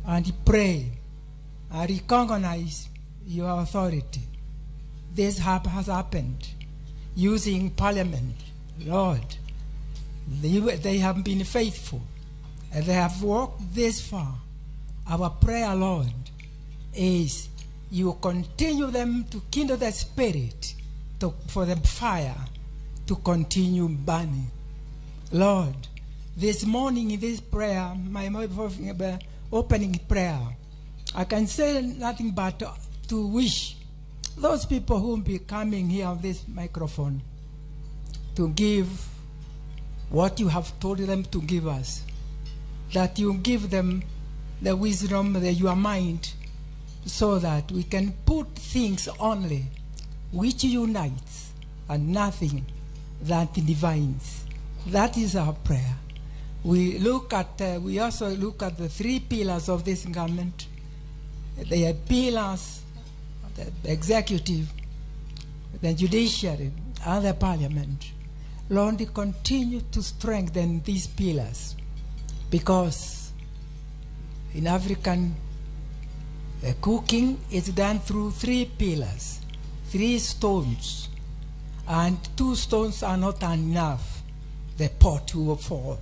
and pray and recognize your authority. This has happened using Parliament. Lord, they have been faithful, and they have walked this far. Our prayer, Lord, is you continue them to kindle the spirit, for the fire to continue burning. Lord, this morning in this prayer, my opening prayer, I can say nothing but to wish those people who will be coming here on this microphone to give what you have told them to give us, that you give them the wisdom, your mind, so that we can put things only which unites and nothing that divides. That is our prayer. We also look at the three pillars of this government. They are pillars: the executive, the judiciary, and the parliament. Lord, continue to strengthen these pillars, because in African cooking is done through three pillars, 3 stones, and 2 stones are not enough. The pot will fall.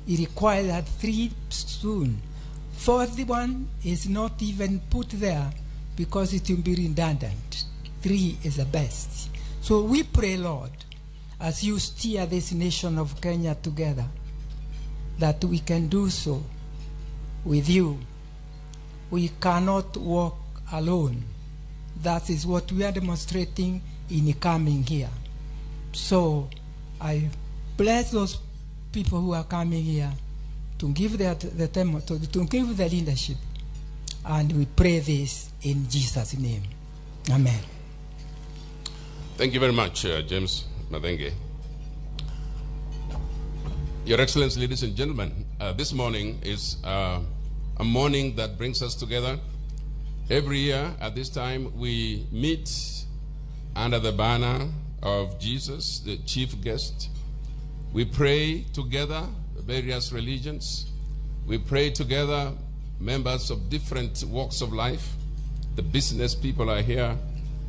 It requires that 3 stones. 4th one is not even put there because it will be redundant. 3 is the best. So we pray, Lord, as you steer this nation of Kenya together, that we can do so with you. We cannot walk alone. That is what we are demonstrating in coming here. So I bless those people who are coming here to give to give the leadership, and we pray this in Jesus' name. Amen. Thank you very much, James Madenge. Your Excellency, ladies and gentlemen, this morning is a morning that brings us together. Every year at this time, we meet under the banner of Jesus, the chief guest. We pray together, various religions. We pray together, members of different walks of life. The business people are here.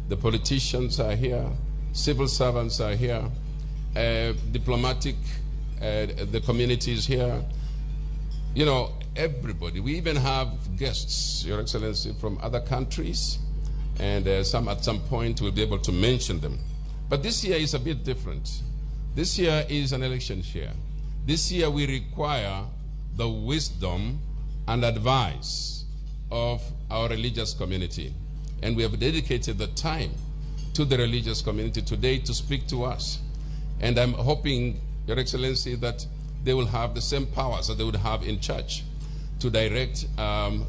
The politicians are here. Civil servants are here. Diplomatic, the community is here. You know, everybody. We even have guests, Your Excellency, from other countries, and some at some point we'll be able to mention them. But this year is a bit different. This year is an election year. This year we require the wisdom and advice of our religious community. And we have dedicated the time to the religious community today to speak to us. And I'm hoping, Your Excellency, that they will have the same powers that they would have in church to direct the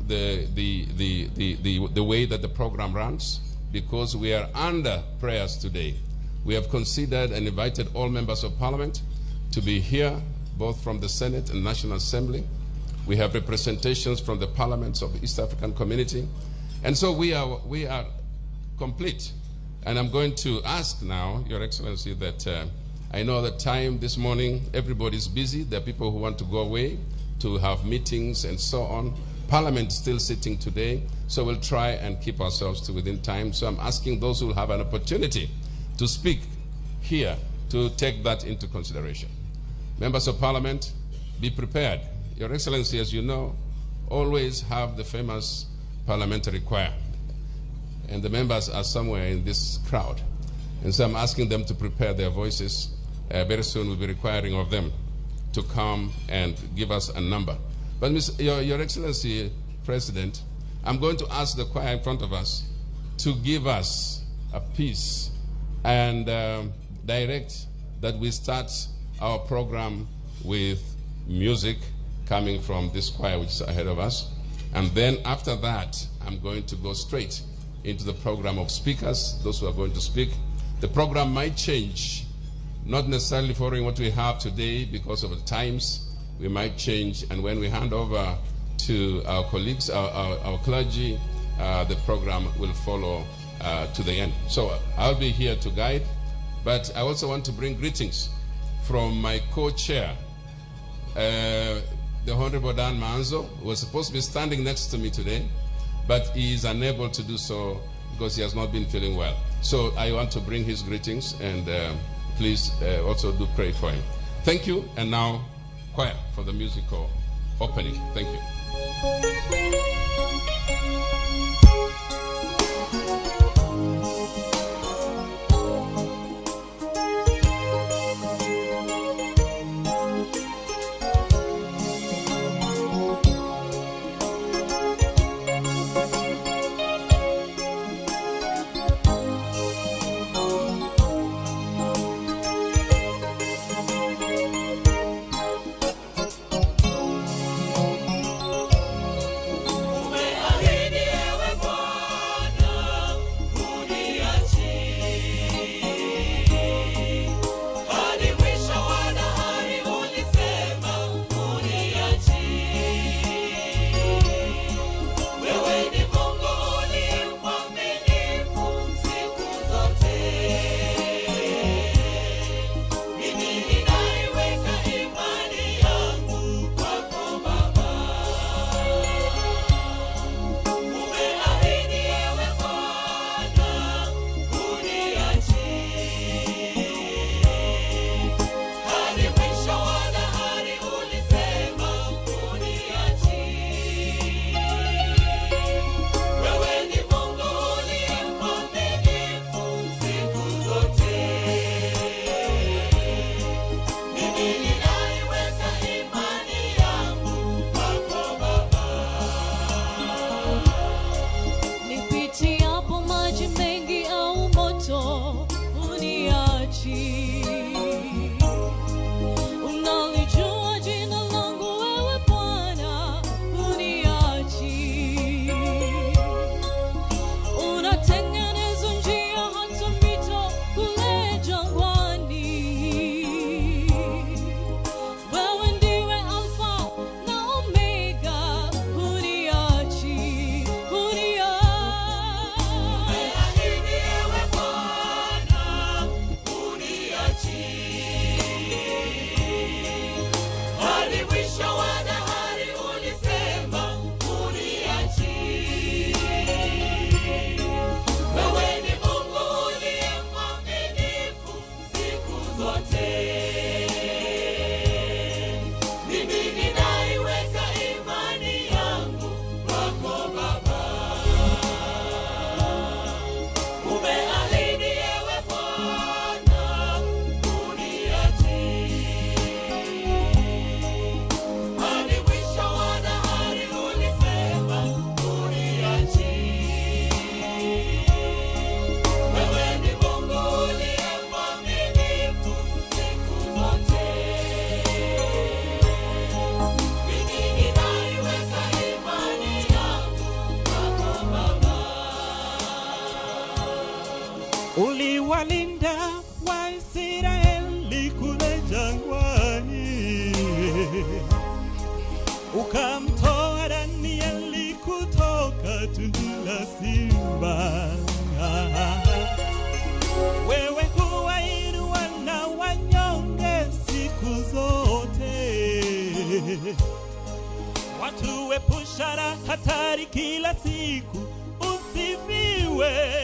way that the program runs, because we are under prayers today. We have considered and invited all members of parliament to be here, both from the Senate and National Assembly. We have representations from the parliaments of the East African community. And so we are complete. And I'm going to ask now, Your Excellency, that I know that time this morning, everybody's busy. There are people who want to go away to have meetings and so on. Parliament is still sitting today, so we'll try and keep ourselves to within time. So I'm asking those who will have an opportunity to speak here to take that into consideration. Members of Parliament, be prepared. Your Excellency, as you know, always have the famous parliamentary choir. And the members are somewhere in this crowd. And so I'm asking them to prepare their voices. Very soon we'll be requiring of them to come and give us a number. But Your Excellency, President, I'm going to ask the choir in front of us to give us a piece and direct that we start our program with music coming from this choir which is ahead of us. And then after that, I'm going to go straight into the program of speakers, those who are going to speak. The program might change, not necessarily following what we have today because of the times. We might change, and when we hand over to our colleagues, our clergy, the program will follow to the end. So I'll be here to guide, but I also want to bring greetings from my co-chair, the Honorable Dan Manzo, who was supposed to be standing next to me today, but he is unable to do so because he has not been feeling well. So I want to bring his greetings, and please also do pray for him. Thank you, and now choir for the musical opening. Thank you. Uliwalinda Waisraeli kule jangwani, ukamtoa Danieli kutoka tundu la simba. Wewe huwainua na wanyonge siku zote, watuepusha na hatari kila siku. Usifiwe.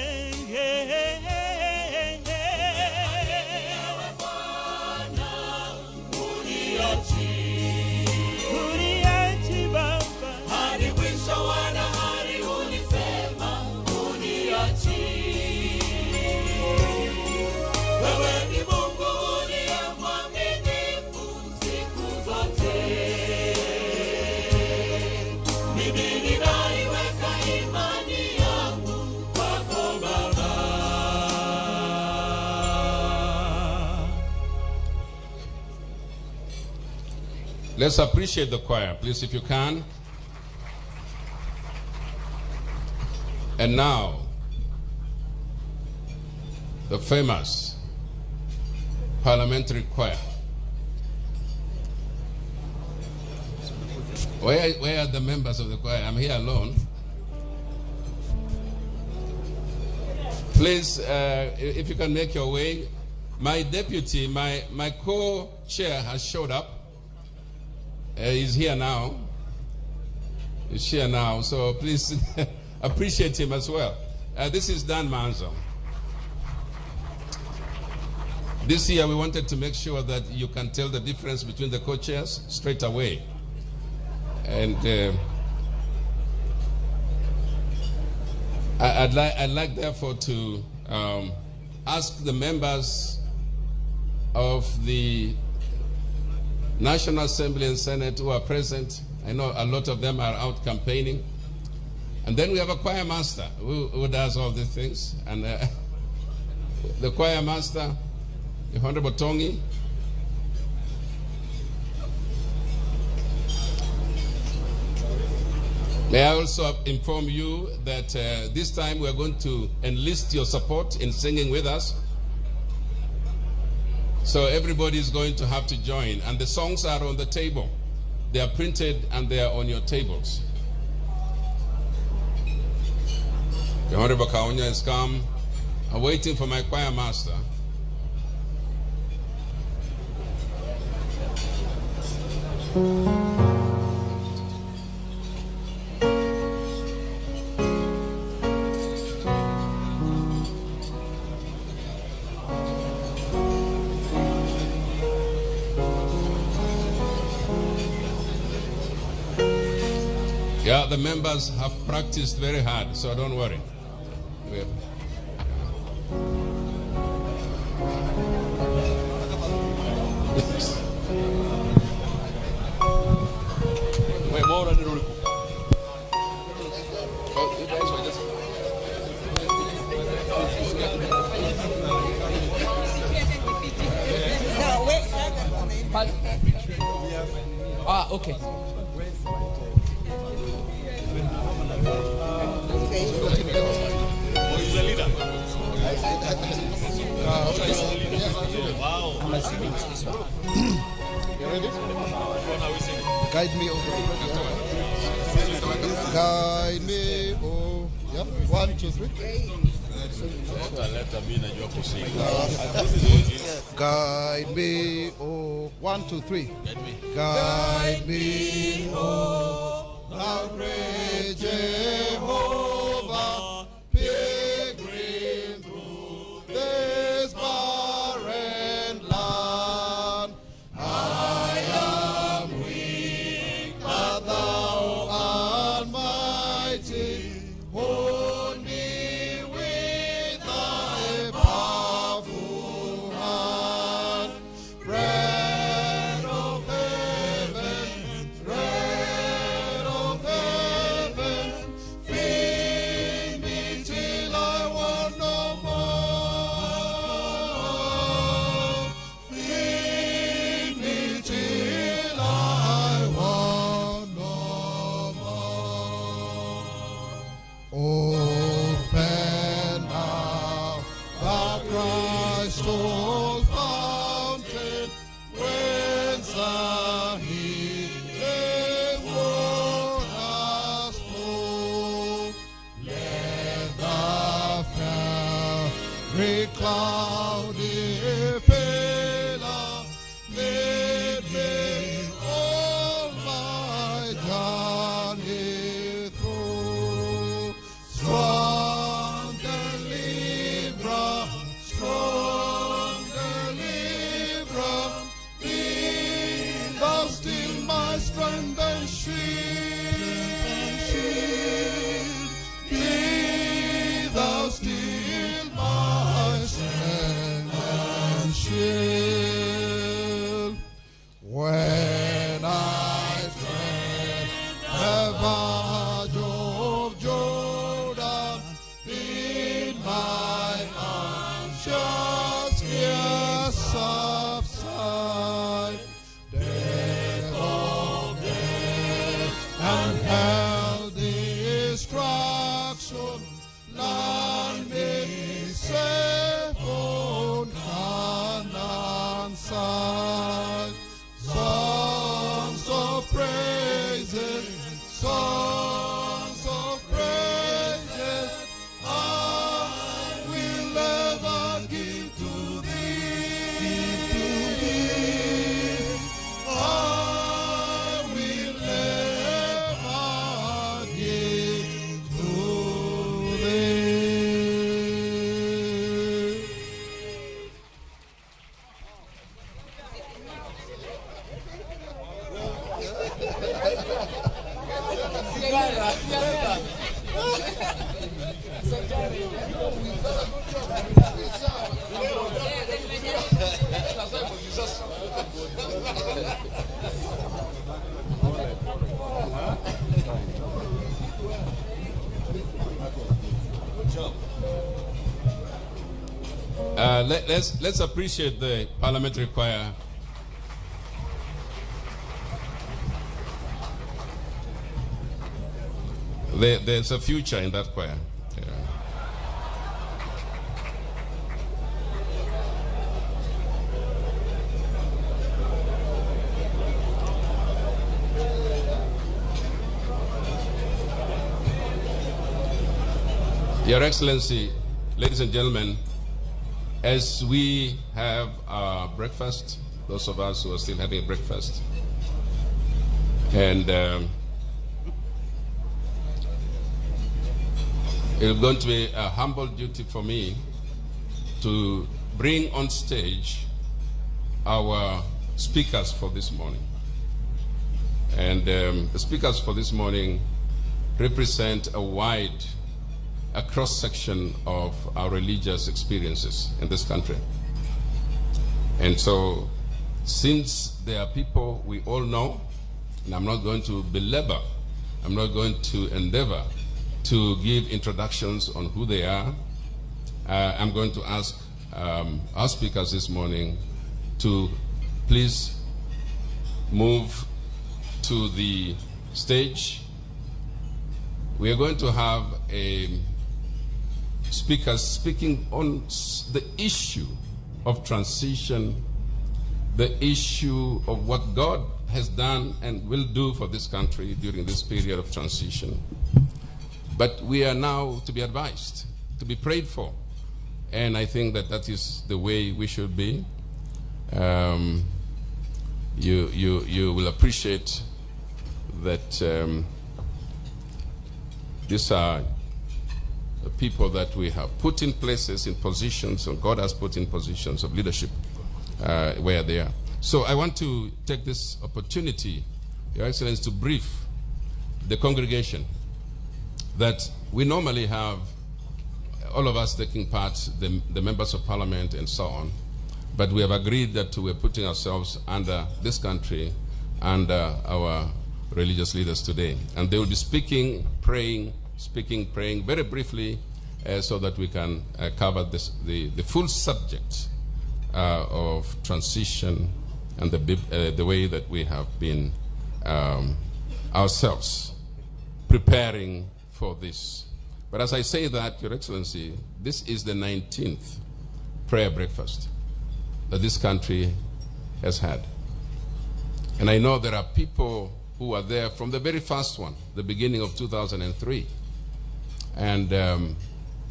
Let's appreciate the choir, please, if you can. And now, the famous parliamentary choir. Where are the members of the choir? I'm here alone. Please, if you can make your way. My deputy, my co-chair has showed up. He's here now. He's here now, so please appreciate him as well. This is Dan Manzo. This year we wanted to make sure that you can tell the difference between the co-chairs straight away. And I'd like therefore to ask the members of the National Assembly and Senate who are present. I know a lot of them are out campaigning. And then we have a choir master who does all these things. And the choir master, the Honorable Tongi. May I also inform you that this time we are going to enlist your support in singing with us. So everybody is going to have to join. And the songs are on the table. They are printed and they are on your tables. The Honorable Kaunya has come. I'm waiting for my choir master. Yeah, the members have practiced very hard, so don't worry. Okay. Guide me over. Guide me. Oh, yeah. 1, 2, 3. Guide me. Oh, 1, 2, 3. Guide me. Oh, thou great Jehovah, pilgrim through this barren land. I am weak, but thou art mighty. Hold me with thy powerful hand. Bread of heaven, bread of heaven, feed me till I want no more. Feed me till I want no more. Open now the Christ old fountain, whence the healing waters flow. Let the fiery cloud pillar lead me all my journey through. Strong deliverer, be thou still my strength and shield. Be thou still my strength Let's appreciate the parliamentary choir. There's a future in that choir. Yeah. Your Excellency, ladies and gentlemen, as we have our breakfast, those of us who are still having breakfast, and it's going to be a humble duty for me to bring on stage our speakers for this morning. And the speakers for this morning represent a cross-section of our religious experiences in this country. And so, since they are people we all know, and I'm not going to belabor, I'm not going to endeavor to give introductions on who they are, I'm going to ask our speakers this morning to please move to the stage. We are going to have a speakers speaking on the issue of transition, the issue of what God has done and will do for this country during this period of transition. But we are now to be advised, to be prayed for, and I think that that is the way we should be. You will appreciate that these are the people that we have put in places, in positions, and God has put in positions of leadership where they are. So I want to take this opportunity, Your Excellency, to brief the congregation that we normally have all of us taking part, the members of parliament and so on, but we have agreed that we're putting ourselves under this country, under our religious leaders today. And they will be speaking, praying very briefly so that we can cover the full subject of transition and the way that we have been ourselves preparing for this. But as I say that, Your Excellency, this is the 19th prayer breakfast that this country has had. And I know there are people who were there from the very first one, the beginning of 2003. And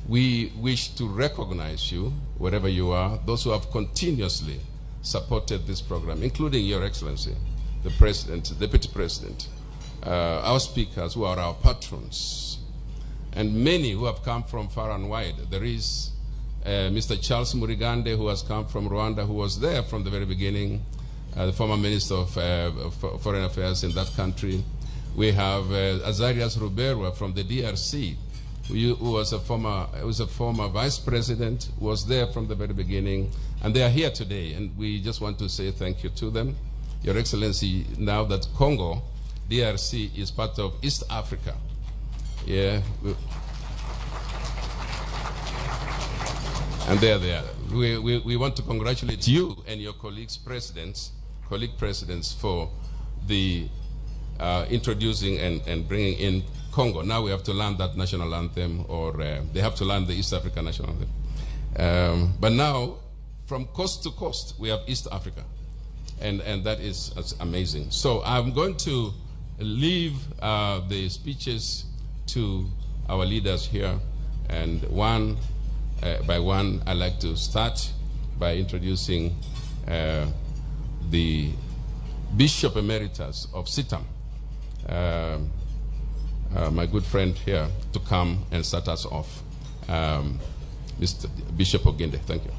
we wish to recognize you, wherever you are, those who have continuously supported this program, including Your Excellency, the President, the Deputy President, our speakers who are our patrons, and many who have come from far and wide. There is Mr. Charles Murigande, who has come from Rwanda, who was there from the very beginning, the former Minister of Foreign Affairs in that country. We have Azarias Ruberwa from the DRC, who was a former Vice President, who was there from the very beginning, and they are here today, and we just want to say thank you to them. Your Excellency, now that Congo, DRC, is part of East Africa, yeah, and there they are. We want to congratulate you and your colleague presidents for the introducing and bringing in Congo. Now we have to learn that national anthem, or they have to learn the East African national anthem. But now, from coast to coast, we have East Africa, and that is amazing. So I'm going to leave the speeches to our leaders here, and one by one, I'd like to start by introducing the Bishop Emeritus of Sitam, my good friend here, to come and start us off. Mr. Bishop Ogende, thank you.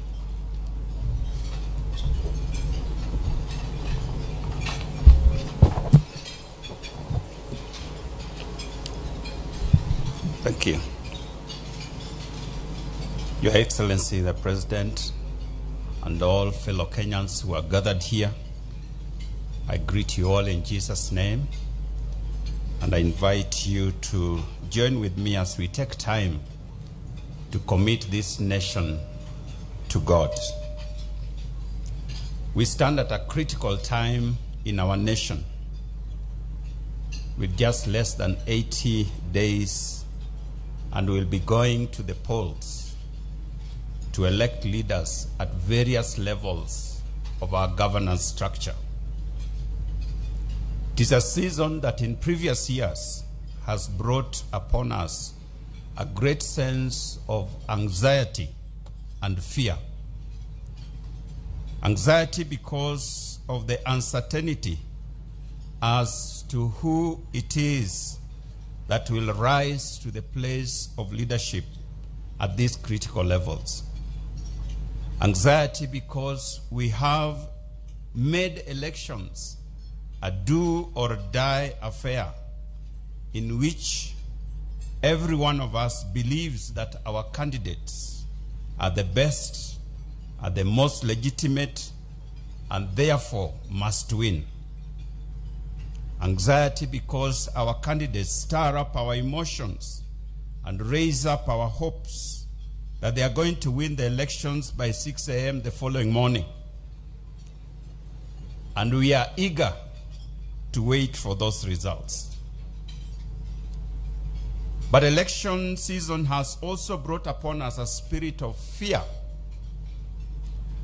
Thank you. Your Excellency, the President, and all fellow Kenyans who are gathered here, I greet you all in Jesus' name, and I invite you to join with me as we take time to commit this nation to God. We stand at a critical time in our nation, with just less than 80 days, and we'll be going to the polls to elect leaders at various levels of our governance structure. It is a season that in previous years has brought upon us a great sense of anxiety and fear. Anxiety because of the uncertainty as to who it is that will rise to the place of leadership at these critical levels. Anxiety because we have made elections a do or die affair in which every one of us believes that our candidates are the best, are the most legitimate, and therefore must win. Anxiety because our candidates stir up our emotions and raise up our hopes that they are going to win the elections by 6 a.m. the following morning. And we are eager to wait for those results. But election season has also brought upon us a spirit of fear.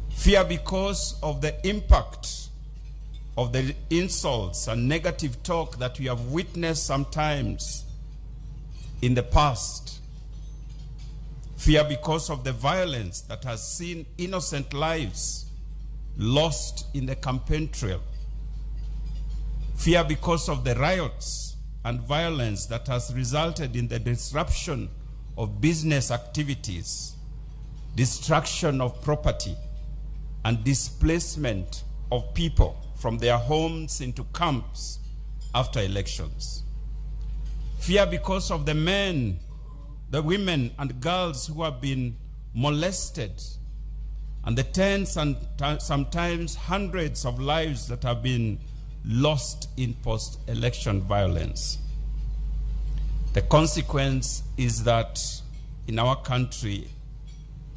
Fear because of the impact of the insults and negative talk that we have witnessed sometimes in the past. Fear because of the violence that has seen innocent lives lost in the campaign trail. Fear because of the riots and violence that has resulted in the disruption of business activities, destruction of property, and displacement of people from their homes into camps after elections. Fear because of the men, the women and girls who have been molested, and the tens and sometimes hundreds of lives that have been lost in post-election violence. The consequence is that in our country,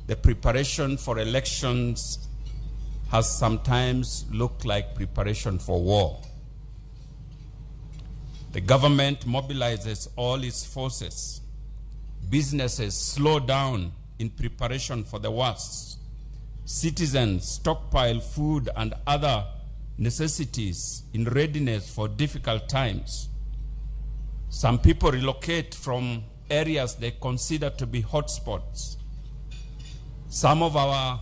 the preparation for elections has sometimes looked like preparation for war. The government mobilizes all its forces. Businesses slow down in preparation for the worst. Citizens stockpile food and other necessities in readiness for difficult times. Some people relocate from areas they consider to be hotspots. Some of our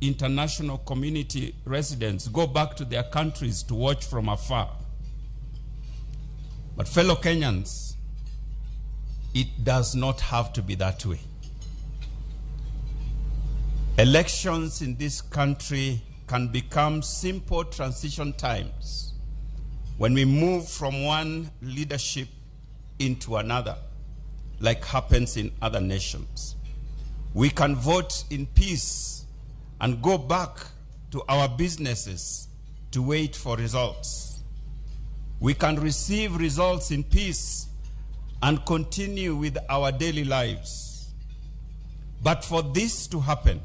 international community residents go back to their countries to watch from afar. But fellow Kenyans, it does not have to be that way. Elections in this country can become simple transition times when we move from one leadership into another, like happens in other nations. We can vote in peace and go back to our businesses to wait for results. We can receive results in peace and continue with our daily lives. But for this to happen,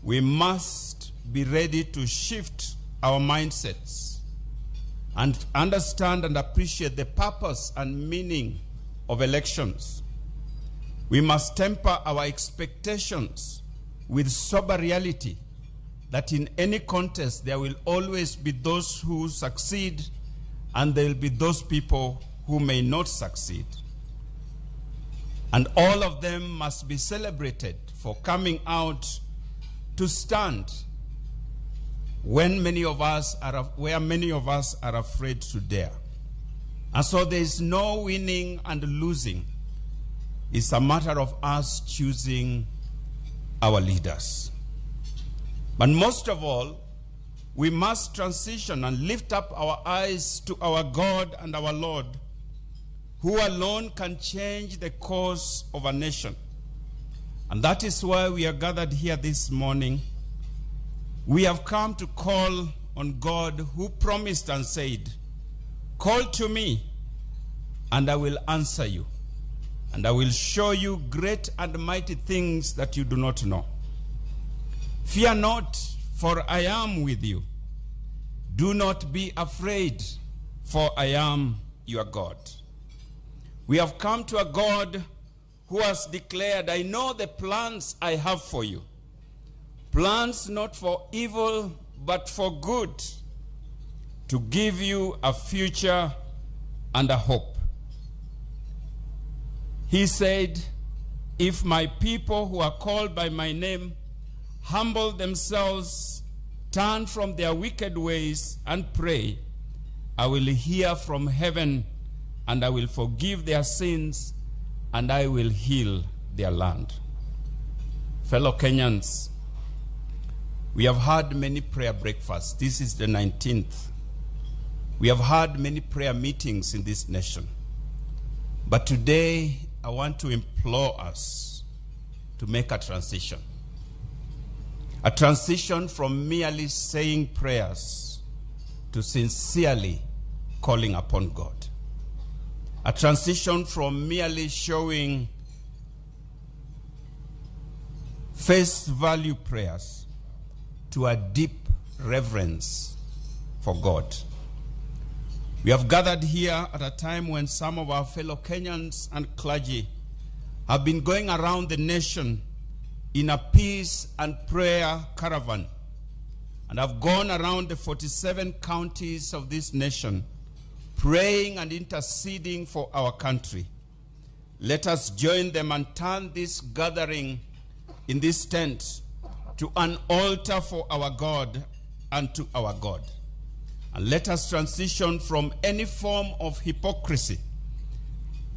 we must be ready to shift our mindsets and understand and appreciate the purpose and meaning of elections. We must temper our expectations with sober reality that in any contest there will always be those who succeed and there will be those people who may not succeed. And all of them must be celebrated for coming out to stand where many of us are afraid to dare. And so there is no winning and losing. It's a matter of us choosing our leaders. But most of all, we must transition and lift up our eyes to our God and our Lord, who alone can change the course of a nation. And that is why we are gathered here this morning. We have come to call on God, who promised and said, "Call to me, and I will answer you, and I will show you great and mighty things that you do not know. Fear not, for I am with you. Do not be afraid, for I am your God." We have come to a God who has declared, "I know the plans I have for you. Plans not for evil, but for good, to give you a future and a hope." He said, "If my people who are called by my name humble themselves, turn from their wicked ways, and pray, I will hear from heaven, and I will forgive their sins, and I will heal their land." Fellow Kenyans, we have had many prayer breakfasts. This is the 19th. We have had many prayer meetings in this nation. But today, I want to implore us to make a transition. A transition from merely saying prayers to sincerely calling upon God. A transition from merely showing face value prayers to a deep reverence for God. We have gathered here at a time when some of our fellow Kenyans and clergy have been going around the nation in a peace and prayer caravan, and have gone around the 47 counties of this nation, praying and interceding for our country. Let us join them and turn this gathering in this tent to an altar for our God and to our God. And let us transition from any form of hypocrisy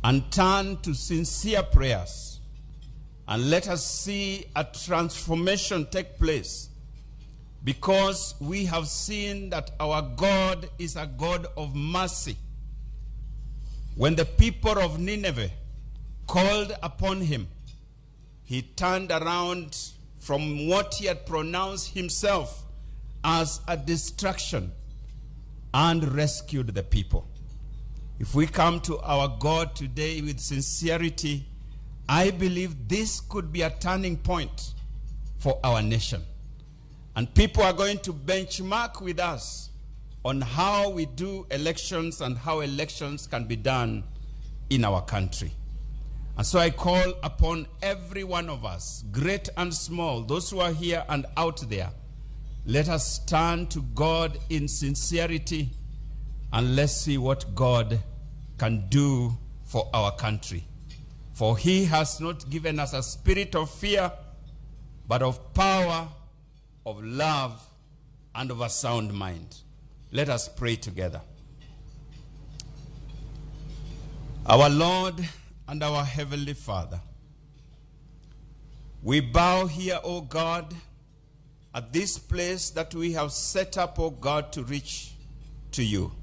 and turn to sincere prayers. And let us see a transformation take place, because we have seen that our God is a God of mercy. When the people of Nineveh called upon him, he turned around from what he had pronounced himself as a destruction and rescued the people. If we come to our God today with sincerity, I believe this could be a turning point for our nation. And people are going to benchmark with us on how we do elections and how elections can be done in our country. And so I call upon every one of us, great and small, those who are here and out there, let us turn to God in sincerity, and let's see what God can do for our country. For he has not given us a spirit of fear, but of power, of love, and of a sound mind. Let us pray together. Our Lord and our Heavenly Father, we bow here, O God, at this place that we have set up, O God, to reach to you.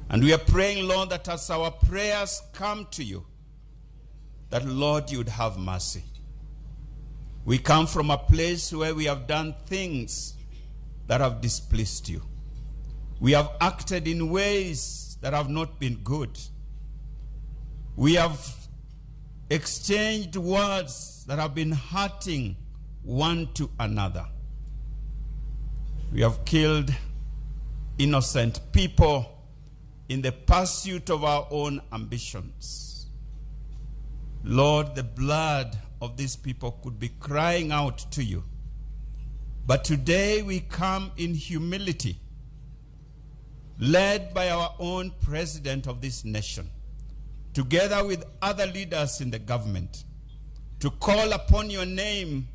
And we are praying, Lord, that as our prayers come to you, that, Lord, you would have mercy. We come from a place where we have done things that have displeased you. We have acted in ways that have not been good. We have exchanged words that have been hurting one to another. We have killed innocent people in the pursuit of our own ambitions. Lord, the blood of these people could be crying out to you. But today we come in humility, led by our own president of this nation, together with other leaders in the government, to call upon your name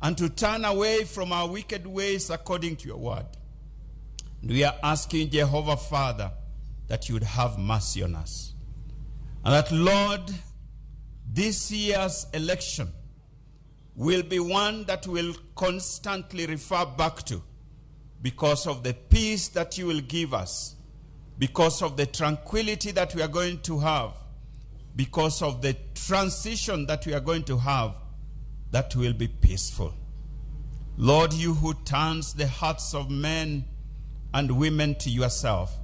and to turn away from our wicked ways according to your word. And we are asking, Jehovah Father, that you would have mercy on us. And that, Lord, this year's election will be one that we'll constantly refer back to, because of the peace that you will give us because of the tranquility that we are going to have, because of the transition that we are going to have, that will be peaceful. Lord, you who turns the hearts of men and women to yourself,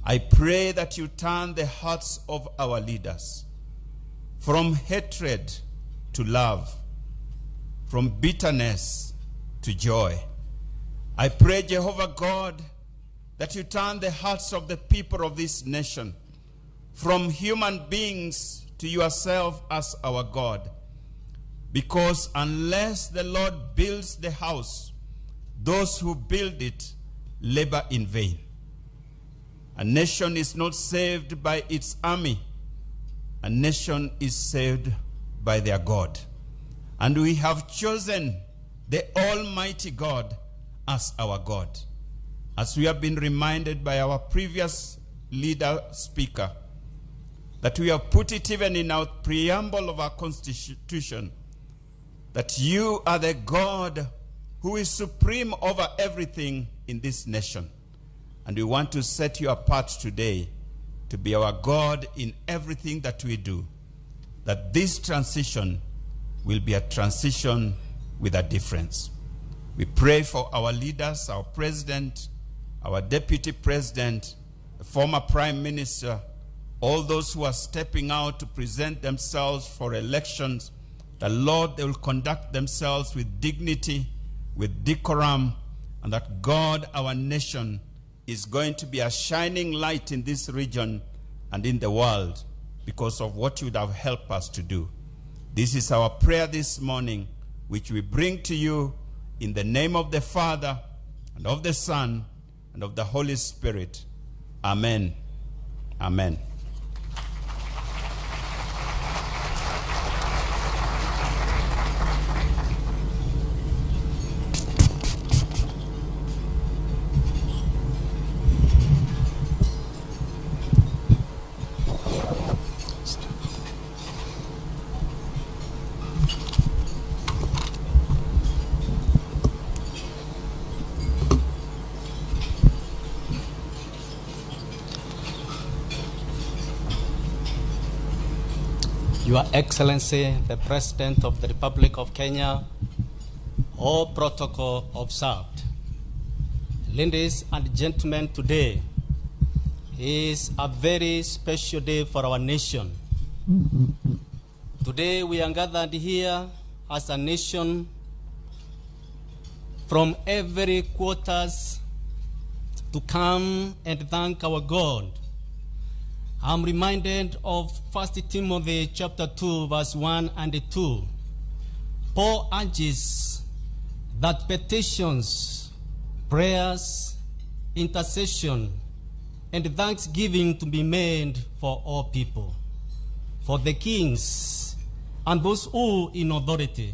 I pray that you turn the hearts of our leaders from hatred to love, from bitterness to joy. I pray, Jehovah God, that you turn the hearts of the people of this nation from human beings to yourself as our God. Because unless the Lord builds the house, those who build it labor in vain. A nation is not saved by its army. A nation is saved by their God. And we have chosen the Almighty God as our God. As we have been reminded by our previous leader speaker, that we have put it even in our preamble of our Constitution, that you are the God who is supreme over everything in this nation. And we want to set you apart today to be our God in everything that we do. That this transition will be a transition with a difference. We pray for our leaders, our president, our deputy president, the former prime minister, all those who are stepping out to present themselves for elections. The Lord, they will conduct themselves with dignity, with decorum, and that God, our nation, is going to be a shining light in this region and in the world because of what you would have helped us to do. This is our prayer this morning, which we bring to you in the name of the Father, and of the Son, and of the Holy Spirit. Amen. Amen. Your Excellency, the President of the Republic of Kenya, all protocol observed. Ladies and gentlemen, today is a very special day for our nation. Today we are gathered here as a nation from every quarters to come and thank our God. I'm reminded of 1 Timothy chapter 2, verse 1 and 2. Paul urges that petitions, prayers, intercession, and thanksgiving to be made for all people, for the kings and those who in authority,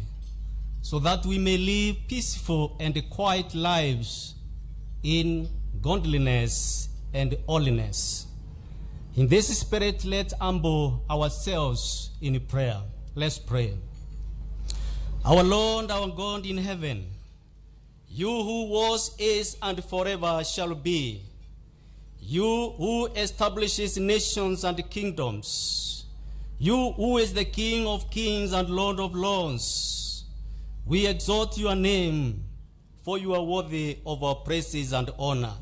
so that we may live peaceful and quiet lives in godliness and holiness. In this spirit, let's humble ourselves in prayer. Let's pray. Our Lord, our God in heaven, you who was, is, and forever shall be, you who establishes nations and kingdoms, you who is the King of kings and Lord of lords, we exalt your name, for you are worthy of our praises and honor.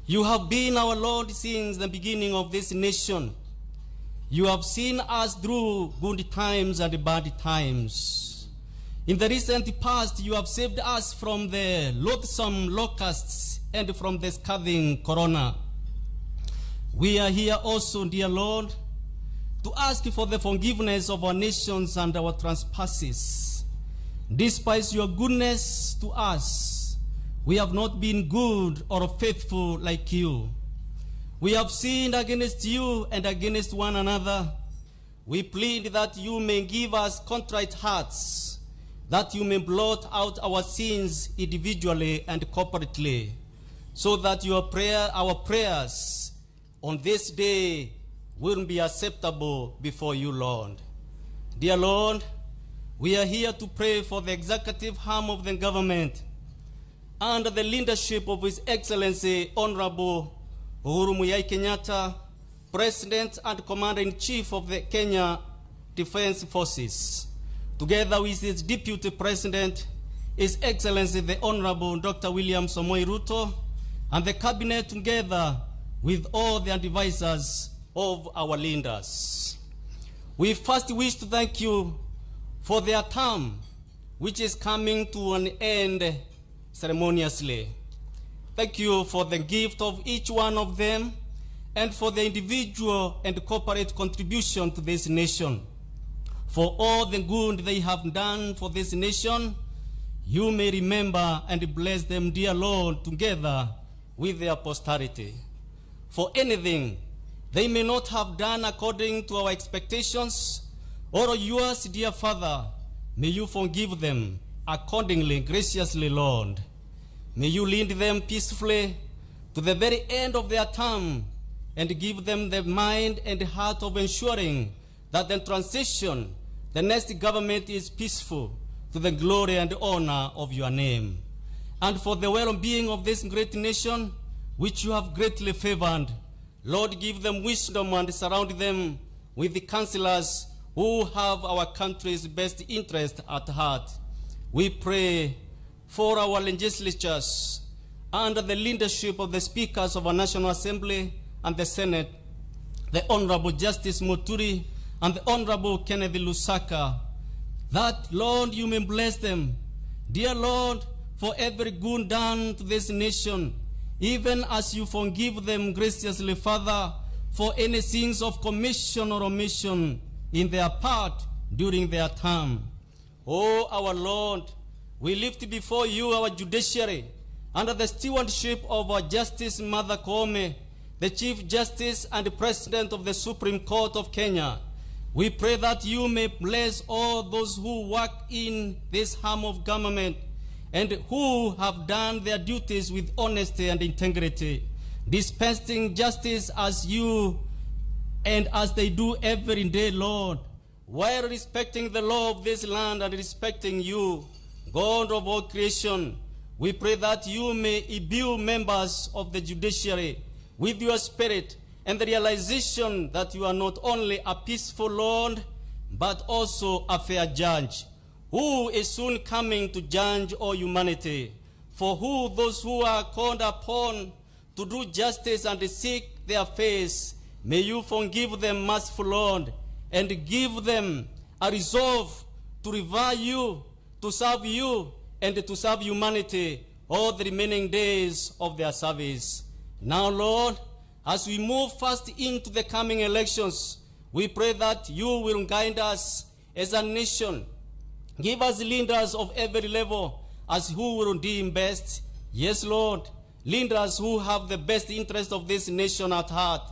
You have been our Lord since the beginning of this nation. You have seen us through good times and bad times. In the recent past, you have saved us from the loathsome locusts and from the scathing corona. We are here also, dear Lord, to ask for the forgiveness of our nations and our trespasses. Despite your goodness to us, we have not been good or faithful like you. We have sinned against you and against one another. We plead that you may give us contrite hearts, that you may blot out our sins individually and corporately, so that our prayers on this day will be acceptable before you, Lord. Dear Lord, we are here to pray for the executive arm of the government, under the leadership of His Excellency Honorable Uhuru Kenyatta, President and Commander-in-Chief of the Kenya Defense Forces, together with his Deputy President, His Excellency the Honorable Dr. William Samoei Ruto, and the Cabinet, together with all the advisors of our leaders. We first wish to thank you for their term, which is coming to an end ceremoniously. Thank you for the gift of each one of them and for the individual and corporate contribution to this nation. For all the good they have done for this nation, you may remember and bless them, dear Lord, together with their posterity. For anything they may not have done according to our expectations or yours, dear Father, may you forgive them accordingly, graciously, Lord. May you lead them peacefully to the very end of their term and give them the mind and heart of ensuring that the transition, the next government is peaceful to the glory and honor of your name. And for the well-being of this great nation, which you have greatly favored, Lord, give them wisdom and surround them with the counselors who have our country's best interest at heart. We pray for our legislatures under the leadership of the speakers of our National Assembly and the Senate, the Honorable Justice Muturi and the Honorable Kennedy Lusaka, that, Lord, you may bless them. Dear Lord, for every good done to this nation, even as you forgive them graciously, Father, for any sins of commission or omission in their part during their term. Oh, our Lord, we lift before you our judiciary under the stewardship of our Justice Mother Koome, the Chief Justice and President of the Supreme Court of Kenya. We pray that you may bless all those who work in this arm of government and who have done their duties with honesty and integrity, dispensing justice as you and as they do every day, Lord, while respecting the law of this land and respecting you, God of all creation. We pray that you may imbue members of the judiciary with your spirit and the realization that you are not only a peaceful Lord, but also a fair judge, who is soon coming to judge all humanity. For who those who are called upon to do justice and seek their face, may you forgive them, merciful Lord, and give them a resolve to revere you, to serve you, and to serve humanity all the remaining days of their service. Now, Lord, as we move fast into the coming elections, we pray that you will guide us as a nation. Give us leaders of every level as who will deem best. Yes, Lord, leaders who have the best interest of this nation at heart.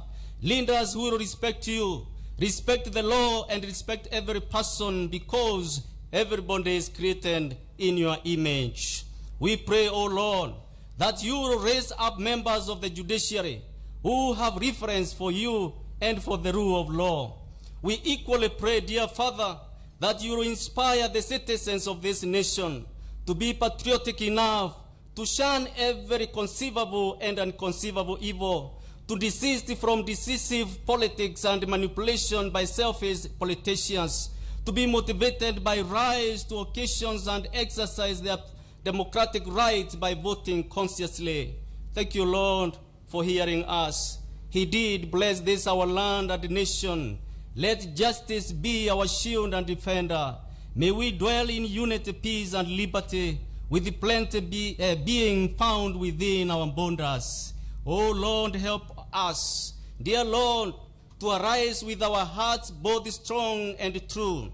Leaders who will respect you, respect the law, and respect every person, because everybody is created in your image. We pray, O Lord, that you will raise up members of the judiciary who have reverence for you and for the rule of law. We equally pray, dear Father, that you will inspire the citizens of this nation to be patriotic enough to shun every conceivable and unconceivable evil, to desist from decisive politics and manipulation by selfish politicians, to be motivated by rise to occasions and exercise their democratic rights by voting consciously. Thank you, Lord, for hearing us. He did bless this our land and nation. Let justice be our shield and defender. May we dwell in unity, peace, and liberty, with plenty being found within our borders. Oh Lord, help us, dear Lord, to arise with our hearts both strong and true.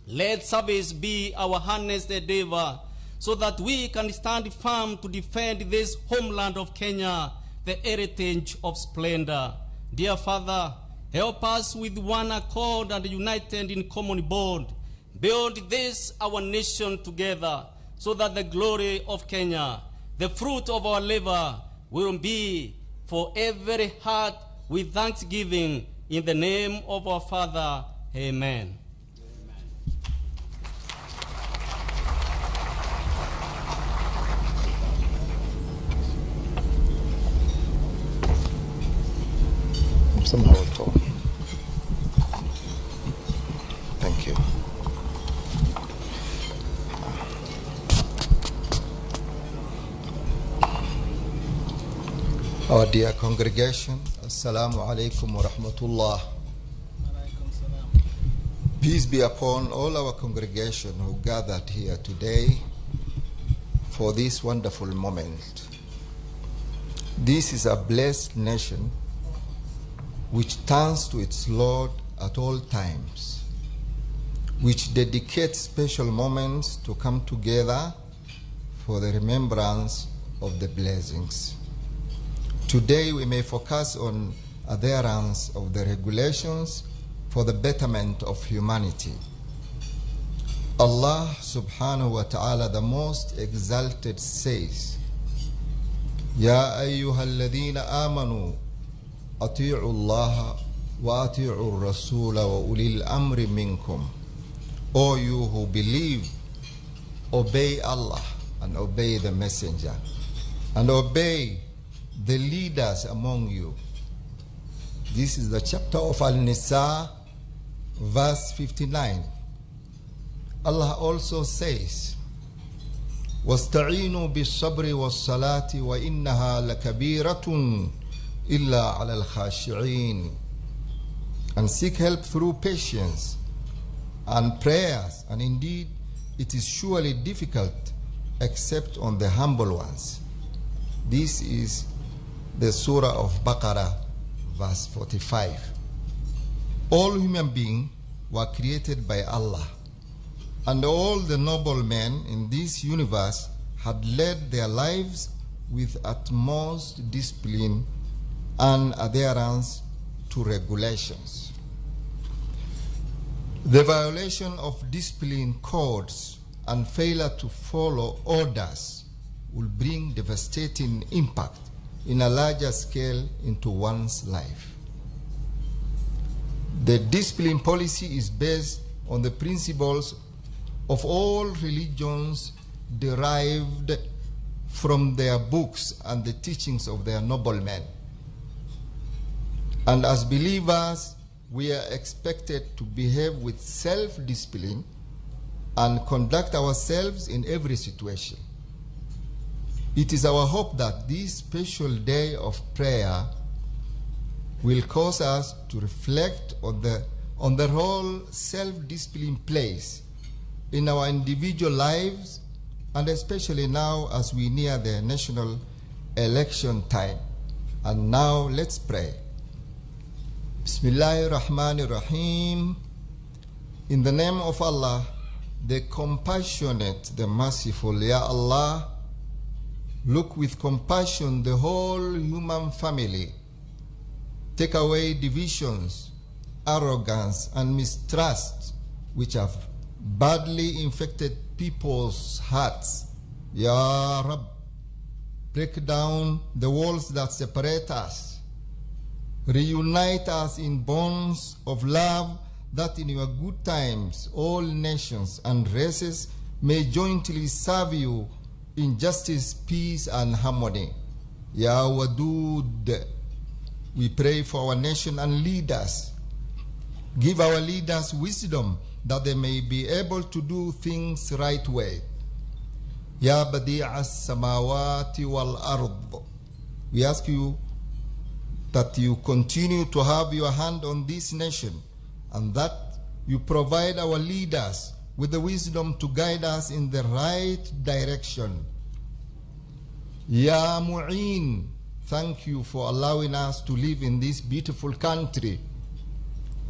Let service be our harness endeavor, so that we can stand firm to defend this homeland of Kenya, the heritage of splendor. Dear Father, help us with one accord and united in common bond, build this our nation together, so that the glory of Kenya, the fruit of our labor, will be for every heart with thanksgiving. In the name of our Father, amen. Somehow at all. Thank you. Our dear congregation, Assalamu alaikum wa rahmatullah. Peace be upon all our congregation who gathered here today for this wonderful moment. This is a blessed nation which turns to its Lord at all times, which dedicates special moments to come together for the remembrance of the blessings. Today we may focus on adherence of the regulations for the betterment of humanity. Allah subhanahu wa ta'ala, the most exalted, says, Ya ayyuha alladhina amanu ati'u Allah wa ati'u rasula wa ulil amri minkum. O you who believe, obey Allah and obey the messenger and obey the leaders among you. This is the chapter of Al-Nisa, verse 59. Allah also says, وَاسْتَعِينُوا بِالصَّبْرِ وَالصَّلَاةِ وَإِنَّهَا لَكَبِيرَةٌ إِلَّا عَلَى الْخَاشِعِينَ. And seek help through patience and prayers, and indeed it is surely difficult except on the humble ones. This is the Surah of Baqarah, verse 45. All human beings were created by Allah, and all the noble men in this universe had led their lives with utmost discipline and adherence to regulations. The violation of discipline codes and failure to follow orders will bring devastating impact in a larger scale into one's life. The discipline policy is based on the principles of all religions derived from their books and the teachings of their noble men. And as believers, we are expected to behave with self-discipline and conduct ourselves in every situation. It is our hope that this special day of prayer will cause us to reflect on the role self-discipline plays in our individual lives, and especially now as we near the national election time. And now let's pray. Bismillahir Rahmanir Rahim. In the name of Allah, the compassionate, the merciful. Ya Allah, look with compassion the whole human family. Take away divisions, arrogance, and mistrust which have badly infected people's hearts. Ya Rab, break down the walls that separate us. Reunite us in bonds of love, that in your good times all nations and races may jointly serve you in justice, peace, and harmony. Ya Wadud, we pray for our nation and leaders. Give our leaders wisdom that they may be able to do things right way. Ya Badi'a as-samawati wal-ard, we ask you that you continue to have your hand on this nation, and that you provide our leaders with the wisdom to guide us in the right direction. Ya Mu'in, thank you for allowing us to live in this beautiful country.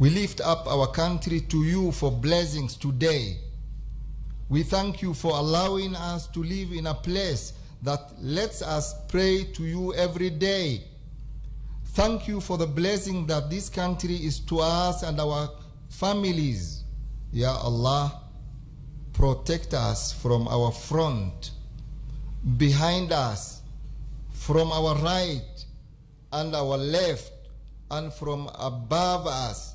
We lift up our country to you for blessings today. We thank you for allowing us to live in a place that lets us pray to you every day. Thank you for the blessing that this country is to us and our families. Ya Allah, protect us from our front, behind us, from our right and our left, and from above us.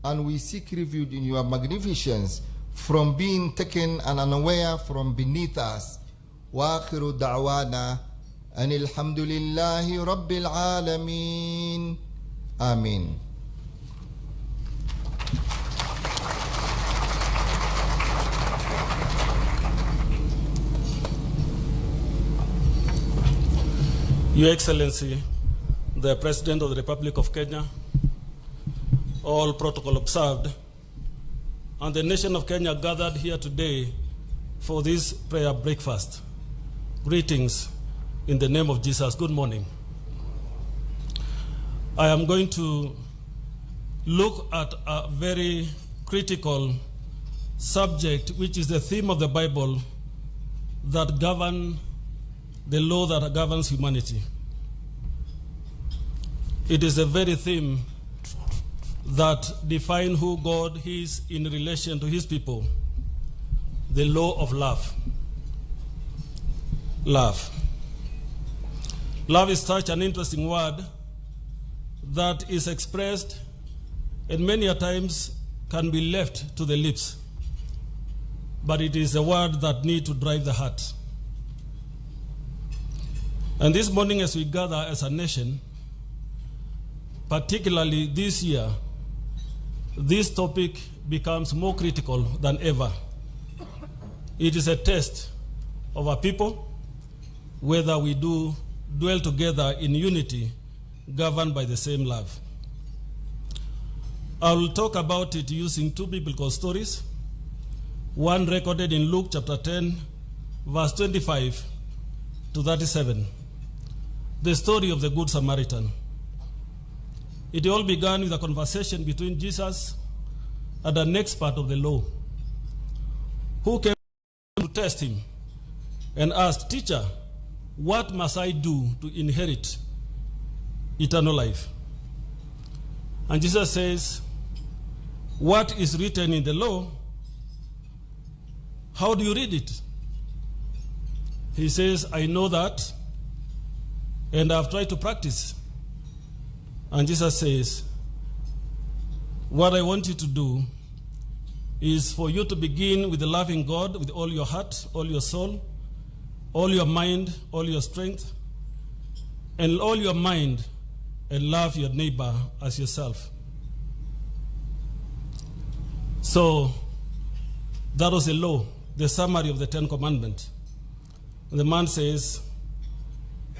And we seek refuge in your magnificence from being taken and unaware from beneath us. Wa akhiru da'wana anil hamdulillahi rabbil alameen. Amin. Your Excellency, the President of the Republic of Kenya, all protocol observed, and the nation of Kenya gathered here today for this prayer breakfast. Greetings in the name of Jesus. Good morning. I am going to look at a very critical subject, which is the theme of the Bible that governs the law that governs humanity. It is the very theme that defines who God is in relation to his people, the law of love. Love. Love is such an interesting word that is expressed and many a times can be left to the lips, but it is a word that needs to drive the heart. And this morning, as we gather as a nation, particularly this year, this topic becomes more critical than ever. It is a test of our people, whether we do dwell together in unity, governed by the same love. I will talk about it using two biblical stories, one recorded in Luke chapter 10, verse 25 to 37, the story of the Good Samaritan. It all began with a conversation between Jesus and an expert of the law, who came to test him and asked, "Teacher, what must I do to inherit eternal life?" And Jesus says, "What is written in the law? How do you read it?" He says, "I know that, and I've tried to practice." And Jesus says, "What I want you to do is for you to begin with loving God with all your heart, all your soul, all your mind, all your strength, and all your mind, and love your neighbor as yourself." So that was the law, the summary of the 10 Commandments. The man says,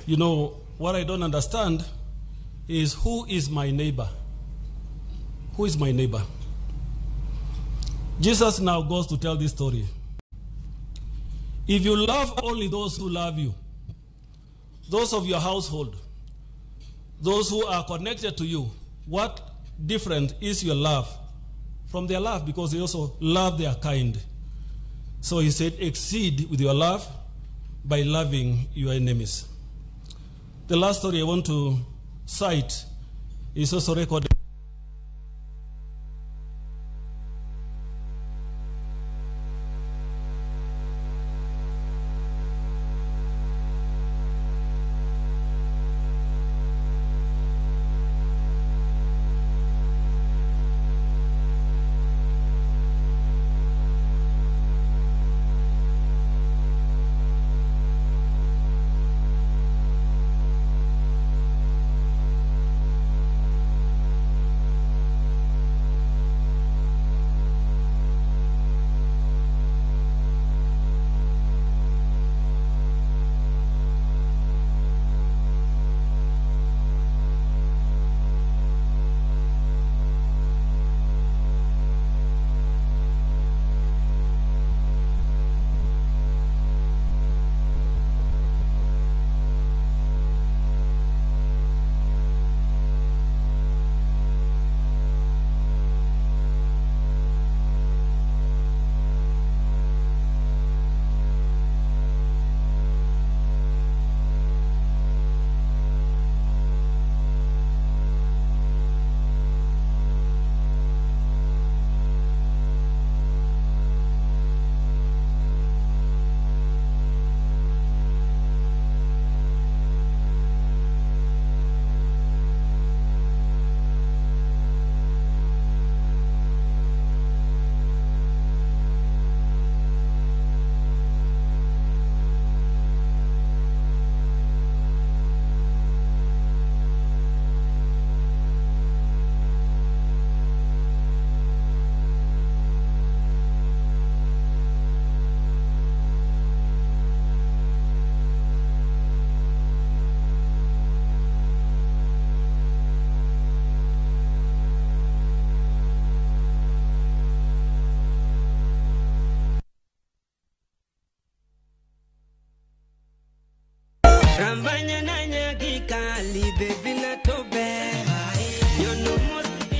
"You know, what I don't understand is who is my neighbor? Who is my neighbor?" Jesus now goes to tell this story. If you love only those who love you, those of your household, those who are connected to you, what different is your love from their love? Because they also love their kind. So he said, exceed with your love by loving your enemies. The last story I want to cite is also recorded.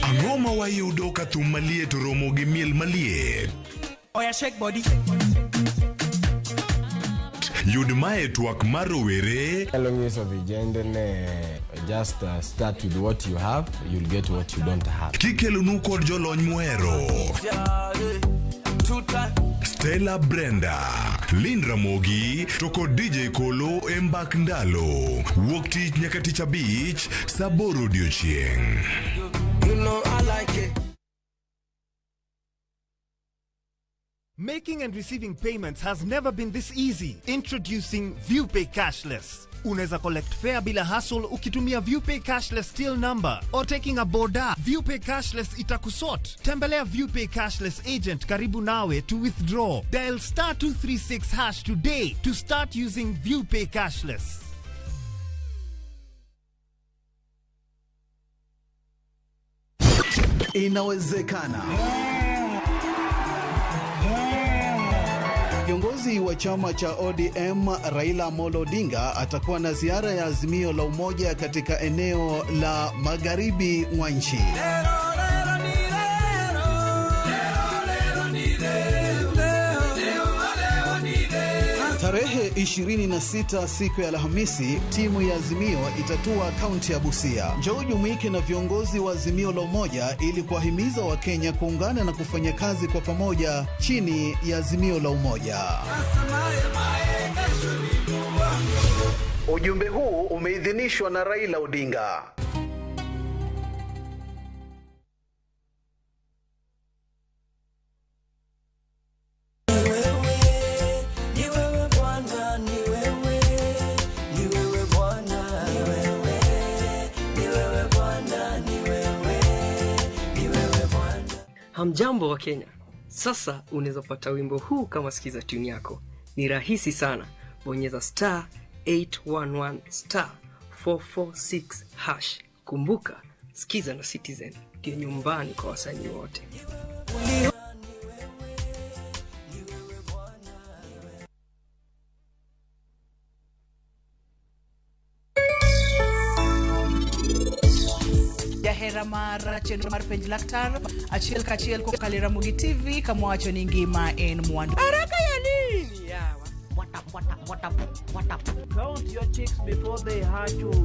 Angoma wa yudo ka thum maliet Ramogi miel maliet. Oya shake body. Yud mae twak mar rowere. Alongies of the gender just start with what you have, you'll get what you don't have. Kikelonu kod jolony muhero. Stella Brenda, Lin Ramogi, to kod DJ Kolo Mbak Ndalo. Wuok tich nyaka tich abich, saboro odiochieng'. You know I like it. Making and receiving payments has never been this easy. Introducing ViewPay Cashless. Unaweza collect fare bila hassle ukitumia ViewPay Cashless till number or taking a boda. ViewPay Cashless itakusort. Tembelea ViewPay Cashless agent karibu nawe to withdraw. Dial *236# today to start using ViewPay Cashless. Inawezekana. Kiongozi wa chama cha ODM Raila Amolo Odinga atakuwa na ziara ya Azimio la Umoja katika eneo la magharibi mwa nchi. Tarehe 26 siku ya Alhamisi, timu ya Azimio itatua kaunti ya Busia. Njoo jumuike na viongozi wa Azimio la Umoja ili kuwahimiza Wakenya kuungana na kufanya kazi kwa pamoja chini ya Azimio la Umoja. Ujumbe huu umeidhinishwa na Raila Odinga. Hamjambo wa Kenya. Sasa unaweza pata wimbo huu kama sikiza tune yako. Ni rahisi sana. Bonyeza *811*446#. Kumbuka, sikiza na Citizen ndio nyumbani kwa wasanii wote. Mara chenro mar penj laktar achiel kachiel ko kale Ramogi TV kama wacho ni ngima en mwandu. Haraka ya nini yawa? What up? Count your chicks before they hatch you.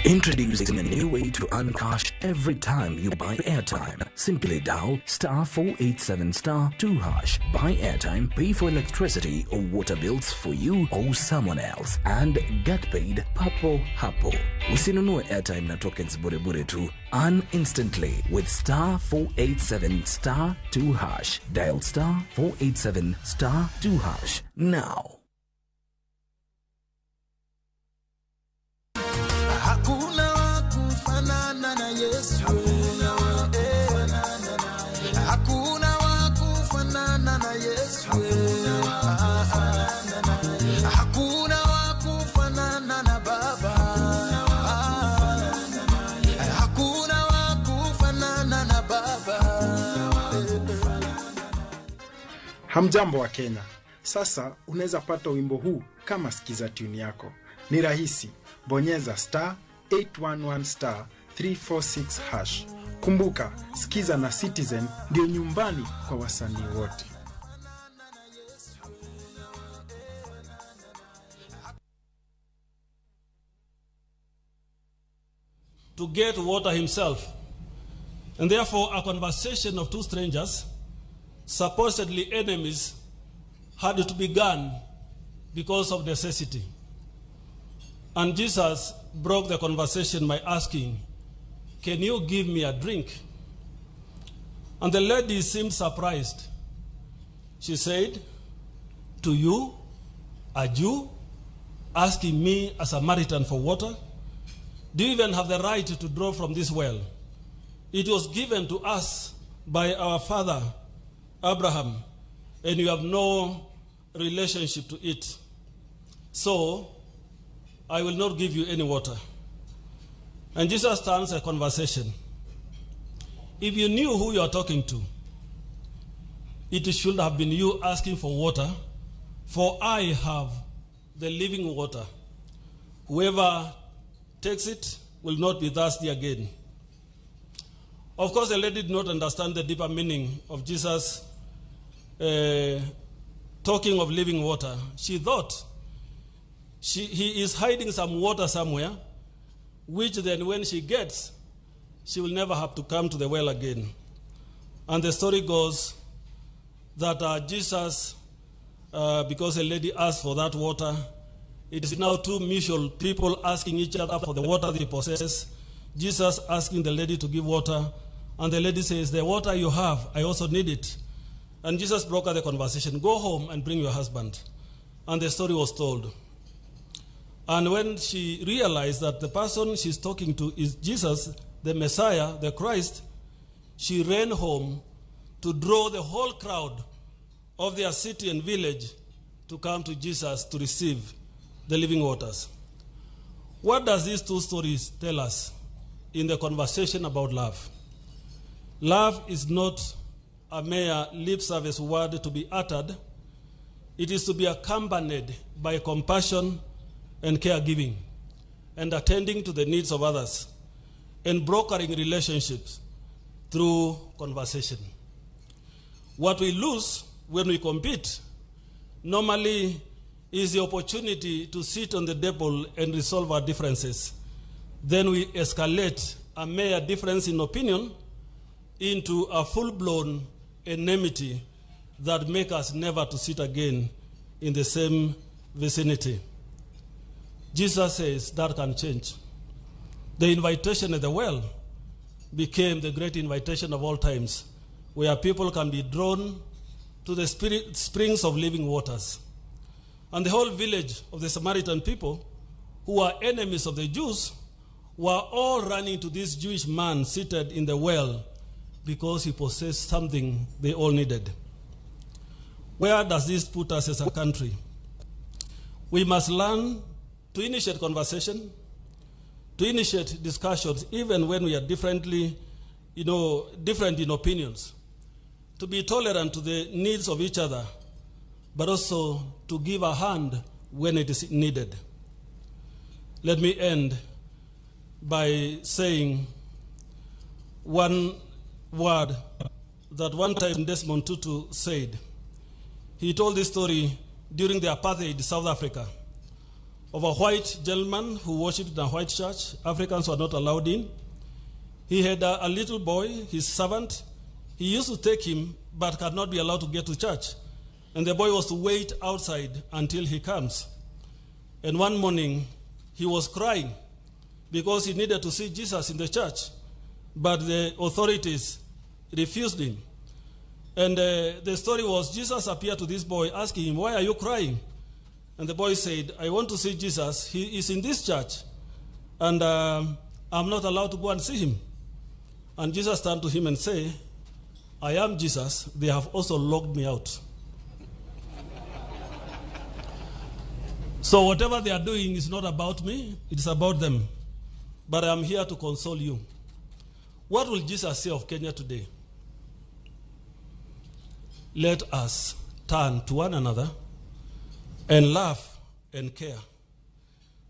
Introducing a new way to earn cash every time you buy airtime. Simply dial *487*2#. Buy airtime, pay for electricity or water bills for you or someone else, and get paid papo hapo. Usinunue airtime na tokens bure bure tu. Earn instantly with *487*2#. Dial *487*2# now. Hakuna wa kufanana na Yesu. Hakuna wa kufanana na Yesu. Hakuna wa kufanana na Baba. Hakuna wa kufanana na Baba. Hamjambo wa Kenya. Sasa unaweza pata wimbo huu kama sikiza tune yako. Ni rahisi. Bonyeza *811*346#. Kumbuka, sikiza na Citizen ndio nyumbani kwa wasanii wote. To get water himself. And therefore a conversation of two strangers, supposedly enemies, had to be begun because of necessity. And Jesus broke the conversation by asking, "Can you give me a drink?" And the lady seemed surprised. She said, "To you, a Jew, asking me, a Samaritan, for water? Do you even have the right to draw from this well? It was given to us by our father, Abraham, and you have no relationship to it. So, I will not give you any water." And Jesus turns a conversation If you knew who you are talking to, it should have been you asking for water, for I have the living water. Whoever takes it will not be thirsty again. Of course, the lady did not understand the deeper meaning of Jesus talking of living water. She thought he is hiding some water somewhere, which then when she gets, she will never have to come to the well again. And the story goes that Jesus, because a lady asked for that water, it is now two mutual people asking each other for the water they possess. Jesus asking the lady to give water, and the lady says, the water you have, I also need it. And Jesus broke up the conversation. Go home and bring your husband. And the story was told. And when she realized that the person she's talking to is Jesus, the Messiah, the Christ, she ran home to draw the whole crowd of their city and village to come to Jesus to receive the living waters. What does these two stories tell us in the conversation about love? Love is not a mere lip service word to be uttered. It is to be accompanied by compassion and caregiving, and attending to the needs of others, and brokering relationships through conversation. What we lose when we compete normally is the opportunity to sit on the table and resolve our differences. Then we escalate a mere difference in opinion into a full-blown enmity that make us never to sit again in the same vicinity. Jesus says that can change. The invitation at the well became the great invitation of all times, where people can be drawn to the springs of living waters. And the whole village of the Samaritan people, who are enemies of the Jews, were all running to this Jewish man seated in the well because he possessed something they all needed. Where does this put us as a country? We must learn to initiate conversation, to initiate discussions, even when we are different in opinions, to be tolerant to the needs of each other, but also to give a hand when it is needed. Let me end by saying one word that one time Desmond Tutu said. He told this story during the apartheid South Africa of a white gentleman who worshipped in a white church. Africans were not allowed in. He had a little boy, his servant. He used to take him, but could not be allowed to get to church. And the boy was to wait outside until he comes. And one morning, he was crying because he needed to see Jesus in the church. But the authorities refused him. And the story was, Jesus appeared to this boy asking him, why are you crying? And the boy said, I want to see Jesus. He is in this church. And I'm not allowed to go and see him. And Jesus turned to him and said, I am Jesus. They have also locked me out. So whatever they are doing is not about me. It is about them. But I am here to console you. What will Jesus say of Kenya today? Let us turn to one another and laugh and care.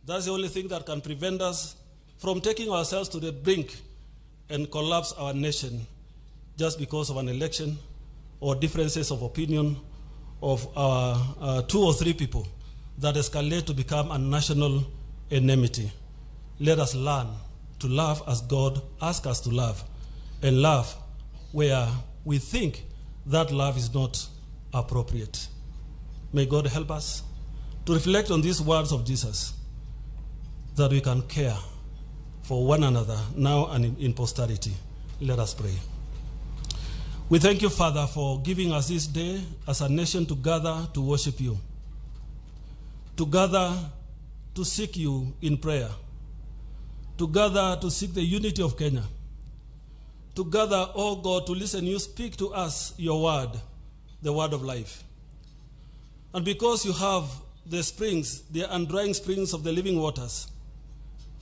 That's the only thing that can prevent us from taking ourselves to the brink and collapse our nation just because of an election or differences of opinion of two or three people that escalate to become a national enmity. Let us learn to love as God asks us to love, and love where we think that love is not appropriate. May God help us to reflect on these words of Jesus, that we can care for one another now and in posterity. Let us pray. We thank you, Father, for giving us this day as a nation to gather to worship you, to gather to seek you in prayer, to gather to seek the unity of Kenya, to gather, oh God, to listen you speak to us your word, the word of life. And because you have the springs, the undrying springs of the living waters,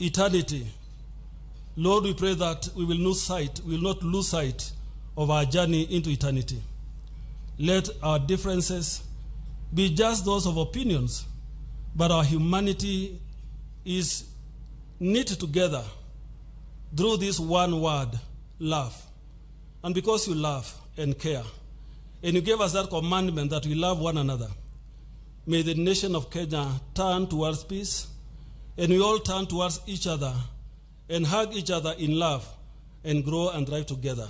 eternity, Lord, we pray that we will not lose sight of our journey into eternity. Let our differences be just those of opinions, but our humanity is knit together through this one word, love. And because you love and care, and you gave us that commandment that we love one another, may the nation of Kenya turn towards peace, and we all turn towards each other and hug each other in love and grow and thrive together.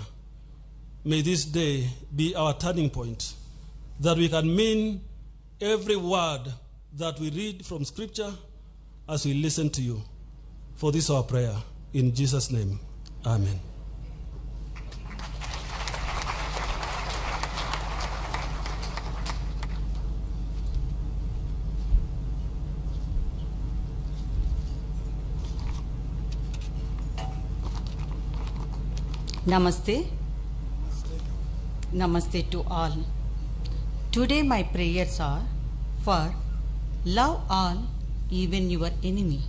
May this day be our turning point, that we can mean every word that we read from Scripture as we listen to you. For this our prayer, in Jesus' name, amen. Namaste. Namaste to all. Today my prayers are for love all, even your enemy.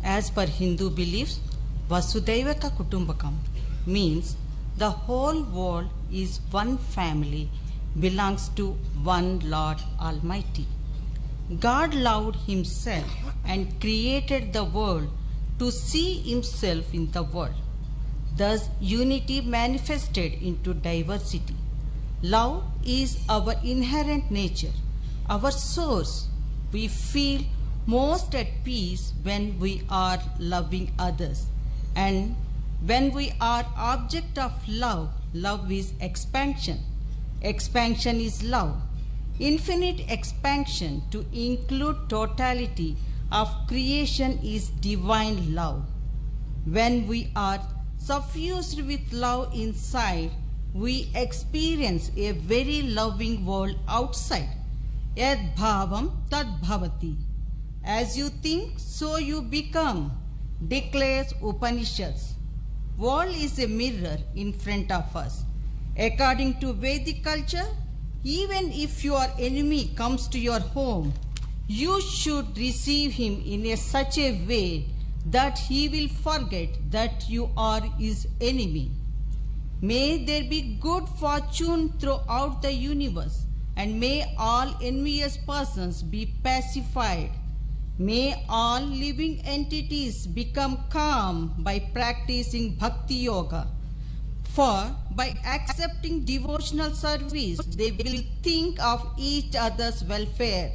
As per Hindu beliefs, Vasudhaivaka Kutumbakam means the whole world is one family, belongs to one Lord Almighty. God loved himself and created the world to see himself in the world. Thus, unity manifested into diversity. Love is our inherent nature, our source. We feel most at peace when we are loving others. And when we are object of love, love is expansion. Expansion is love. Infinite expansion to include totality of creation is divine love. When we are suffused with love inside, we experience a very loving world outside. Yad bhavam tad bhavati. As you think, so you become, declares Upanishads. World is a mirror in front of us. According to Vedic culture, even if your enemy comes to your home, you should receive him in such a way that he will forget that you are his enemy. May there be good fortune throughout the universe, and may all envious persons be pacified. May all living entities become calm by practicing Bhakti Yoga. For by accepting devotional service, they will think of each other's welfare.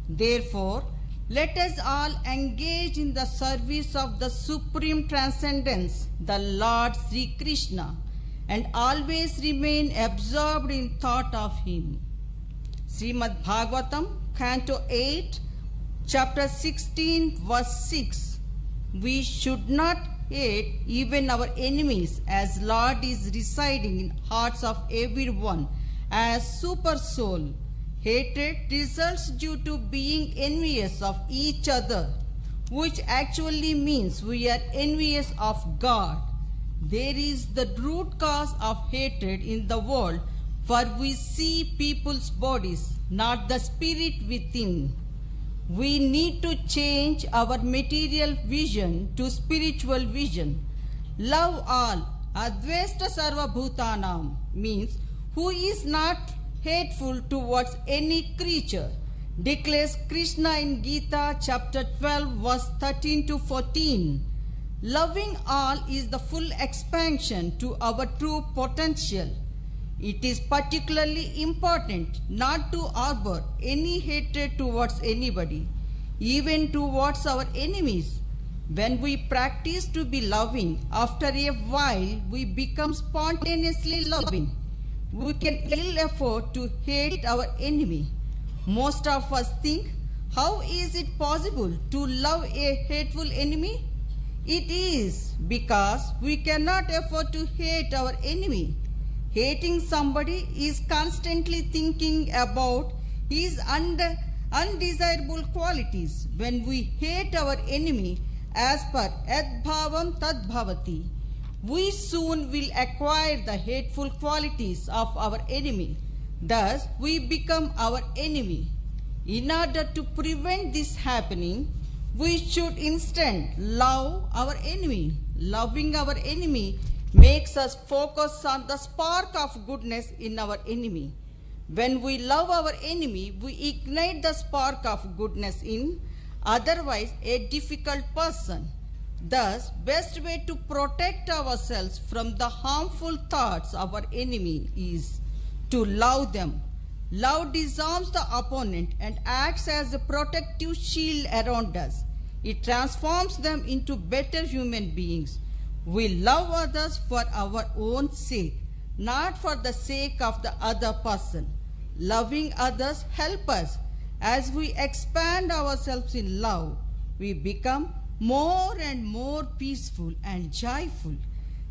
Therefore, let us all engage in the service of the Supreme Transcendence, the Lord Sri Krishna, and always remain absorbed in thought of him. Srimad Bhagavatam, Canto 8, Chapter 16, verse 6. We should not hate even our enemies, as Lord is residing in hearts of everyone as super soul. Hatred results due to being envious of each other, which actually means we are envious of God. There is the root cause of hatred in the world, for we see people's bodies, not the spirit within. We need to change our material vision to spiritual vision. Love all, advesta sarva bhutanam, means who is not hateful towards any creature, declares Krishna in Gita chapter 12 verse 13 to 14. Loving all is the full expansion to our true potential. It is particularly important not to harbor any hatred towards anybody, even towards our enemies. When we practice to be loving, after a while we become spontaneously loving. We can ill afford to hate our enemy. Most of us think, how is it possible to love a hateful enemy? It is because we cannot afford to hate our enemy. Hating somebody is constantly thinking about his undesirable qualities. When we hate our enemy as per yad bhavam tad bhavati, we soon will acquire the hateful qualities of our enemy. Thus, we become our enemy. In order to prevent this happening, we should instead love our enemy. Loving our enemy makes us focus on the spark of goodness in our enemy. When we love our enemy, we ignite the spark of goodness in otherwise a difficult person. Thus, best way to protect ourselves from the harmful thoughts of our enemy is to love them. Love disarms the opponent and acts as a protective shield around us. It transforms them into better human beings. We love others for our own sake, not for the sake of the other person. Loving others helps us. As we expand ourselves in love, we become more and more peaceful and joyful.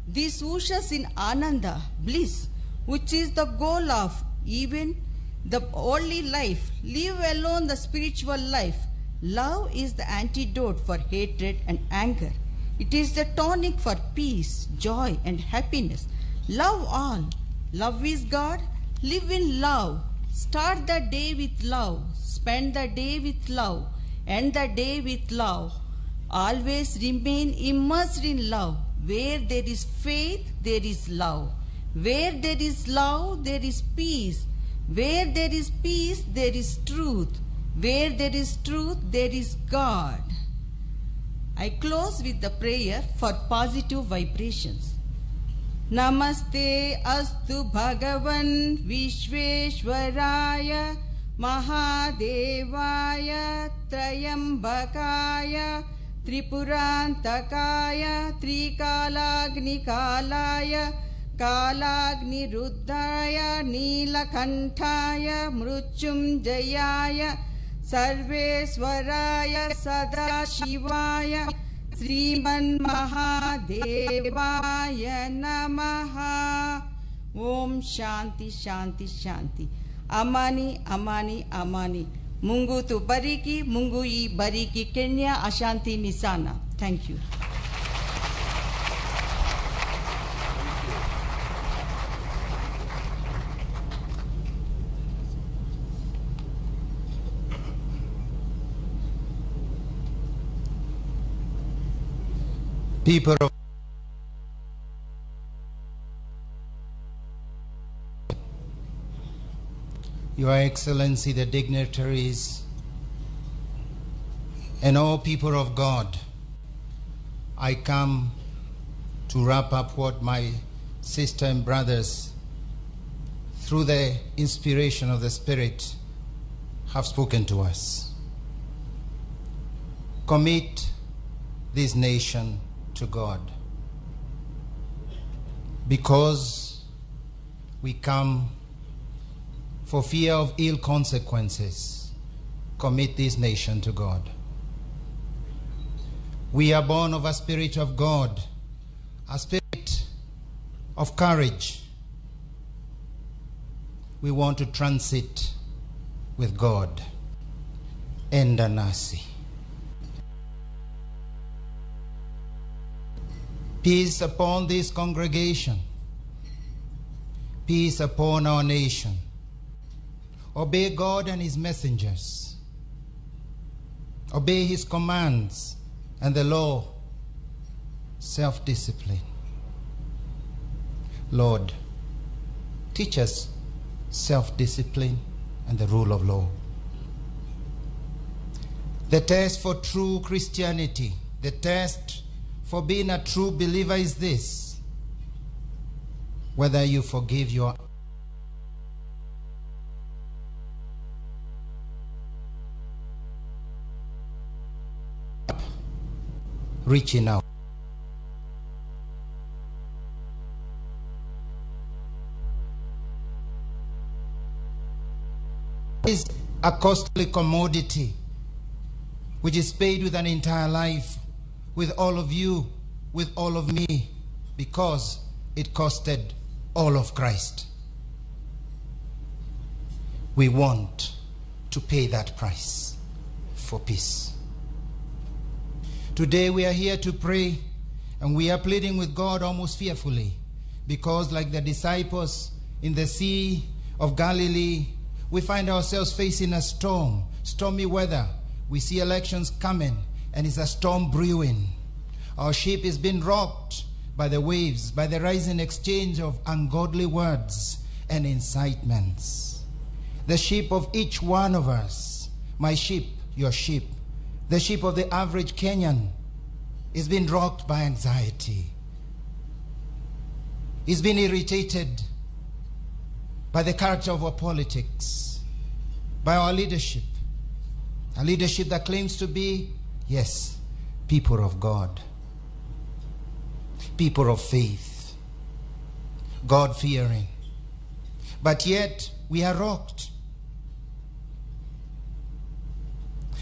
This ushers in Ananda, bliss, which is the goal of even the holy life. Leave alone the spiritual life. Love is the antidote for hatred and anger. It is the tonic for peace, joy, and happiness. Love all. Love is God. Live in love. Start the day with love. Spend the day with love. End the day with love. Always remain immersed in love. Where there is faith, there is love. Where there is love, there is peace. Where there is peace, there is truth. Where there is truth, there is God. I close with the prayer for positive vibrations. Namaste astu Bhagavan Vishveshwaraya Mahadevaya Trayambakaya Tripurantakaya Trikalagnikalaya Kalagniruddhaya Nilakantaya Mrutyunjayaya Sarveswaraya Sadashivaya Sriman Mahadevaya Namaha. Om Shanti Shanti Shanti. Amani Amani Amani. Mungu tu bariki, Mungu I bariki Kenya, Ashanti Nisana. Thank you. People of Your Excellency, the dignitaries, and all people of God, I come to wrap up what my sister and brothers, through the inspiration of the Spirit, have spoken to us. Commit this nation to God, because we come for fear of ill consequences. Commit this nation to God. We are born of a spirit of God, a spirit of courage. We want to transit with God. Enda nasi. Peace upon this congregation. Peace upon our nation. Obey God and His messengers. Obey His commands and the law. Self-discipline. Lord, teach us self-discipline and the rule of law. The test for true Christianity, the test for being a true believer is this: whether you forgive your reaching out. Is a costly commodity which is paid with an entire life, with all of you, with all of me, because it costed all of Christ. We want to pay that price for peace. Today we are here to pray, and we are pleading with God almost fearfully, because like the disciples in the Sea of Galilee, we find ourselves facing a stormy weather. We see elections coming, and it's a storm brewing. Our ship is being rocked by the waves, by the rising exchange of ungodly words and incitements. The ship of each one of us, my ship, your ship, the ship of the average Kenyan, is being rocked by anxiety. He's been irritated by the character of our politics, by our leadership, a leadership that claims to be, yes, people of God, people of faith, God-fearing. But yet, we are rocked.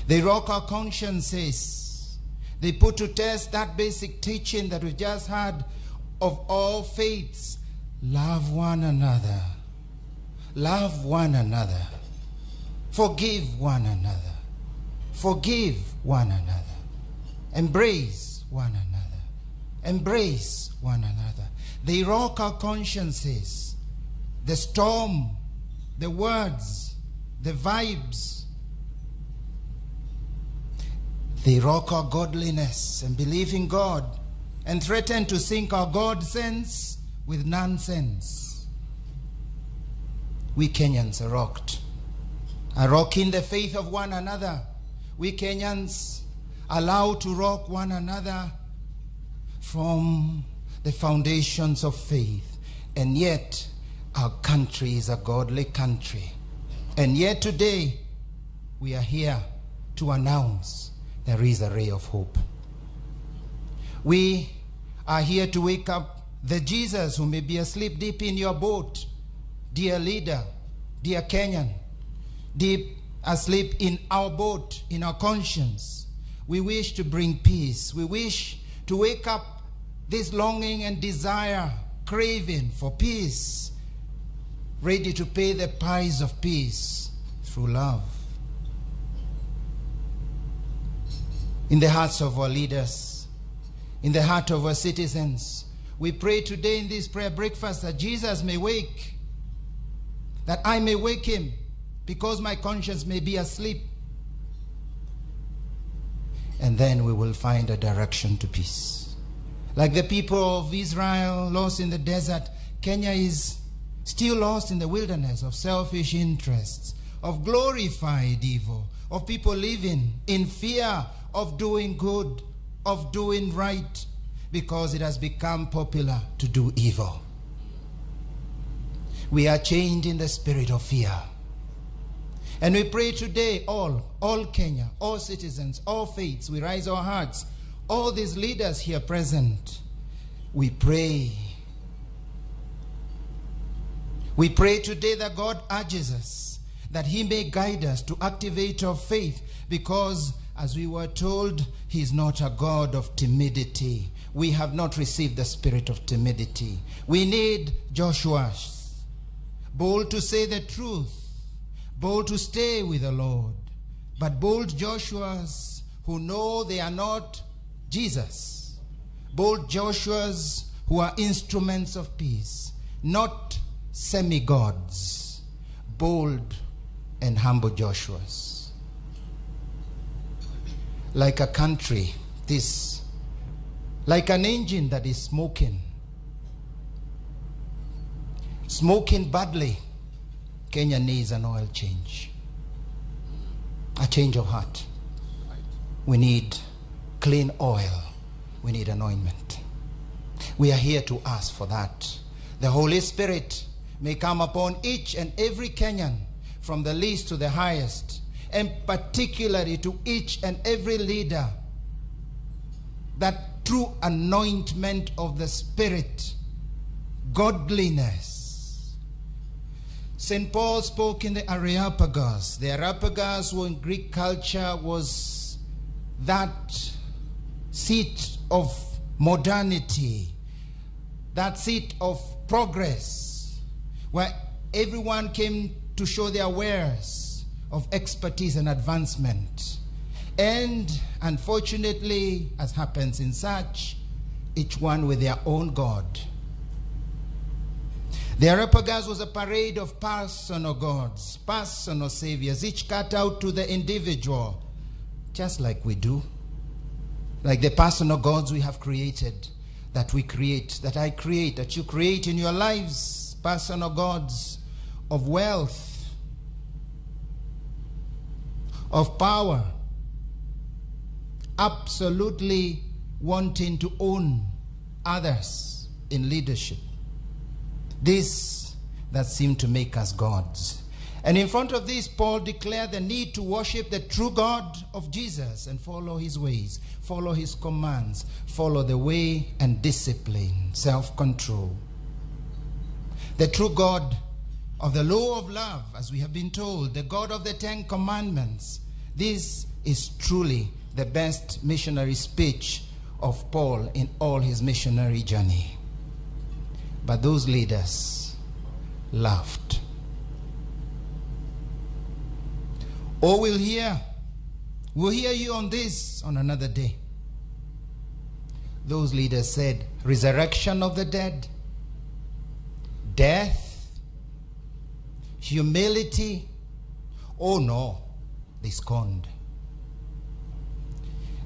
They rock our consciences. They put to test that basic teaching that we just had of all faiths. Love one another. Love one another. Forgive one another. Forgive one another. Embrace one another. Embrace one another. They rock our consciences. The storm, the words, the vibes. They rock our godliness and belief in God and threaten to sink our God sense with nonsense. We Kenyans are rocked. Are rocking the faith of one another. We Kenyans allow to rock one another from the foundations of faith. And yet, our country is a godly country. And yet today, we are here to announce there is a ray of hope. We are here to wake up the Jesus who may be asleep deep in your boat, dear leader, dear Kenyan, deep asleep in our boat, in our conscience. We wish to bring peace. We wish to wake up this longing and desire, craving for peace, ready to pay the price of peace through love. In the hearts of our leaders, in the heart of our citizens, we pray today in this prayer breakfast that Jesus may wake, that I may wake him, because my conscience may be asleep. And then we will find a direction to peace. Like the people of Israel lost in the desert, Kenya is still lost in the wilderness of selfish interests, of glorified evil, of people living in fear of doing good, of doing right, because it has become popular to do evil. We are chained in the spirit of fear. And we pray today, all Kenya, all citizens, all faiths, we raise our hearts, all these leaders here present, we pray. We pray today that God urges us, that he may guide us to activate our faith, because as we were told, he is not a God of timidity. We have not received the spirit of timidity. We need Joshua's, bold to say the truth, bold to stay with the Lord, but bold Joshua's who know they are not Jesus. Bold Joshua's who are instruments of peace, not semi-gods. Bold and humble Joshua's. Like a country, like an engine that is smoking badly, Kenya needs an oil change, a change of heart. We need clean oil. We need anointment. We are here to ask for that. The Holy Spirit may come upon each and every Kenyan, from the least to the highest, and particularly to each and every leader, that true anointment of the Spirit, godliness. St. Paul spoke in the Areopagus. The Areopagus in Greek culture was that seat of modernity, that seat of progress, where everyone came to show their wares of expertise and advancement. And unfortunately, as happens in such, each one with their own God. The Areopagus was a parade of personal gods, personal saviors, each cut out to the individual, just like we do. like the personal gods we have created, that we create, that I create, that you create in your lives, personal gods of wealth, of power, absolutely wanting to own others in leadership. This that seemed to make us gods. And in front of this, Paul declared the need to worship the true God of Jesus and follow his ways, follow his commands, follow the way and discipline, self-control. The true God of the law of love, as we have been told, the God of the 10 commandments. This is truly the best missionary speech of Paul in all his missionary journey. But those leaders laughed. Oh, we'll hear you on this on another day. Those leaders said, resurrection of the dead, death, humility. Oh no, they scorned.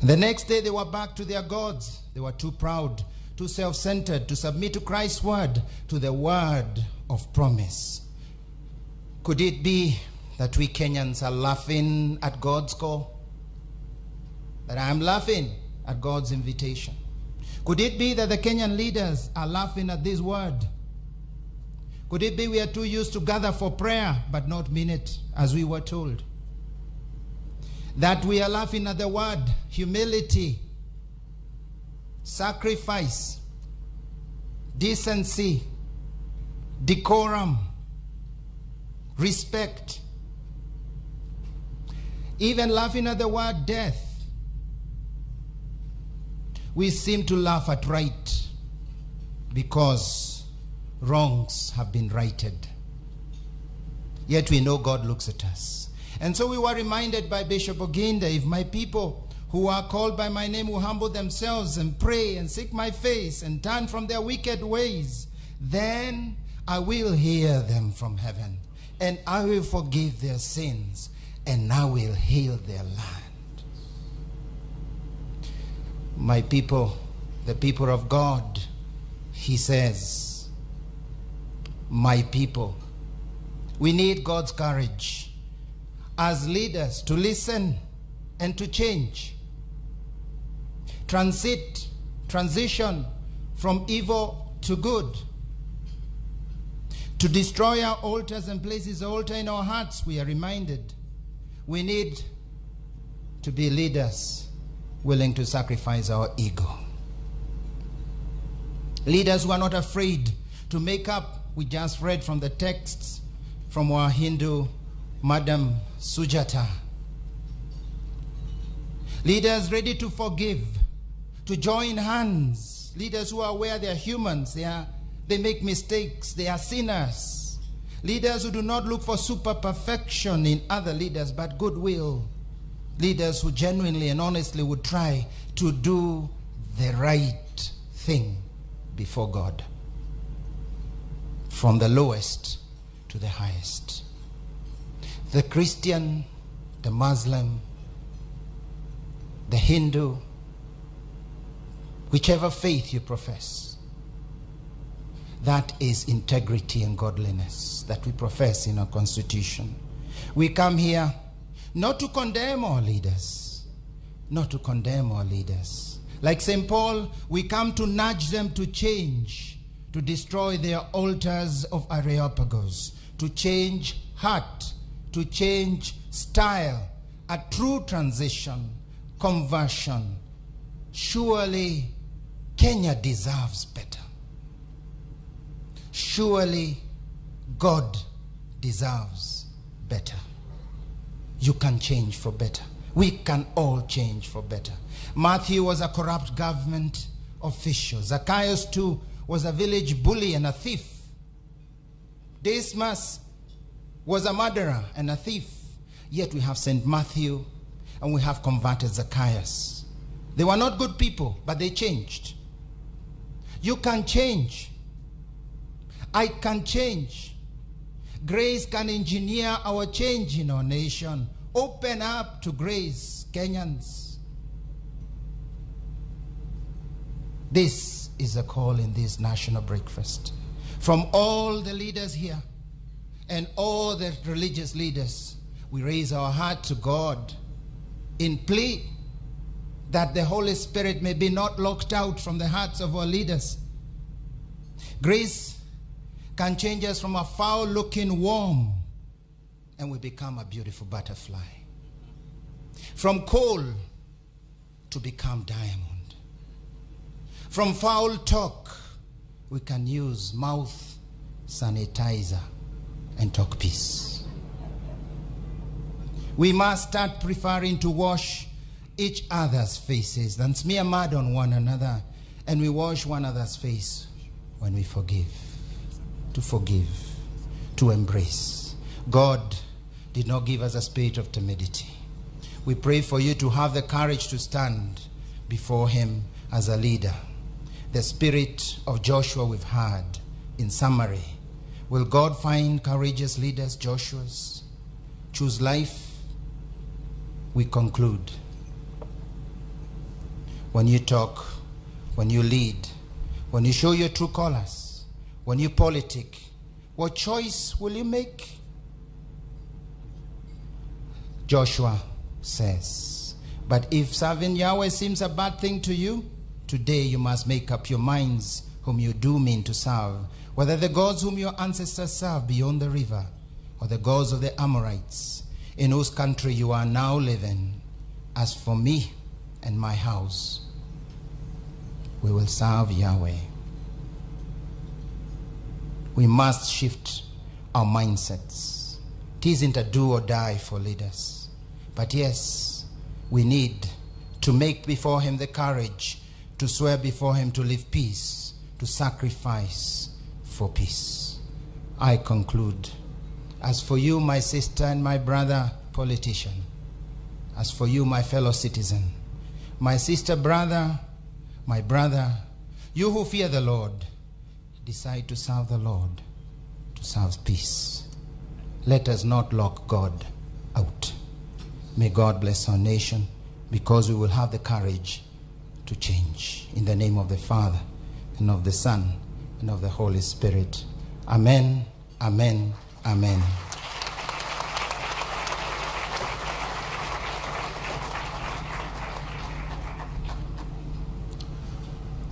And the next day they were back to their gods. They were too proud, too self-centered to submit to Christ's word, to the word of promise. Could it be that we Kenyans are laughing at God's call? That I am laughing at God's invitation? Could it be that the Kenyan leaders are laughing at this word? Could it be we are too used to gather for prayer but not mean it as we were told? That we are laughing at the word humility, sacrifice, decency, decorum, respect, even laughing at the word death. We seem to laugh at right because wrongs have been righted. Yet we know God looks at us. And so we were reminded by Bishop Oginda, if my people who are called by my name will humble themselves and pray and seek my face and turn from their wicked ways, then I will hear them from heaven, and I will forgive their sins, and I will heal their land. My people, the people of God, he says, my people. We need God's courage as leaders to listen and to change. Transition from evil to good. To destroy our altars and places altar in our hearts, we are reminded. We need to be leaders willing to sacrifice our ego. Leaders who are not afraid to make up. We just read from the texts from our Hindu Madam Sujata. Leaders ready to forgive, to join hands. Leaders who are aware they are humans, they make mistakes, they are sinners. Leaders who do not look for super perfection in other leaders, but goodwill. Leaders who genuinely and honestly would try to do the right thing before God. From the lowest to the highest. The Christian, the Muslim, the Hindu, whichever faith you profess, that is integrity and godliness that we profess in our constitution. We come here not to condemn our leaders, not to condemn our leaders. Like St. Paul, we come to nudge them to change, to destroy their altars of Areopagus, to change heart, to change style, a true transition, conversion. Surely Kenya deserves better. Surely God deserves better. You can change for better. We can all change for better. Matthew was a corrupt government official. Zacchaeus too was a village bully and a thief. Dismas was a murderer and a thief. Yet we have St. Matthew and we have converted Zacchaeus. They were not good people, but they changed. You can change. I can change. Grace can engineer our change in our nation. Open up to grace, Kenyans. This is a call in this national breakfast. From all the leaders here and all the religious leaders, we raise our heart to God in plea that the Holy Spirit may be not locked out from the hearts of our leaders. Grace can change us from a foul-looking worm and we become a beautiful butterfly. From coal to become diamond. From foul talk, we can use mouth sanitizer and talk peace. We must start preferring to wash each other's faces than smear mud on one another, and we wash one another's face when we forgive. To forgive, to embrace. God did not give us a spirit of timidity. We pray for you to have the courage to stand before him as a leader. The spirit of Joshua we've had in summary. Will God find courageous leaders, Joshua's? Choose life. We conclude. When you talk, when you lead, when you show your true colors, when you politic, what choice will you make? Joshua says, but if serving Yahweh seems a bad thing to you, today you must make up your minds whom you do mean to serve, whether the gods whom your ancestors served beyond the river, or the gods of the Amorites, in whose country you are now living. As for me and my house, we will serve Yahweh. We must shift our mindsets. It isn't a do or die for leaders. But yes, we need to make before him the courage to swear before him to live peace, to sacrifice for peace. I conclude. As for you, my sister and my brother politician, as for you, my fellow citizen, my sister, brother, my brother, you who fear the Lord, decide to serve the Lord, to serve peace. Let us not lock God out. May God bless our nation, because we will have the courage to change. In the name of the Father, and of the Son, and of the Holy Spirit. Amen, amen, amen.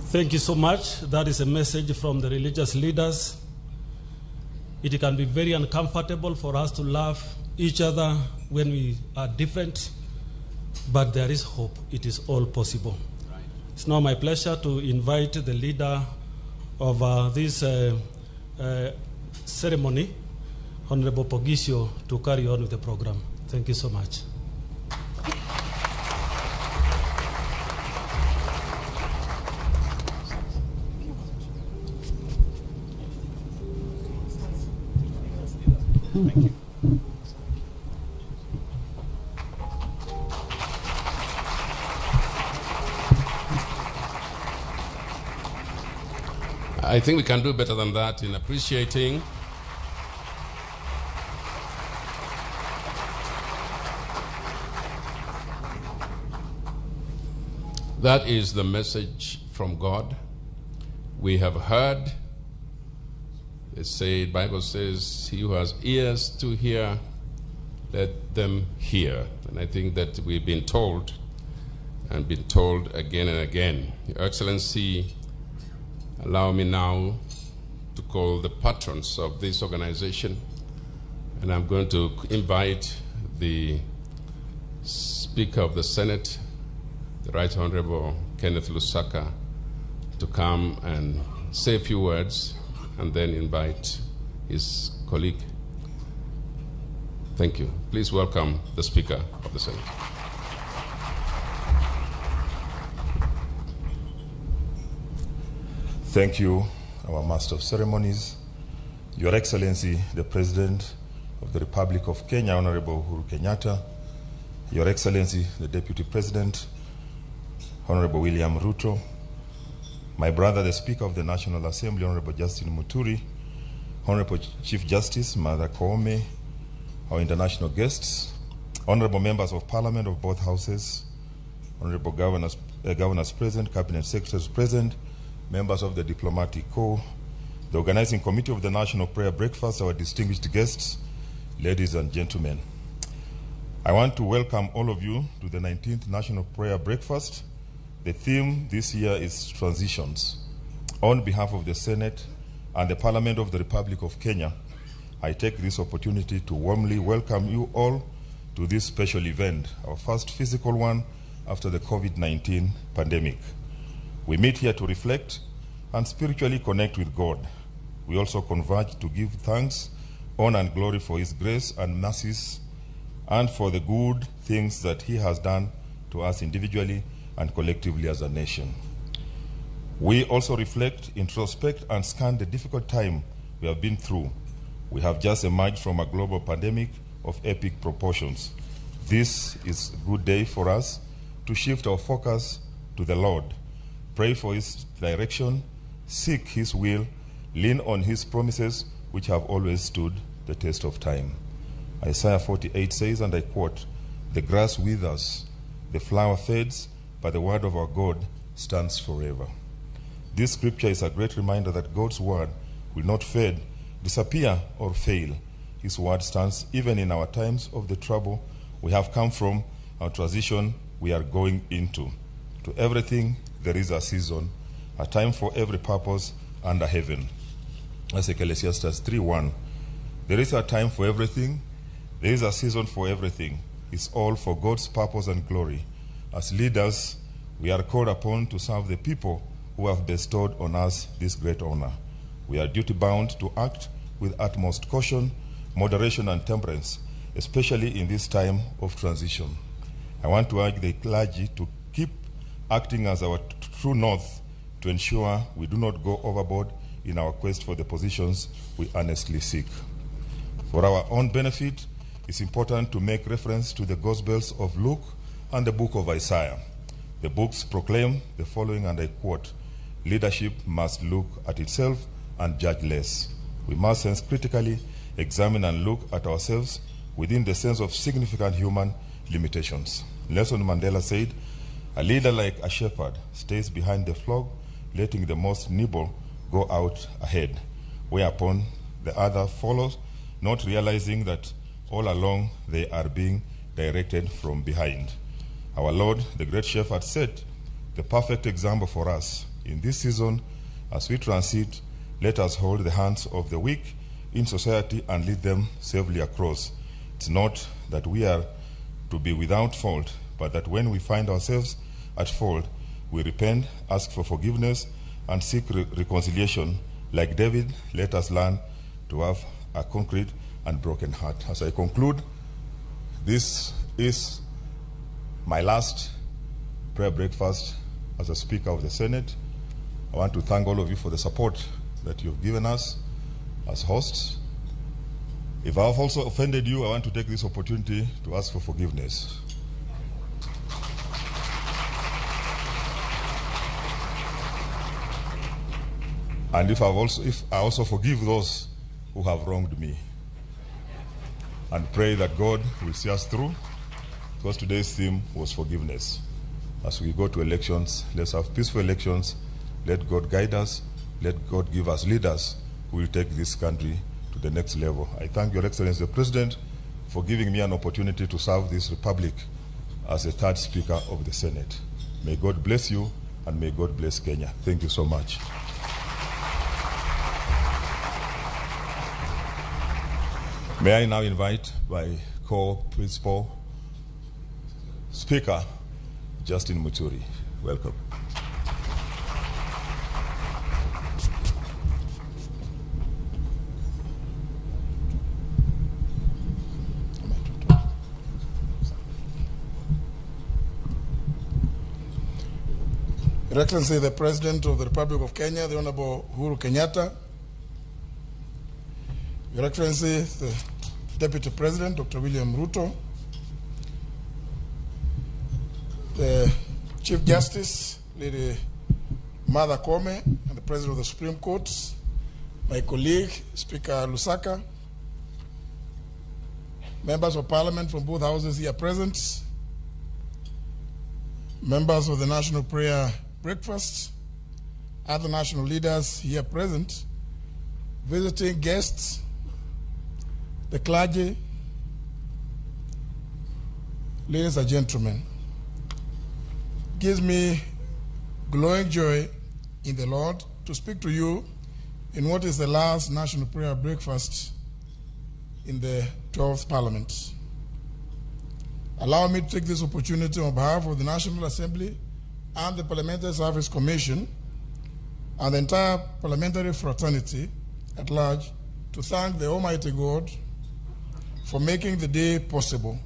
Thank you so much. That is a message from the religious leaders. It can be very uncomfortable for us to love each other when we are different, but there is hope. It is all possible. Right. It's now my pleasure to invite the leader of this ceremony, Honorable Pogisio, to carry on with the program. Thank you so much. Thank you. I think we can do better than that in appreciating that is the message from God. We have heard. They say, the Bible says, he who has ears to hear, let them hear. And I think that we've been told, and been told again and again. Your Excellency, allow me now to call the patrons of this organization, and I'm going to invite the Speaker of the Senate, the Right Honorable Kenneth Lusaka, to come and say a few words, and then invite his colleague. Thank you. Please welcome the Speaker of the Senate. Thank you, our Master of Ceremonies, Your Excellency, the President of the Republic of Kenya, Honorable Uhuru Kenyatta, Your Excellency, the Deputy President, Honorable William Ruto, my brother, the Speaker of the National Assembly, Honorable Justin Muturi, Honorable Chief Justice Martha Koome, our international guests, honorable members of Parliament of both houses, honorable governors present, cabinet secretaries present, members of the diplomatic corps, the organizing committee of the National Prayer Breakfast, our distinguished guests, ladies and gentlemen. I want to welcome all of you to the 19th National Prayer Breakfast. The theme this year is transitions. On behalf of the Senate and the Parliament of the Republic of Kenya, I take this opportunity to warmly welcome you all to this special event, our first physical one after the COVID-19 pandemic. We meet here to reflect and spiritually connect with God. We also converge to give thanks, honor, and glory for His grace and mercies and for the good things that He has done to us individually and collectively as a nation. We also reflect, introspect, and scan the difficult time we have been through. We have just emerged from a global pandemic of epic proportions. This is a good day for us to shift our focus to the Lord, pray for His direction, seek His will, lean on His promises, which have always stood the test of time. Isaiah 48 says, and I quote, "The grass withers, the flower fades, but the word of our God stands forever." This scripture is a great reminder that God's word will not fade, disappear, or fail. His word stands even in our times of the trouble we have come from, our transition we are going into. To everything there is a season, a time for every purpose under heaven. As Ecclesiastes 3:1, there is a time for everything, there is a season for everything. It's all for God's purpose and glory. As leaders, we are called upon to serve the people who have bestowed on us this great honor. We are duty-bound to act with utmost caution, moderation, and temperance, especially in this time of transition. I want to urge the clergy to keep acting as our true north to ensure we do not go overboard in our quest for the positions we earnestly seek. For our own benefit, it's important to make reference to the Gospels of Luke and the book of Isaiah. The books proclaim the following, and I quote, "Leadership must look at itself and judge less. We must sense critically, examine and look at ourselves within the sense of significant human limitations." Nelson Mandela said, "A leader like a shepherd stays behind the flock, letting the most nimble go out ahead, whereupon the other follows, not realizing that all along they are being directed from behind." Our Lord, the great shepherd, set the perfect example for us. In this season, as we transit, let us hold the hands of the weak in society and lead them safely across. It's not that we are to be without fault, but that when we find ourselves at fault, we repent, ask for forgiveness, and seek reconciliation. Like David, let us learn to have a concrete and broken heart. As I conclude, this is my last prayer breakfast as a Speaker of the Senate. I want to thank all of you for the support that you've given us as hosts. If I have also offended you, I want to take this opportunity to ask for forgiveness. And if I also forgive those who have wronged me, and pray that God will see us through, because today's theme was forgiveness. As we go to elections, let's have peaceful elections. Let God guide us. Let God give us leaders who will take this country to the next level. I thank Your Excellency the President for giving me an opportunity to serve this republic as the third Speaker of the Senate. May God bless you, and may God bless Kenya. Thank you so much. May I now invite my co-principal Speaker, Justin Muturi. Welcome. Your Excellency, the President of the Republic of Kenya, the Honorable Uhuru Kenyatta, Your Excellency, the Deputy President, Dr. William Ruto, the Chief Justice, Lady Martha Koome, and the President of the Supreme Court, my colleague, Speaker Lusaka, members of Parliament from both houses here present, members of the National Prayer Breakfast, other national leaders here present, visiting guests, the clergy, ladies and gentlemen, it gives me glowing joy in the Lord to speak to you in what is the last National Prayer Breakfast in the 12th Parliament. Allow me to take this opportunity on behalf of the National Assembly and the Parliamentary Service Commission and the entire parliamentary fraternity at large to thank the Almighty God for making the day possible.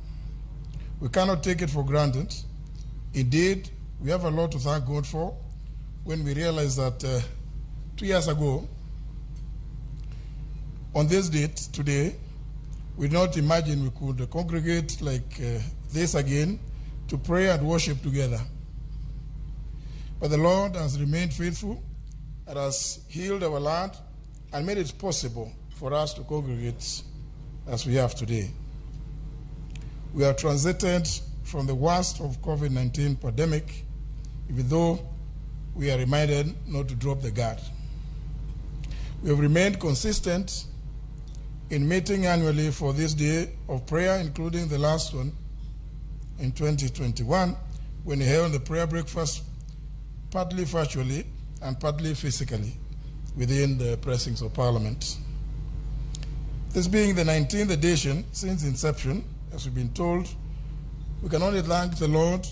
We cannot take it for granted. Indeed, we have a lot to thank God for when we realize that 2 years ago, on this date, today, we did not imagine we could congregate like this again to pray and worship together. But the Lord has remained faithful and has healed our land and made it possible for us to congregate as we have today. We are transited from the worst of COVID-19 pandemic, even though we are reminded not to drop the guard. We have remained consistent in meeting annually for this day of prayer, including the last one in 2021, when we held the prayer breakfast partly virtually and partly physically within the precincts of Parliament. This being the 19th edition since inception, as we've been told, we can only thank the Lord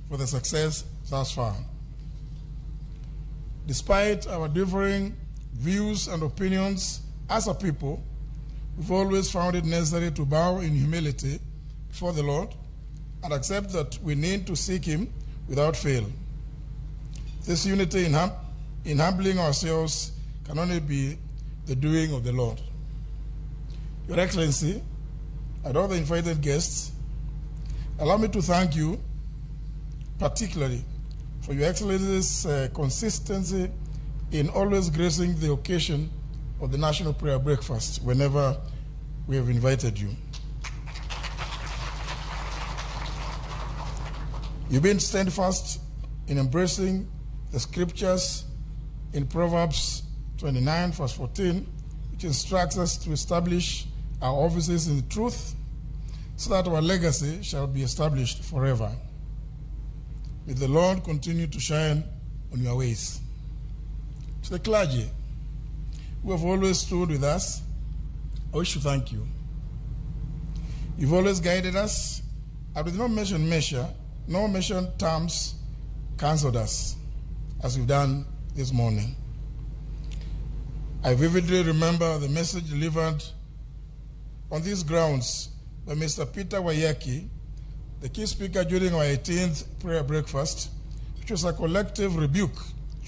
for the success thus far. Despite our differing views and opinions as a people, we've always found it necessary to bow in humility before the Lord and accept that we need to seek Him without fail. This unity in humbling ourselves can only be the doing of the Lord. Your Excellency, and all the invited guests, allow me to thank you particularly for Your Excellency's consistency in always gracing the occasion of the National Prayer Breakfast whenever we have invited you. You've been steadfast in embracing the scriptures in Proverbs 29, verse 14, which instructs us to establish our offices in the truth so that our legacy shall be established forever. May the Lord continue to shine on your ways. To the clergy who have always stood with us, I wish to thank you. You've always guided us, and with no mentioned terms, counseled us, as you've done this morning. I vividly remember the message delivered on these grounds by Mr. Peter Wayaki, the key speaker during our 18th prayer breakfast, which was a collective rebuke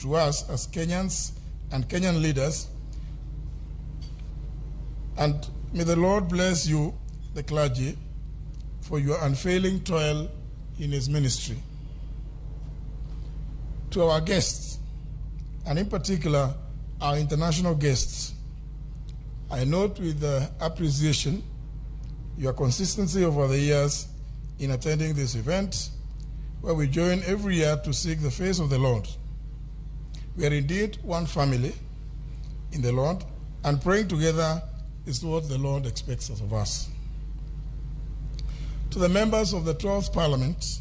to us as Kenyans and Kenyan leaders. And may the Lord bless you, the clergy, for your unfailing toil in His ministry. To our guests, and in particular our international guests, I note with appreciation your consistency over the years in attending this event, where we join every year to seek the face of the Lord. We are indeed one family in the Lord, and praying together is what the Lord expects of us. To the members of the 12th Parliament,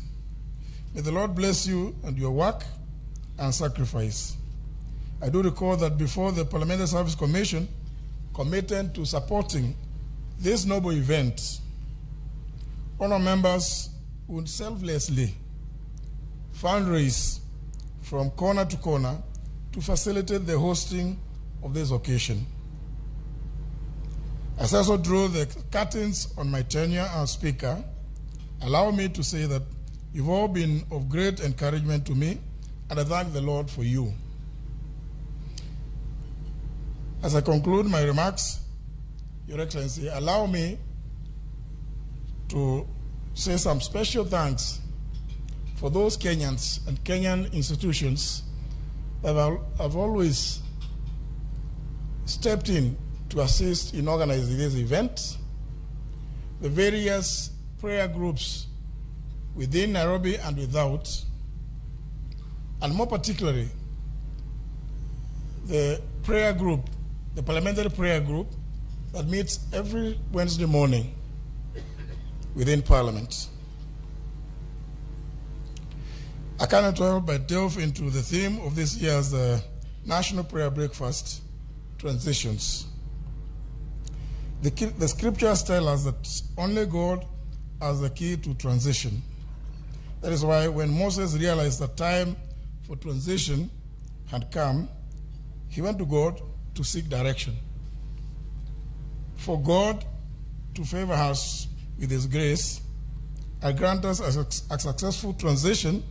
may the Lord bless you and your work and sacrifice. I do recall that before the Parliamentary Service Commission committed to supporting this noble event, honor members would selflessly fundraise from corner to corner to facilitate the hosting of this occasion. As I also drew the curtains on my tenure as Speaker, allow me to say that you've all been of great encouragement to me, and I thank the Lord for you. As I conclude my remarks, Your Excellency, allow me to say some special thanks for those Kenyans and Kenyan institutions that have always stepped in to assist in organizing this event, the various prayer groups within Nairobi and without, and more particularly the prayer group, the parliamentary prayer group that meets every Wednesday morning within Parliament. I cannot help but delve into the theme of this year's National Prayer Breakfast, Transitions. The scriptures tell us that only God has the key to transition. That is why when Moses realized the time for transition had come, he went to God to seek direction. For God to favor us with his grace and grant us a successful transition,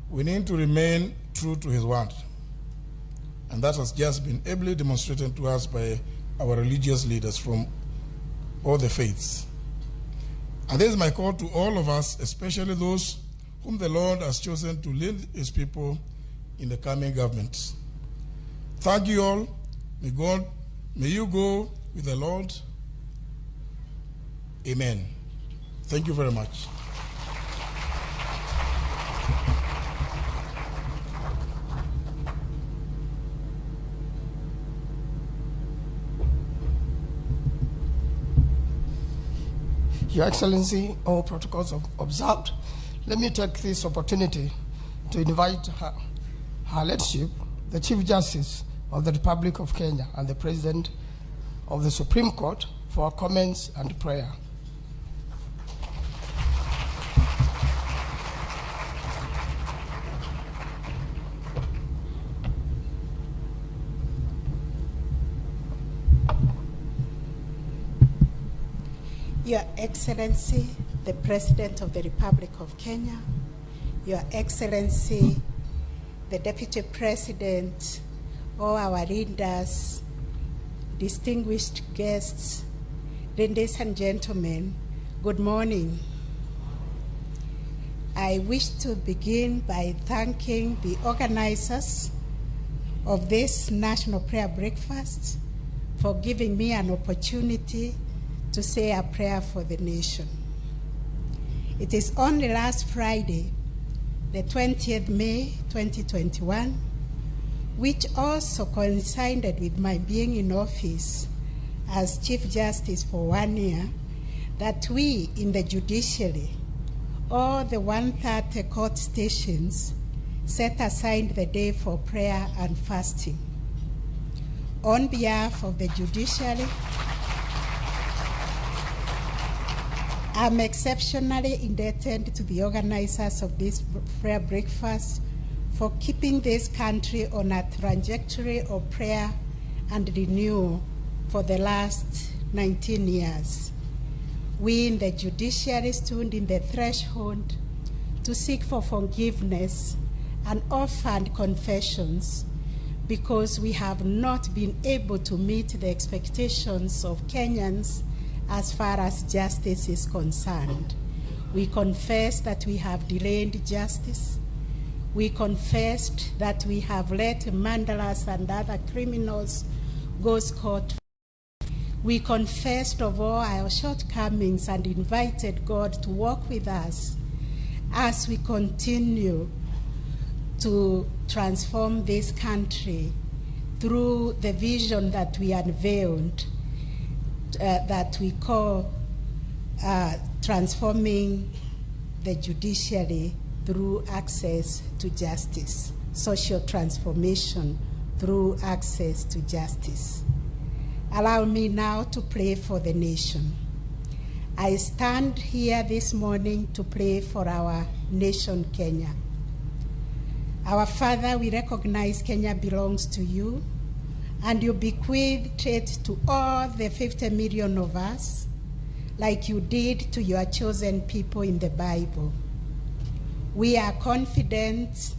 we need to remain true to his word. And that has just been ably demonstrated to us by our religious leaders from all the faiths. And this is my call to all of us, especially those whom the Lord has chosen to lead his people in the coming government. Thank you all. May you go with the Lord. Amen. Thank you very much. Your Excellency, all protocols observed, let me take this opportunity to invite Her Lordship, the Chief Justice of the Republic of Kenya and the President of the Supreme Court, for comments and prayer. Your Excellency, the President of the Republic of Kenya, Your Excellency, the Deputy President, all our leaders, distinguished guests, ladies and gentlemen, good morning. I wish to begin by thanking the organizers of this National Prayer Breakfast for giving me an opportunity to say a prayer for the nation. It is only last Friday, the 20th May 2021, which also coincided with my being in office as Chief Justice for 1 year, that we in the judiciary, all the 130 court stations, set aside the day for prayer and fasting. On behalf of the judiciary, I'm exceptionally indebted to the organizers of this prayer breakfast for keeping this country on a trajectory of prayer and renewal for the last 19 years. We in the judiciary stood in the threshold to seek for forgiveness and offered confessions because we have not been able to meet the expectations of Kenyans as far as justice is concerned. We confess that we have delayed justice. We confessed that we have let murderers and other criminals go scot-free. We confessed of all our shortcomings and invited God to walk with us as we continue to transform this country through the vision that we unveiled that we call transforming the judiciary through access to justice, social transformation through access to justice. Allow me now to pray for the nation. I stand here this morning to pray for our nation, Kenya. Our Father, we recognize Kenya belongs to you, and you bequeathed it to all the 50 million of us, like you did to your chosen people in the Bible. We are confident,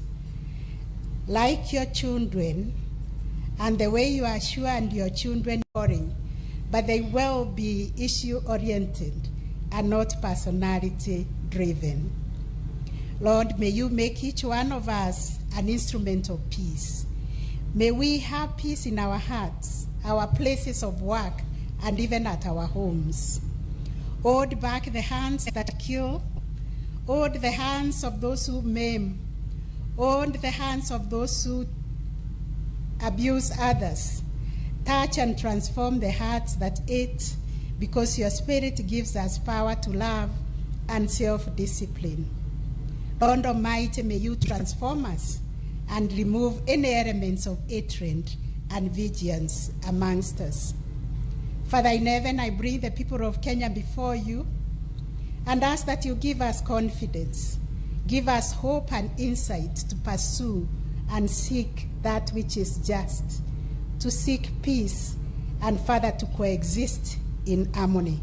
like your children, and the way you assure and your children boring, but they will be issue-oriented and not personality-driven. Lord, may you make each one of us an instrument of peace. May we have peace in our hearts, our places of work, and even at our homes. Hold back the hands that kill, hold the hands of those who maim, Hold the hands of those who abuse others. Touch and transform the hearts that hate, because your Spirit gives us power to love and self-discipline. Lord Almighty, may you transform us and remove any elements of hatred and vengeance amongst us. Father in heaven, I bring the people of Kenya before you and ask that you give us confidence, give us hope and insight to pursue and seek that which is just, to seek peace, and Father, to coexist in harmony.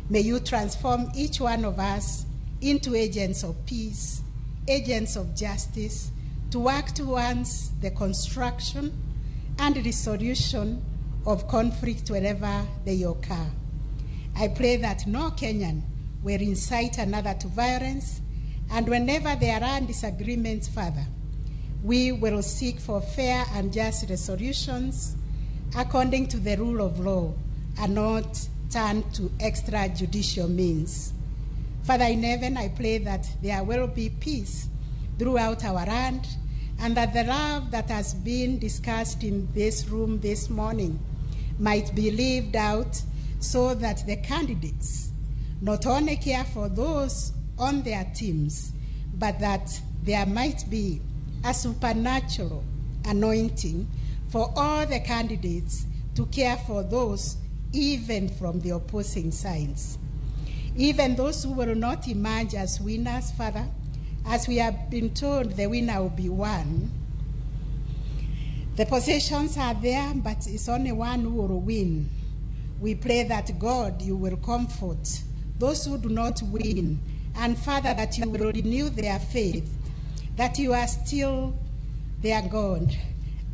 May you transform each one of us into agents of peace, agents of justice, to work towards the construction and resolution of conflict wherever they occur. I pray that no Kenyan will incite another to violence, and whenever there are disagreements, Father, we will seek for fair and just resolutions according to the rule of law and not turn to extrajudicial means. Father in heaven, I pray that there will be peace throughout our land, and that the love that has been discussed in this room this morning might be lived out, so that the candidates not only care for those on their teams, but that there might be a supernatural anointing for all the candidates to care for those even from the opposing sides. Even those who will not emerge as winners, Father, as we have been told the winner will be one. The positions are there, but it's only one who will win. We pray that, God, you will comfort those who do not win, and Father, that you will renew their faith, that you are still their God,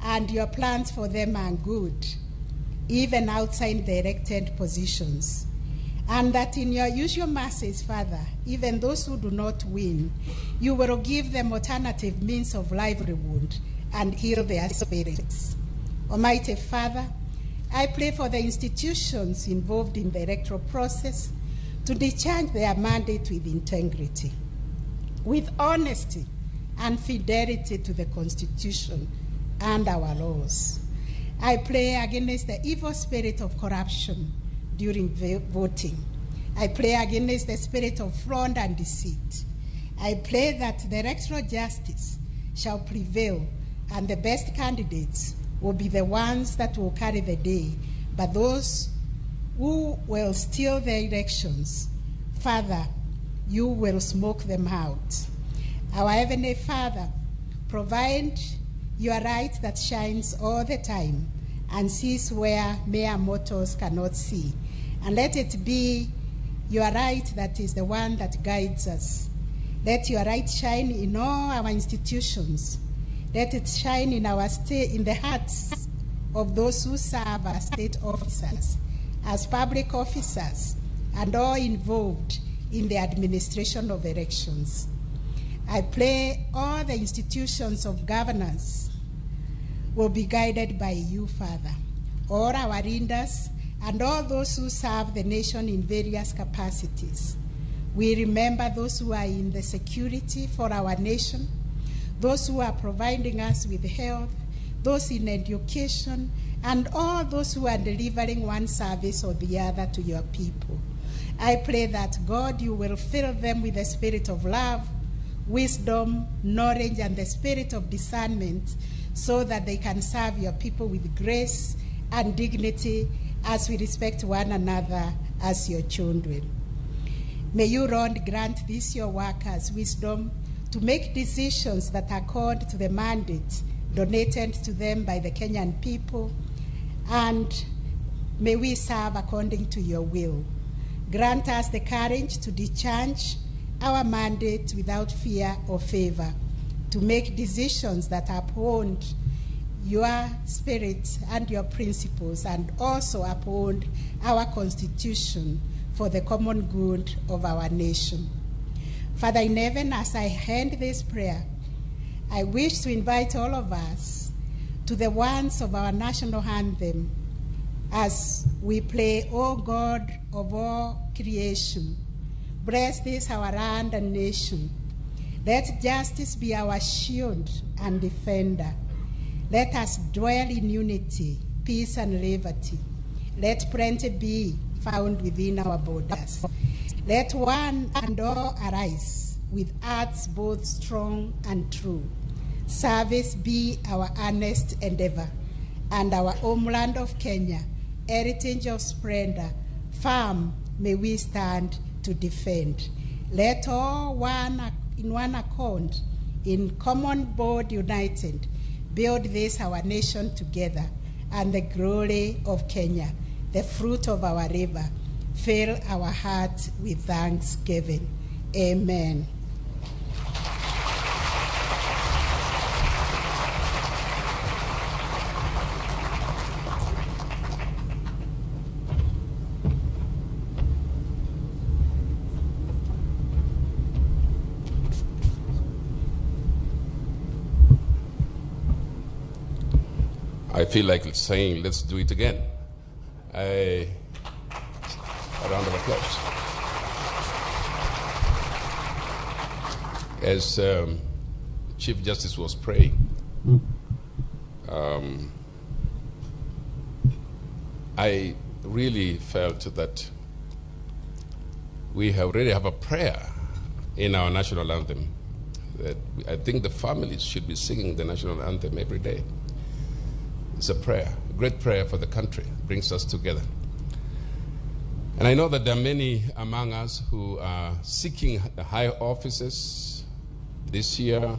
and your plans for them are good, even outside the elected positions. And that in your usual mercies, Father, even those who do not win, you will give them alternative means of livelihood and heal their spirits. Almighty Father, I pray for the institutions involved in the electoral process to discharge their mandate with integrity, with honesty and fidelity to the Constitution and our laws. I pray against the evil spirit of corruption during voting. I pray against the spirit of fraud and deceit. I pray that the electoral justice shall prevail, and the best candidates will be the ones that will carry the day. But those who will steal the elections, Father, you will smoke them out. Our Heavenly Father, provide your light that shines all the time and sees where mere mortals cannot see. And let it be your light that is the one that guides us. Let your light shine in all our institutions. Let it shine in our state, in the hearts of those who serve as state officers, as public officers, and all involved in the administration of elections. I pray all the institutions of governance will be guided by you, Father. All our leaders and all those who serve the nation in various capacities. We remember those who are in the security for our nation, those who are providing us with health, those in education, and all those who are delivering one service or the other to your people. I pray that, God, you will fill them with the spirit of love, wisdom, knowledge, and the spirit of discernment, so that they can serve your people with grace and dignity as we respect one another as your children. May you, Lord, grant this your workers wisdom to make decisions that accord to the mandate donated to them by the Kenyan people, and may we serve according to your will. Grant us the courage to discharge our mandate without fear or favor, to make decisions that uphold your spirit and your principles, and also uphold our Constitution for the common good of our nation. Father in heaven, as I hand this prayer, I wish to invite all of us to the words of our national anthem as we play, O God of all creation, bless this our land and nation, Let justice be our shield and defender. Let us dwell in unity, peace, and liberty. Let plenty be found within our borders. Let one and all arise with hearts both strong and true. Service be our earnest endeavor, and our homeland of Kenya, heritage of splendor, firm may we stand to defend. Let all in one accord, in common board united, build this our nation together, and the glory of Kenya, the fruit of our labor, fill our hearts with thanksgiving. Amen. I feel like saying, let's do it again. A round of applause. As Chief Justice was praying, I really felt that we already have a prayer in our national anthem. That I think the families should be singing the national anthem every day. It's a prayer, a great prayer for the country. It brings us together. And I know that there are many among us who are seeking the high offices this year.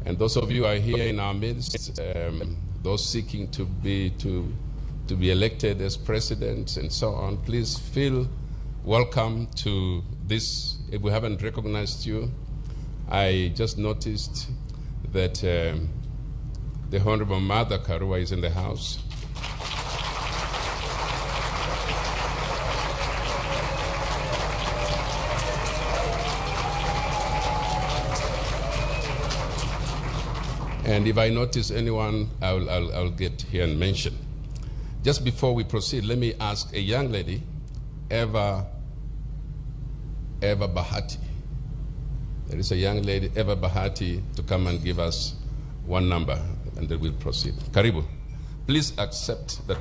And those of you are here in our midst, those seeking to be elected as presidents and so on, please feel welcome to this. If we haven't recognized you, I just noticed that the Honorable Mother Karua is in the house. And if I notice anyone, I'll get here and mention. Just before we proceed, let me ask a young lady, Eva Bahati. There is a young lady, Eva Bahati, to come and give us one number, and then we'll proceed. Karibu. Please accept that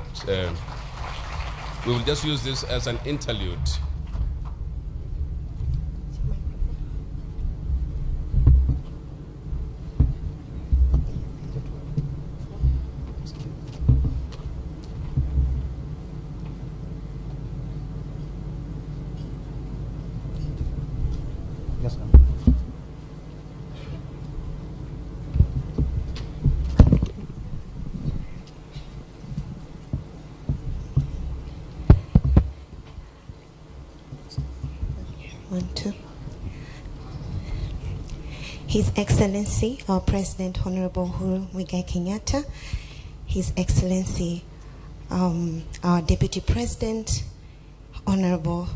we will just use this as an interlude. Yes, ma'am. One, two. His Excellency, our President, Honorable Uhuru Kenyatta, His Excellency, our Deputy President, Honorable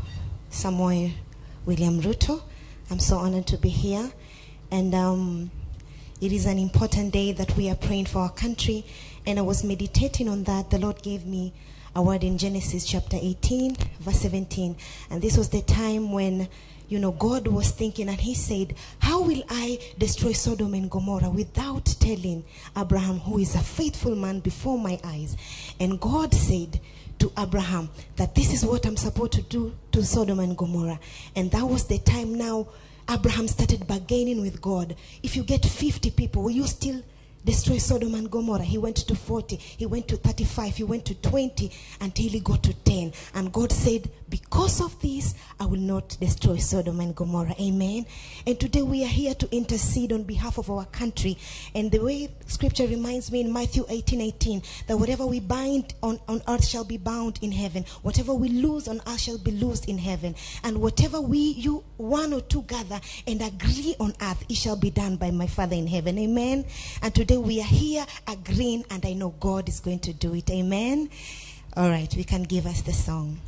Samuel William Ruto. I'm so honored to be here, and it is an important day that we are praying for our country, and I was meditating on that. The Lord gave me a word in Genesis chapter 18, verse 17, and this was the time when, you know, God was thinking, and he said, how will I destroy Sodom and Gomorrah without telling Abraham, who is a faithful man before my eyes? And God said to Abraham that this is what I'm supposed to do to Sodom and Gomorrah. And that was the time now Abraham started bargaining with God. If you get 50 people, will you still destroy Sodom and Gomorrah? He went to 40, he went to 35, he went to 20, until he got to 10. And God said, because of this, I will not destroy Sodom and Gomorrah. Amen. And today we are here to intercede on behalf of our country. And the way scripture reminds me in Matthew 18:18, that whatever we bind on earth shall be bound in heaven. Whatever we loose on earth shall be loosed in heaven. And whatever you one or two gather and agree on earth, it shall be done by my Father in heaven. Amen. And today we are here agreeing, and I know God is going to do it. Amen. All right, we can give us the song.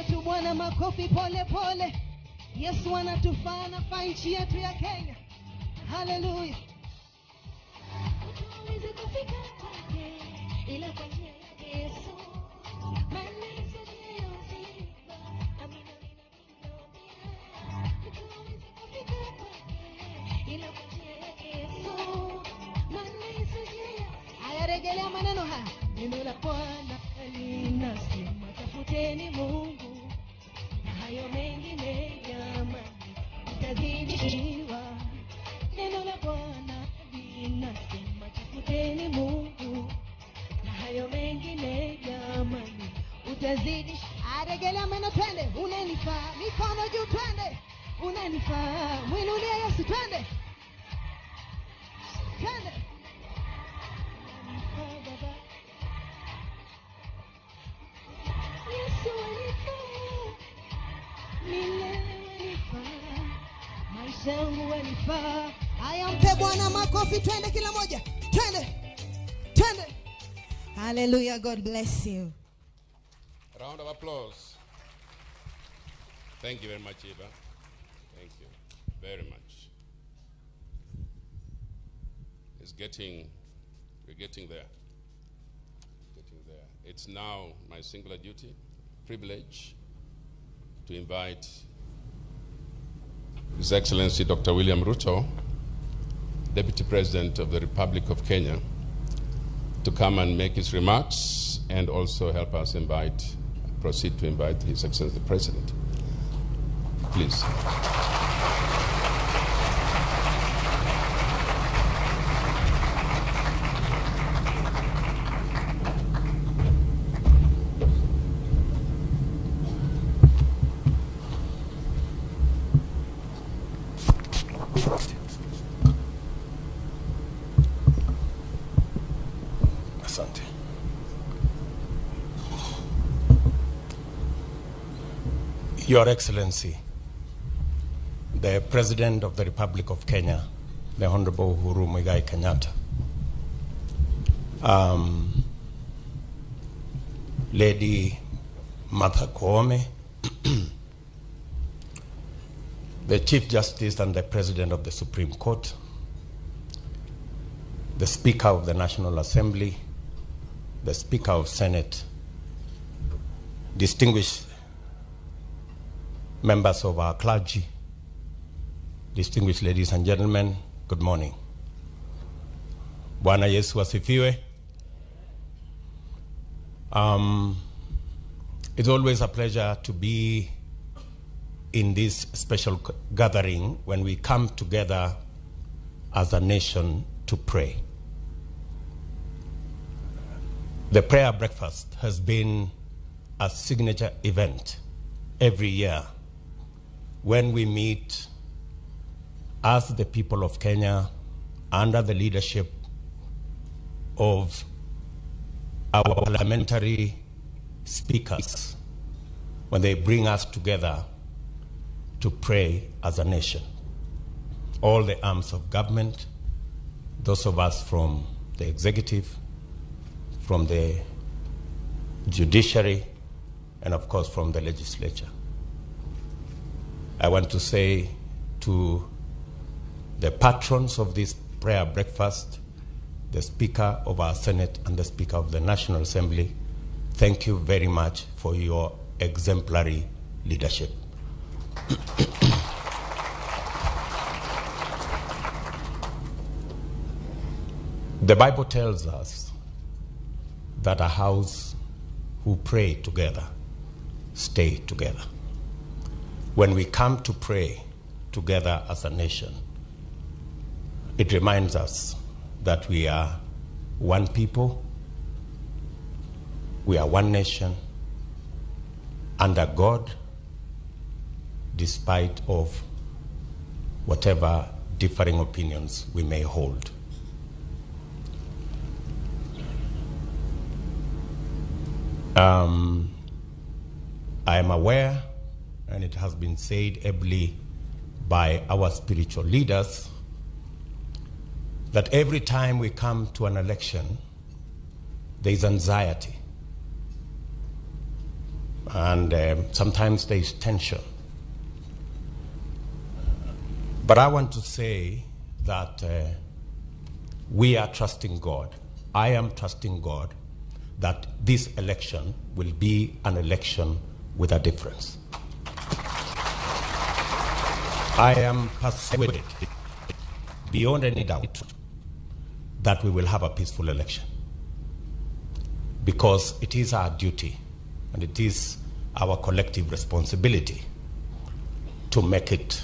Pigia tu Bwana makofi pole pole. Yesu anatufaa na faa nchi yetu ya Kenya. Hallelujah. Hatuwezi kufika kwake ila kwa njia ya Yesu. Maana Yesu ndiye uzima. Amina, amina, amina. Hatuwezi kufika kwake ila kwa njia ya Yesu. Maana Yesu ndiye. Haya, rejelea maneno haya. Neno la Bwana linasema tafuteni Mungu na hayo mengine jamani mtazidishiwa. Neno la Bwana linasema tafuteni Mungu na hayo mengine jamani utazidishiwa. Aregelea maneno, twende. Unanifaa, mikono juu, twende. Unanifaa, mwinulie Yesu, twende. Twende. Baba Yesu wanifaa, milele wanifaa, maisha yangu wanifaa. Haya, mpe Bwana makofi, twende kila moja. Twende. Twende. Hallelujah, God bless you. Round of applause. Thank you very much, Eva. Thank you very much. We're getting there. It's now my singular duty, privilege, to invite His Excellency Dr. William Ruto, Deputy President of the Republic of Kenya, to come and make his remarks and also help us proceed to invite His Excellency the President. Please. Asante. Your Excellency, the President of the Republic of Kenya, the Honorable Uhuru Kenyatta, Lady Martha Koome, the Chief Justice and the President of the Supreme Court, the Speaker of the National Assembly, the Speaker of Senate, distinguished members of our clergy, distinguished ladies and gentlemen, good morning. Bwana Yesu asifiwe. It's always a pleasure to be in this special gathering when we come together as a nation to pray. The prayer breakfast has been a signature event every year when we meet as the people of Kenya under the leadership of our parliamentary speakers, when they bring us together to pray as a nation. All the arms of government, those of us from the executive, from the judiciary, and of course from the legislature. I want to say to the patrons of this prayer breakfast, the Speaker of our Senate and the Speaker of the National Assembly, thank you very much for your exemplary leadership. The Bible tells us that a house who pray together stay together. When we come to pray together as a nation, it reminds us that we are one people, we are one nation, under God, despite of whatever differing opinions we may hold. I am aware, and it has been said ably by our spiritual leaders, that every time we come to an election, there is anxiety. and sometimes there is tension. But I want to say that we are trusting God. I am trusting God that this election will be an election with a difference. I am persuaded, beyond any doubt, that we will have a peaceful election, because it is our duty and it is our collective responsibility to make it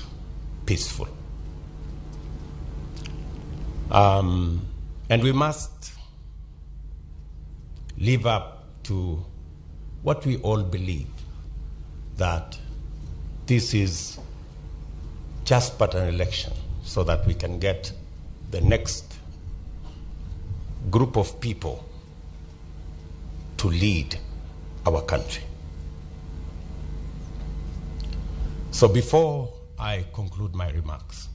peaceful. And we must live up to what we all believe, that this is just but an election, so that we can get the next group of people to lead our country. So before I conclude my remarks,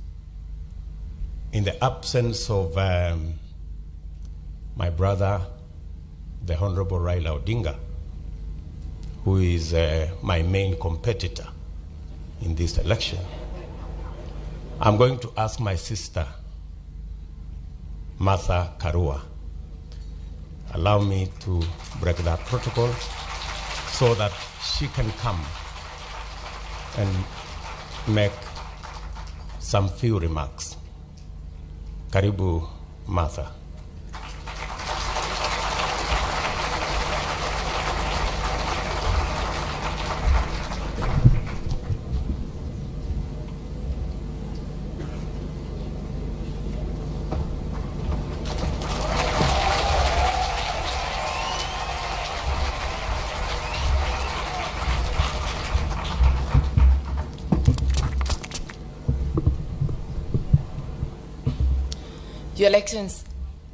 in the absence of my brother, the Honorable Raila Odinga, who is my main competitor in this election, I'm going to ask my sister, Martha Karua. Allow me to break that protocol so that she can come and make some few remarks. Karibu, Martha.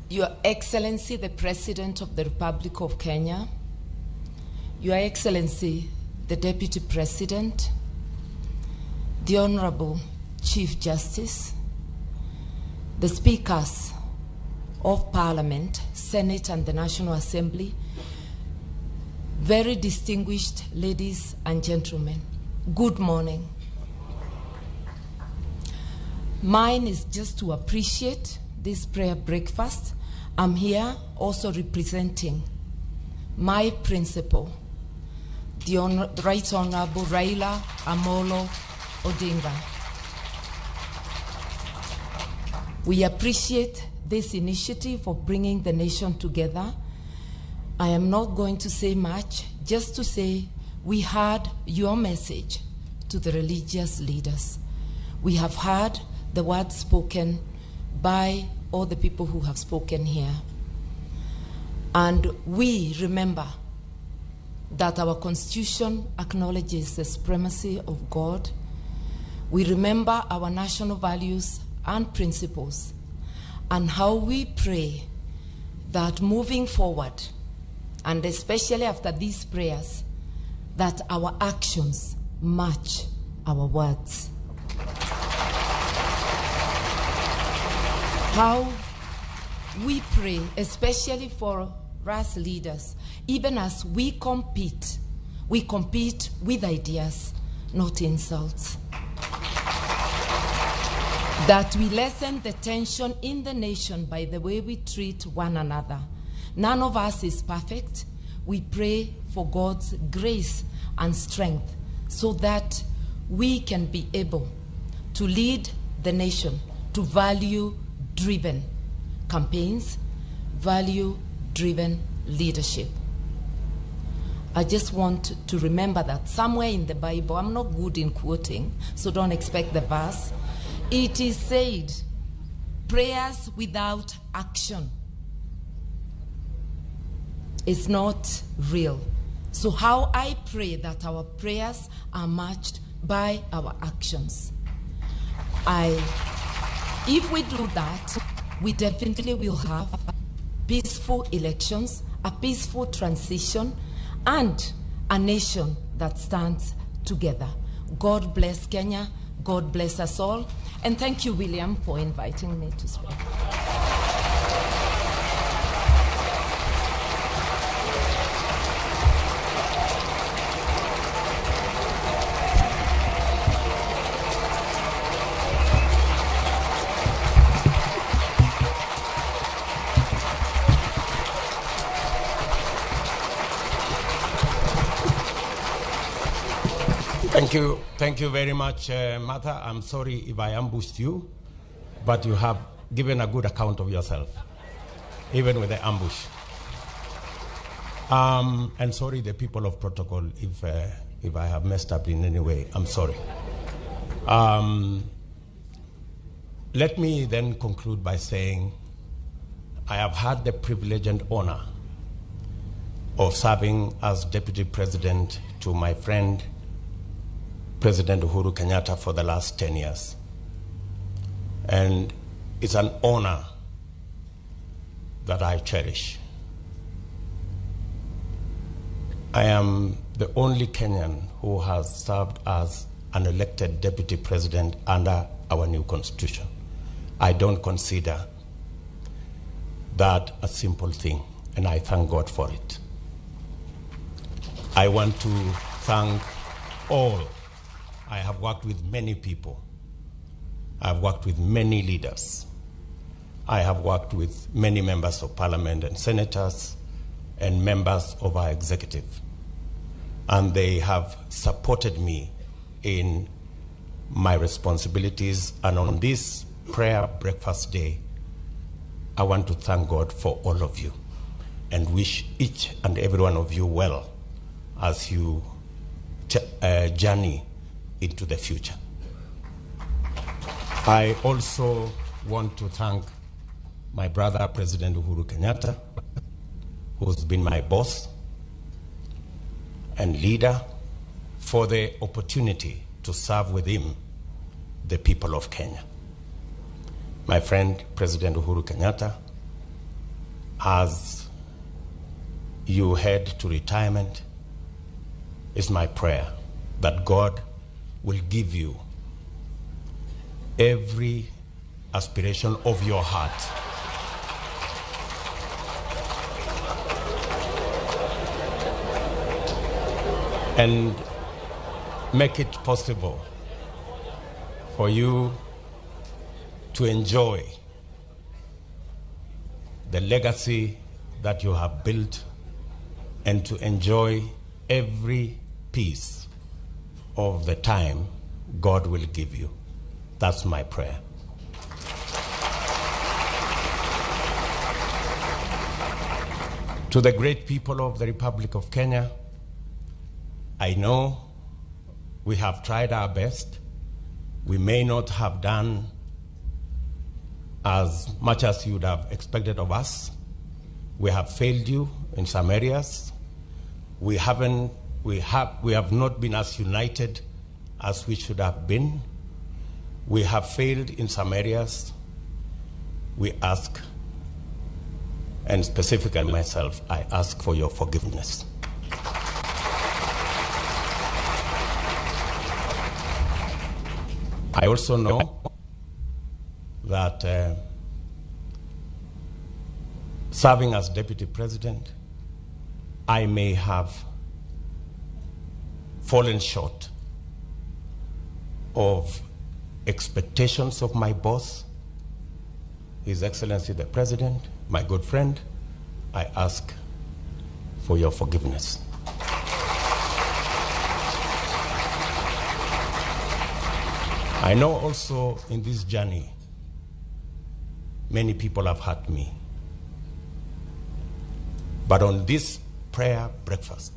Your Excellency, the President of the Republic of Kenya, Your Excellency, the Deputy President, the Honorable Chief Justice, the Speakers of Parliament, Senate, and the National Assembly, very distinguished ladies and gentlemen, good morning. Mine is just to appreciate this prayer breakfast. I'm here also representing my principal, the Right Honorable Raila Amolo Odinga. We appreciate this initiative of bringing the nation together. I am not going to say much, just to say we heard your message to the religious leaders. We have heard the words spoken by all the people who have spoken here. And we remember that our Constitution acknowledges the supremacy of God. We remember our national values and principles, and how we pray that moving forward, and especially after these prayers, that our actions match our words. How we pray, especially for us leaders, even as we compete with ideas, not insults. That we lessen the tension in the nation by the way we treat one another. None of us is perfect. We pray for God's grace and strength so that we can be able to lead the nation to value-driven campaigns, value-driven leadership. I just want to remember that somewhere in the Bible, I'm not good in quoting, so don't expect the verse. It is said, prayers without action is not real. So how I pray that our prayers are matched by our actions. If we do that, we definitely will have peaceful elections, a peaceful transition, and a nation that stands together. God bless Kenya. God bless us all. And thank you, William, for inviting me to speak. Thank you very much, Martha. I'm sorry if I ambushed you, but you have given a good account of yourself, even with the ambush. And sorry, the people of protocol, if I have messed up in any way, I'm sorry. Let me then conclude by saying I have had the privilege and honor of serving as Deputy President to my friend, President Uhuru Kenyatta, for the last 10 years. And it's an honor that I cherish. I am the only Kenyan who has served as an elected Deputy President under our new Constitution. I don't consider that a simple thing, and I thank God for it. I want to thank all. I have worked with many people. I've worked with many leaders. I have worked with many members of parliament and senators and members of our executive. And they have supported me in my responsibilities. And on this prayer breakfast day, I want to thank God for all of you and wish each and every one of you well as you journey into the future. I also want to thank my brother, President Uhuru Kenyatta, who's been my boss and leader, for the opportunity to serve with him the people of Kenya. My friend, President Uhuru Kenyatta, as you head to retirement, it's my prayer that God will give you every aspiration of your heart. And make it possible for you to enjoy the legacy that you have built and to enjoy every piece of the time God will give you. That's my prayer. To the great people of the Republic of Kenya, I know we have tried our best. We may not have done as much as you would have expected of us. We have failed you in some areas. We have not been as united as we should have been. We have failed in some areas. We ask, and specifically myself, I ask for your forgiveness. I also know that serving as Deputy President, I may have fallen short of expectations of my boss, His Excellency the President, my good friend. I ask for your forgiveness. I know also in this journey, many people have hurt me. But on this prayer breakfast,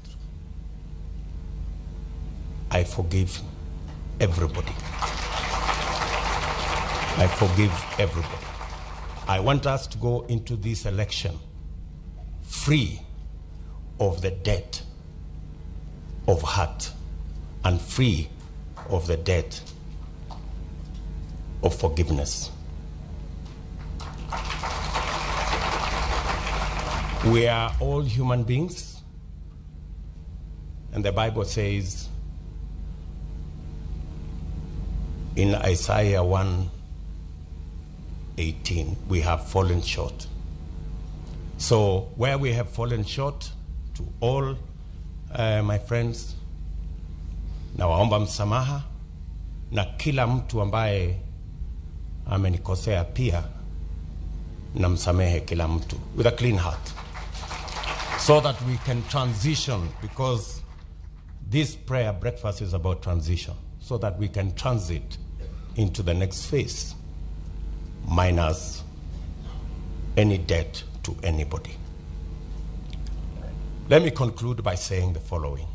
I forgive everybody. I forgive everybody. I want us to go into this election free of the debt of hurt and free of the debt of forgiveness. We are all human beings, and the Bible says in Isaiah 1:18, we have fallen short. So where we have fallen short, to all my friends, nawaomba msamaha, na kila mtu ambaye amenikosea pia namsamehe kila mtu with a clean heart, so that we can transition, because this prayer breakfast is about transition so that we can transit into the next phase, minus any debt to anybody. Let me conclude by saying the following.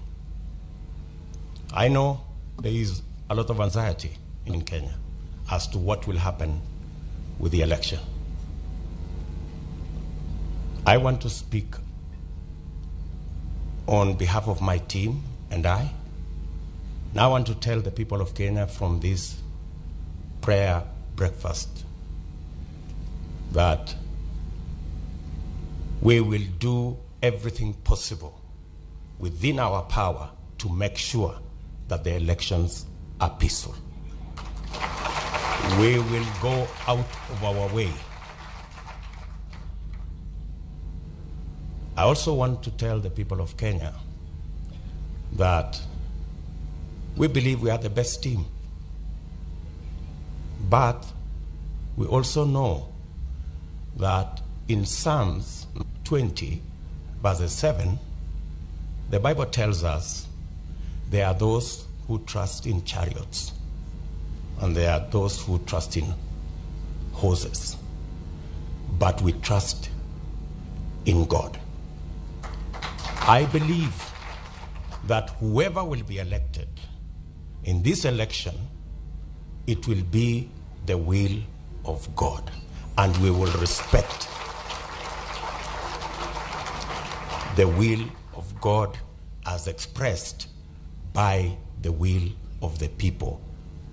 I know there is a lot of anxiety in Kenya as to what will happen with the election. I want to speak on behalf of my team and I. Now I want to tell the people of Kenya from this prayer breakfast that we will do everything possible within our power to make sure that the elections are peaceful. We will go out of our way. I also want to tell the people of Kenya that we believe we are the best team. But we also know that in Psalms 20, verses 7, the Bible tells us there are those who trust in chariots and there are those who trust in horses. But we trust in God. I believe that whoever will be elected in this election, it will be the will of God, and we will respect the will of God as expressed by the will of the people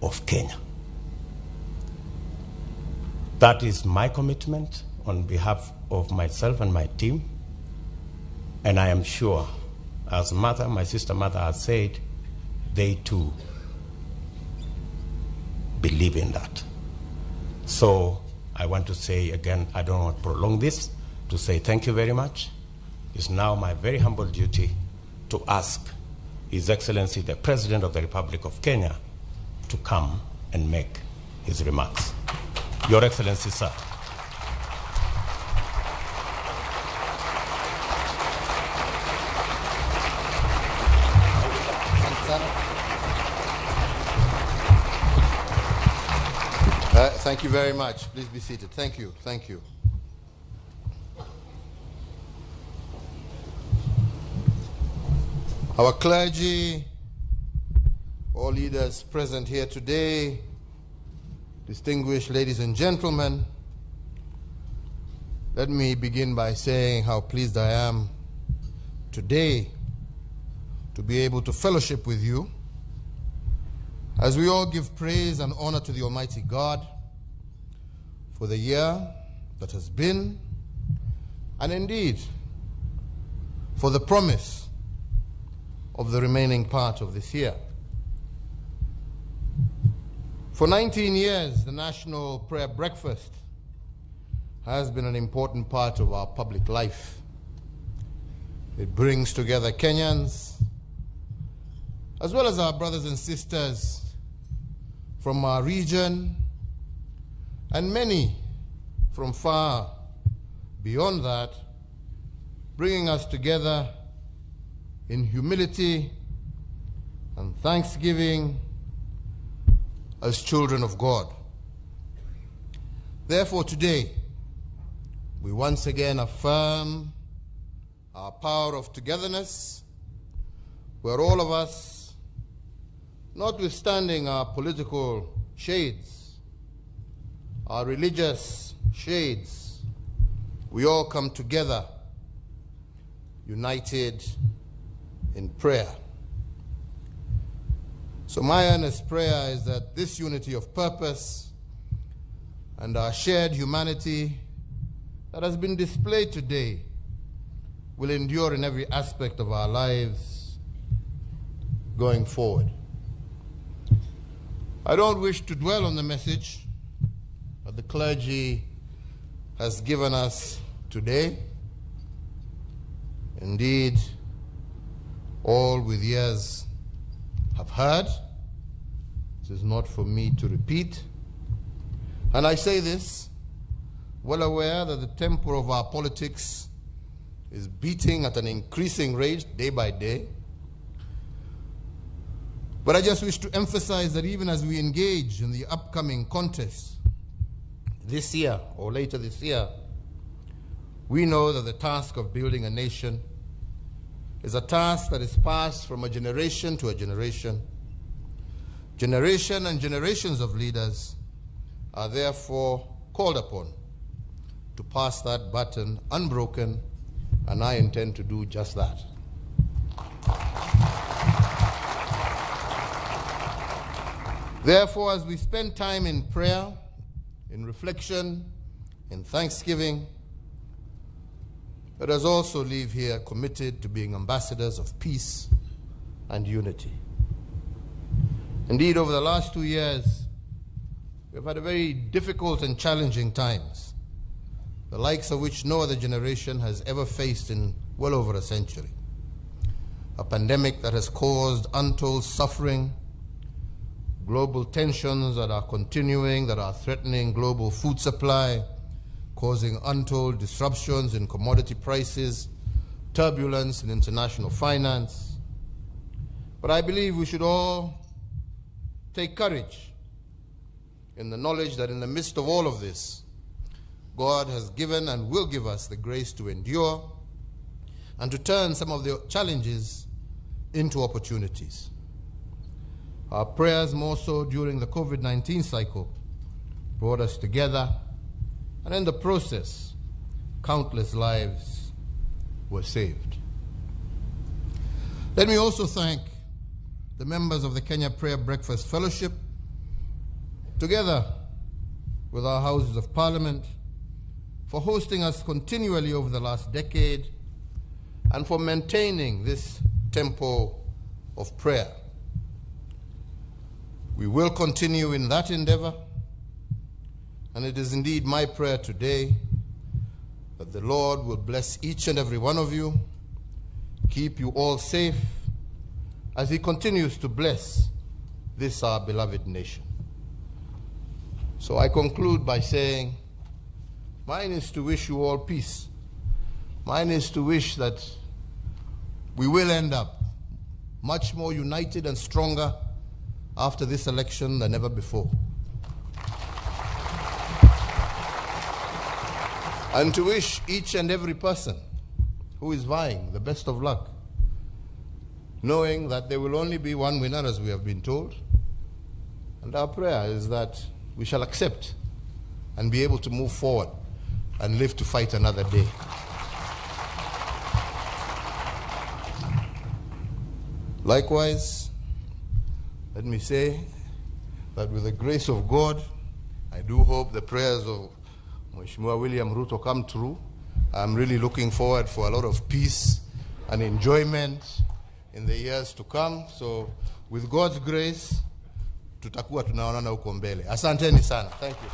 of Kenya. That is my commitment on behalf of myself and my team, and I am sure, as Martha, my sister Martha, has said, they too believe in that. So I want to say again, I don't want to prolong this, to say thank you very much. It's now my very humble duty to ask His Excellency the President of the Republic of Kenya to come and make his remarks. Your Excellency, sir. Thank you very much. Please be seated. Thank you. Thank you. Our clergy, all leaders present here today, distinguished ladies and gentlemen, let me begin by saying how pleased I am today to be able to fellowship with you as we all give praise and honor to the Almighty God for the year that has been, and indeed for the promise of the remaining part of this year. For 19 years, the National Prayer Breakfast has been an important part of our public life. It brings together Kenyans, as well as our brothers and sisters from our region, and many from far beyond that, bringing us together in humility and thanksgiving as children of God. Therefore, today, we once again affirm our power of togetherness, where all of us, notwithstanding our political shades, our religious shades, we all come together, united in prayer. So my earnest prayer is that this unity of purpose and our shared humanity that has been displayed today will endure in every aspect of our lives going forward. I don't wish to dwell on the message that the clergy has given us today. Indeed, all with ears have heard. This is not for me to repeat. And I say this, well aware that the tempo of our politics is beating at an increasing rate day by day. But I just wish to emphasize that even as we engage in the upcoming contest this year or later this year, we know that the task of building a nation is a task that is passed from a generation to a generation. Generation and generations of leaders are therefore called upon to pass that baton unbroken, and I intend to do just that. Therefore, as we spend time in prayer, in reflection, in thanksgiving, let us also leave here committed to being ambassadors of peace and unity. Indeed, over the last 2 years, we've had a very difficult and challenging times, the likes of which no other generation has ever faced in well over a century. A pandemic that has caused untold suffering, global tensions that are continuing, that are threatening global food supply, causing untold disruptions in commodity prices, turbulence in international finance. But I believe we should all take courage in the knowledge that in the midst of all of this, God has given and will give us the grace to endure and to turn some of the challenges into opportunities. Our prayers, more so during the COVID-19 cycle, brought us together, and in the process, countless lives were saved. Let me also thank the members of the Kenya Prayer Breakfast Fellowship, together with our Houses of Parliament, for hosting us continually over the last decade and for maintaining this tempo of prayer. We will continue in that endeavor, and it is indeed my prayer today that the Lord will bless each and every one of you, keep you all safe as He continues to bless this our beloved nation. So I conclude by saying, mine is to wish you all peace. Mine is to wish that we will end up much more united and stronger after this election than ever before. And to wish each and every person who is vying the best of luck, knowing that there will only be one winner, as we have been told. And our prayer is that we shall accept and be able to move forward and live to fight another day. Likewise, let me say that with the grace of God, I do hope the prayers of Mheshimiwa William Ruto come true. I'm really looking forward for a lot of peace and enjoyment in the years to come. So with God's grace, tutakuwa tunaonana huko mbele. Asanteni sana. Thank you.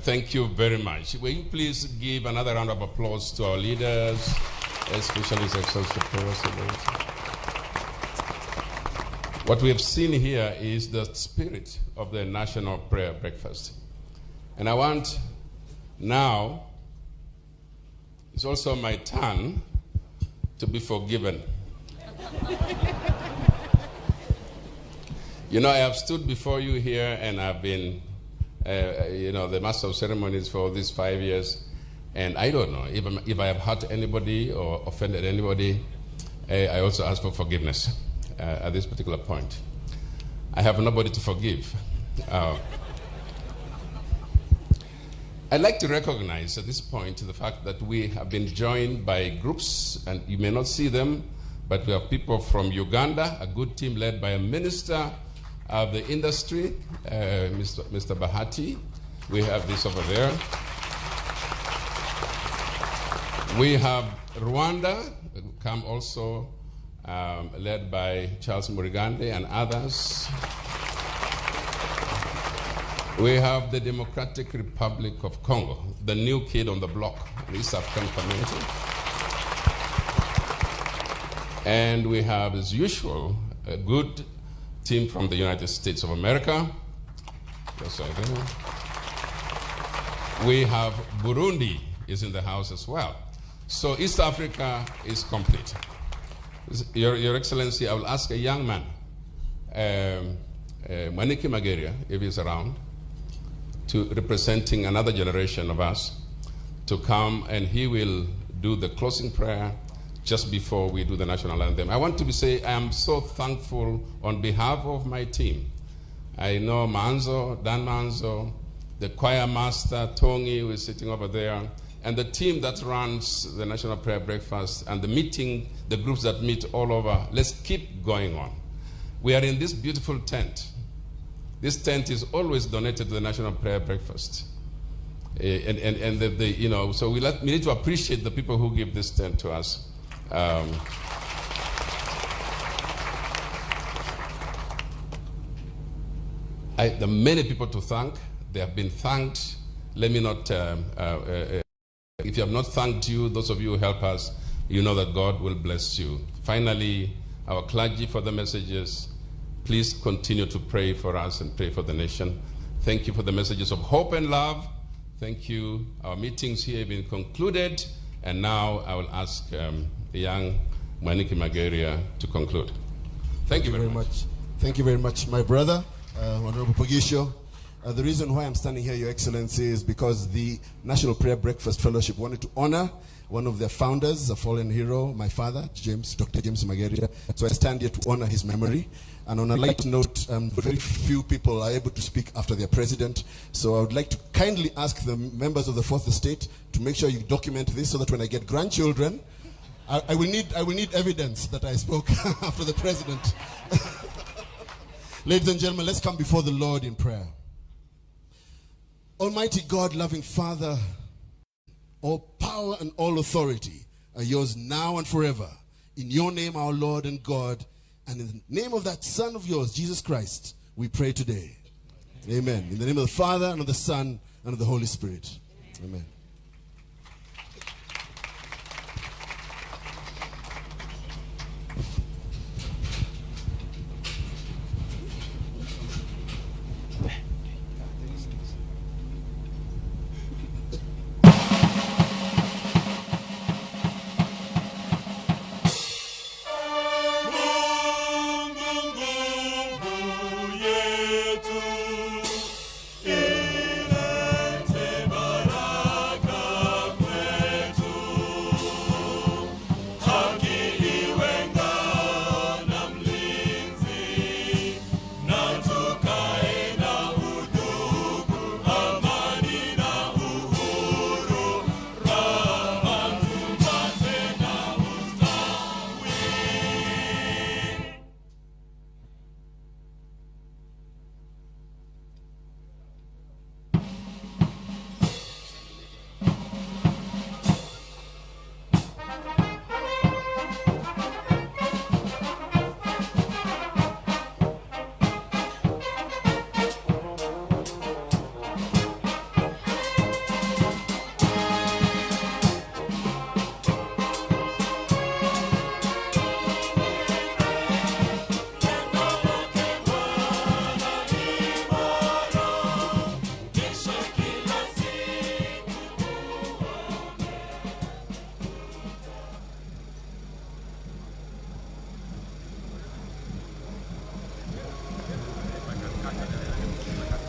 Thank you very much. Will you please give another round of applause to our leaders, especially His Excellency the President. What we have seen here is the spirit of the National Prayer Breakfast. And I want now, it's also my turn to be forgiven. You know, I have stood before you here and I've been the master of ceremonies for these 5 years, and I don't know if I have hurt anybody or offended anybody. I also ask for forgiveness at this particular point. I have nobody to forgive. I'd like to recognize at this point the fact that we have been joined by groups, and you may not see them, but we have people from Uganda, a good team led by a minister of the industry, Mr. Bahati. We have this over there. We have Rwanda, come also led by Charles Murigande and others. We have the Democratic Republic of Congo, the new kid on the block, the East African community. And we have, as usual, a good team from the United States of America. Yes, I do. We have Burundi is in the house as well. So East Africa is complete. Your Excellency, I will ask a young man, Maniki Mageria, if he's around, representing another generation of us, to come, and he will do the closing prayer just before we do the national anthem. I want to say I am so thankful on behalf of my team. I know Manzo, Dan Manzo, the choir master, Tongi, who is sitting over there, and the team that runs the National Prayer Breakfast and the meeting, the groups that meet all over. Let's keep going on. We are in this beautiful tent. This tent is always donated to the National Prayer Breakfast. So we need to appreciate the people who give this tent to us. There are many people to thank. They have been thanked. Let me not, if you have not thanked you, those of you who help us, you know that God will bless you. Finally, our clergy for the messages, please continue to pray for us and pray for the nation. Thank you for the messages of hope and love. Thank you. Our meetings here have been concluded, and now I will ask the young Maniki Mageria to conclude. Thank you very much. Thank you very much, my brother, Honorable Pogisho. The reason why I'm standing here, Your Excellency, is because the National Prayer Breakfast Fellowship wanted to honor one of their founders, a fallen hero, my father, Dr. James Mageria. So I stand here to honor his memory. And on a light note, very few people are able to speak after their president. So I would like to kindly ask the members of the Fourth Estate to make sure you document this so that when I get grandchildren, I will need evidence that I spoke after the president. Ladies and gentlemen, let's come before the Lord in prayer. Almighty God, loving Father, all power and all authority are yours now and forever. In your name, our Lord and God, and in the name of that Son of yours, Jesus Christ, we pray today. Amen. In the name of the Father, and of the Son, and of the Holy Spirit. Amen.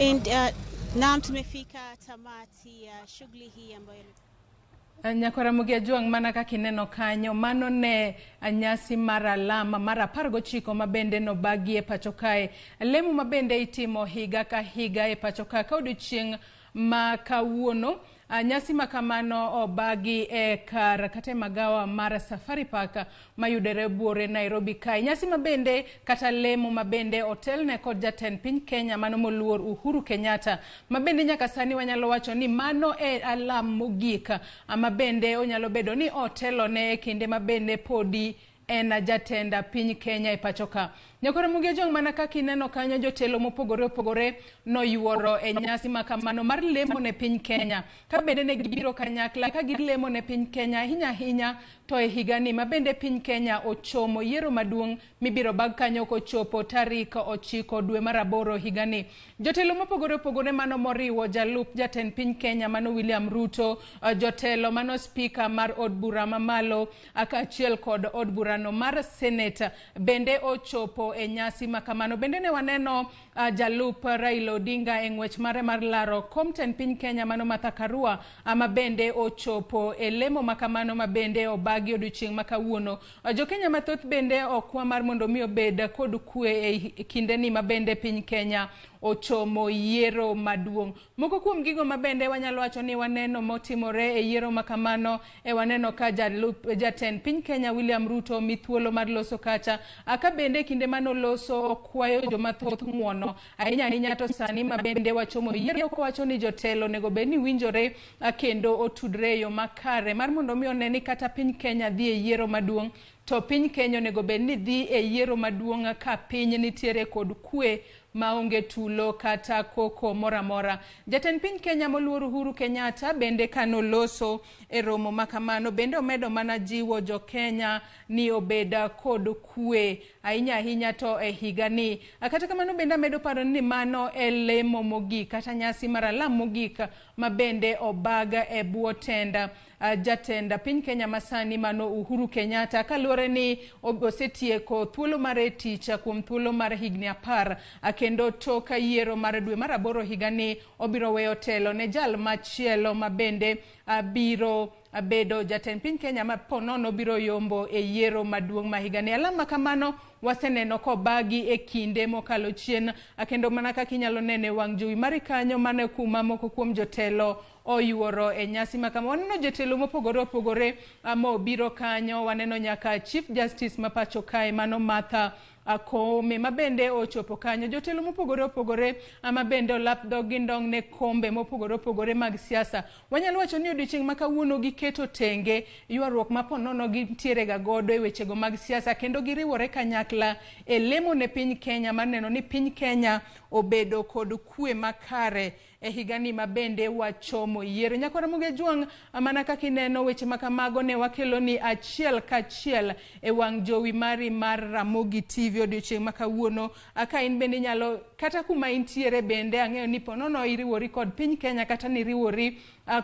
And naam, tumefika tamati ya shughuli hii ambayo Nyakora Mugia Juang mana kaka ineno kanyo mano ne nyasi mar alama mar 19 mabende no bagi e pacho kae. Lemo mabende itimo higa ka higa e pacho kae ka odiochieng' ma kawuono. Nyasi makamano obagi e kar kata magawa mar Safari Park mayudore buore Nairobi kae. Nyasi mabende kata lemo mabende otelne kod jatend piny Kenya mano moluor Uhuru Kenyatta. Mabende nyaka sani wanyalo wacho ni mano e alam mogik mabende onyalo bedo ni otelone kinde mabende podi en jatend piny Kenya e pacho ka. Nyakora Mugia Juang mana kaka ineno kanyo jotelo mopogore opogore noyuoro e nyasi makamano mar lemo ne piny Kenya. Ka bende ne gibiro kanyakla ka gilemo ne piny Kenya hinya to e higani mabende piny Kenya ochomo yiero maduong' mibiro bag kanyo kochopo tarik 9 dwe mar 8 higani. Jotelo mopogore opogore mano moriwo jalup jatend piny Kenya mano William Ruto, jotelo mano speaker mar od bura mamalo kaachiel kod od burano mar Senate bende ochopo e nyasi makamano. Bende ne waneno jalup Raila Odinga e ng'wech mare mar laro kom tend piny Kenya mano Martha Karua bende ochopo e lemo makamano mabende obagi odiochieng' makawuono. Jo-Kenya mathoth bende okwa mar mondo mi obed kod kwe e kindeni mabende piny Kenya ochomo yiero maduong'. Moko kuom gigo mabende wanyalo wacho ni waneno motimore e yiero makamano waneno ka jatend piny Kenya William Ruto mithuolo mar loso kacha aka bende kinde mano loso kwayo jomathoth ng'uono ahinya to sani mabende wachomo yiero ko wacho ni jotelo nego bed ni winjore kendo otudre yo makare mar mondo mi oneni kata piny Kenya dhi e yiero maduong'. To piny Kenya nego bed ni dhi e yiero maduong' ka piny nitiere kod kwe maonge tulo kata koko moramora. Jatend piny Kenya moluor Uhuru Kenyatta bende kano loso e romo makamano bende omedo mana jiwo jo Kenya ni obeda kod kwe ahinya to e higani. Kata kamano bende amedo paro ni mano e lemo mogik kata nyasi mar alam mogik mabende obaga e bwo tenda jatend piny Kenya masani mano Uhuru Kenyatta kaluwore ni osetieko thuolo mar tich kuom thuolo mar higni 10 kendo toka yiero mar dwe mar 8 higani obiro weyo telo ne jal machielo mabende biro bedo jatend piny Kenya ma ponono biro yombo e yiero maduong' ma higani. Alama kamano waseneno ko bagi e kinde mokalo chien kendo mana kaka inyalo nene wang' jowi mari kanyo mane kuma moko kuom jotelo oyuoro e nyasi makama. Waneno jotelo mopogore opogore mobiro kanyo. Waneno nyaka Chief Justice ma pacho kae mano Martha Koome mabende ochopo kanyo. Jotelo mopogore opogore mabende olap dhog gi ndong' ne kombe mopogore opogore mag siasa. Wanyalo wacho ni odiochieng' ma kawuono giketo tenge ywaruok ma ponono gintiere ga godo e wechego mag siasa kendo giriwore kanyakla e lemo ne piny Kenya mar neno ni piny Kenya obedo kod kwe makare e higani mabende wachomo yiero. Nyakora Mugia Juang mana kaka ineno weche makamago ne wakelo ni achiel kachiel e wang' jowi mari mar Ramogi TV odiochieng' makawuono. Aka in bende nyalo kata kuma intiere bende ang'eyo ni ponono iriwori kod piny Kenya kata ni riwori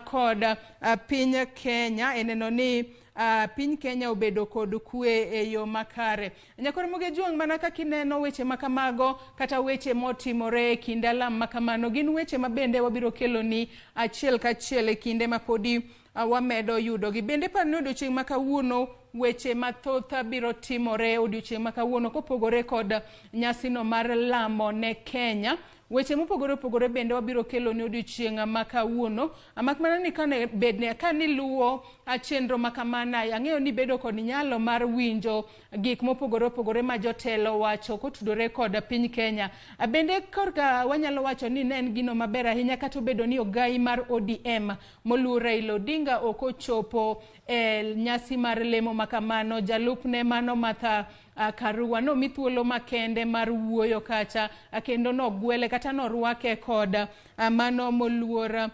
kod piny Kenya eneno ni piny Kenya obedo kod kwe e yo makare. Nyakora Mugia Juang mana kaka ineno weche makamago kata weche motimore e kinde alam makamano gin weche mabende wabiro kelo ni achiel kachiel e kinde mapodi wamedo yudo gi. Bende parni odiochieng' makawuono weche mathoth biro timore odiochieng' makawuono kopogore kod nyasino mar Lamo ne Kenya. Weche mopogore opogore bende wabiro kelo ni odiochieng' makawuono. Makmana ni kane bedne kani luwo chenro makamana ang'eyo ni bedo kod nyalo mar winjo gik mopogore opogore ma jotelo wacho kotudore kod piny Kenya. Bende korka wanyalo wacho ni ne en gino maber ahinya kata obedo ni ogai mar ODM moluor Raila Odinga okochopo nyasi mar lemo makamano. Jalupne mano Martha Karua no mithuolo makende mar wuoyo kacha kendo no gwele kata no rwake kod mano moluor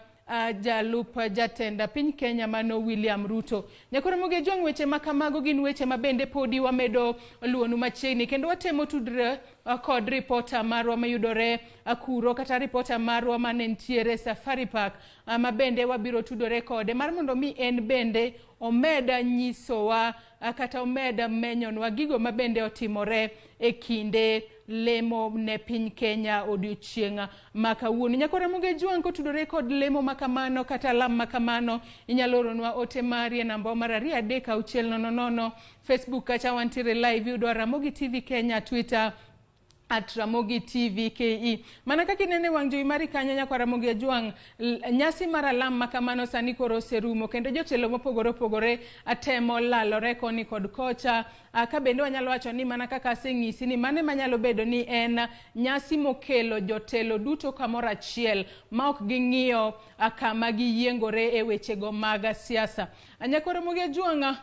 jalup jatend piny Kenya mano William Ruto. Nyakora Mugia Juang weche makamago gin weche mabende podi wamedo luonu machiegni kendo watemo tudre kod reporter marwa mayudore kuro kata reporter marwa manentiere Safari Park mabende wabiro tudore kode mar mondo mi en bende omeda nyisowa kata omeda menyonwa gigo mabende otimore e kinde lemo ne piny Kenya odiochieng' makawuono. Nyakore Ramogi Juang kotudore kod lemo makamano kata lam makamano, inyalo oronwa ote mari e namba mar 23600. Facebook kacha wantiere live, yudo Ramogi TV Kenya, Twitter @Ramogi TV KE. Mana kaka inene wang' jowi mari kanyo nyakwa Ramogi Juang, nyasi mar alam makamano sani koro oserumo, kendo jotelo mopogore opogore atemo lalore koni kod kocha. Ka bende wanyalo wacho ni mana kaka aseng'isi ni mane manyalo bedo ni en nyasi mokelo jotelo duto kamoro achiel ma ok ging'iyo kama giyiengore e wechego mag siasa. Nyakwa Ramogi Juang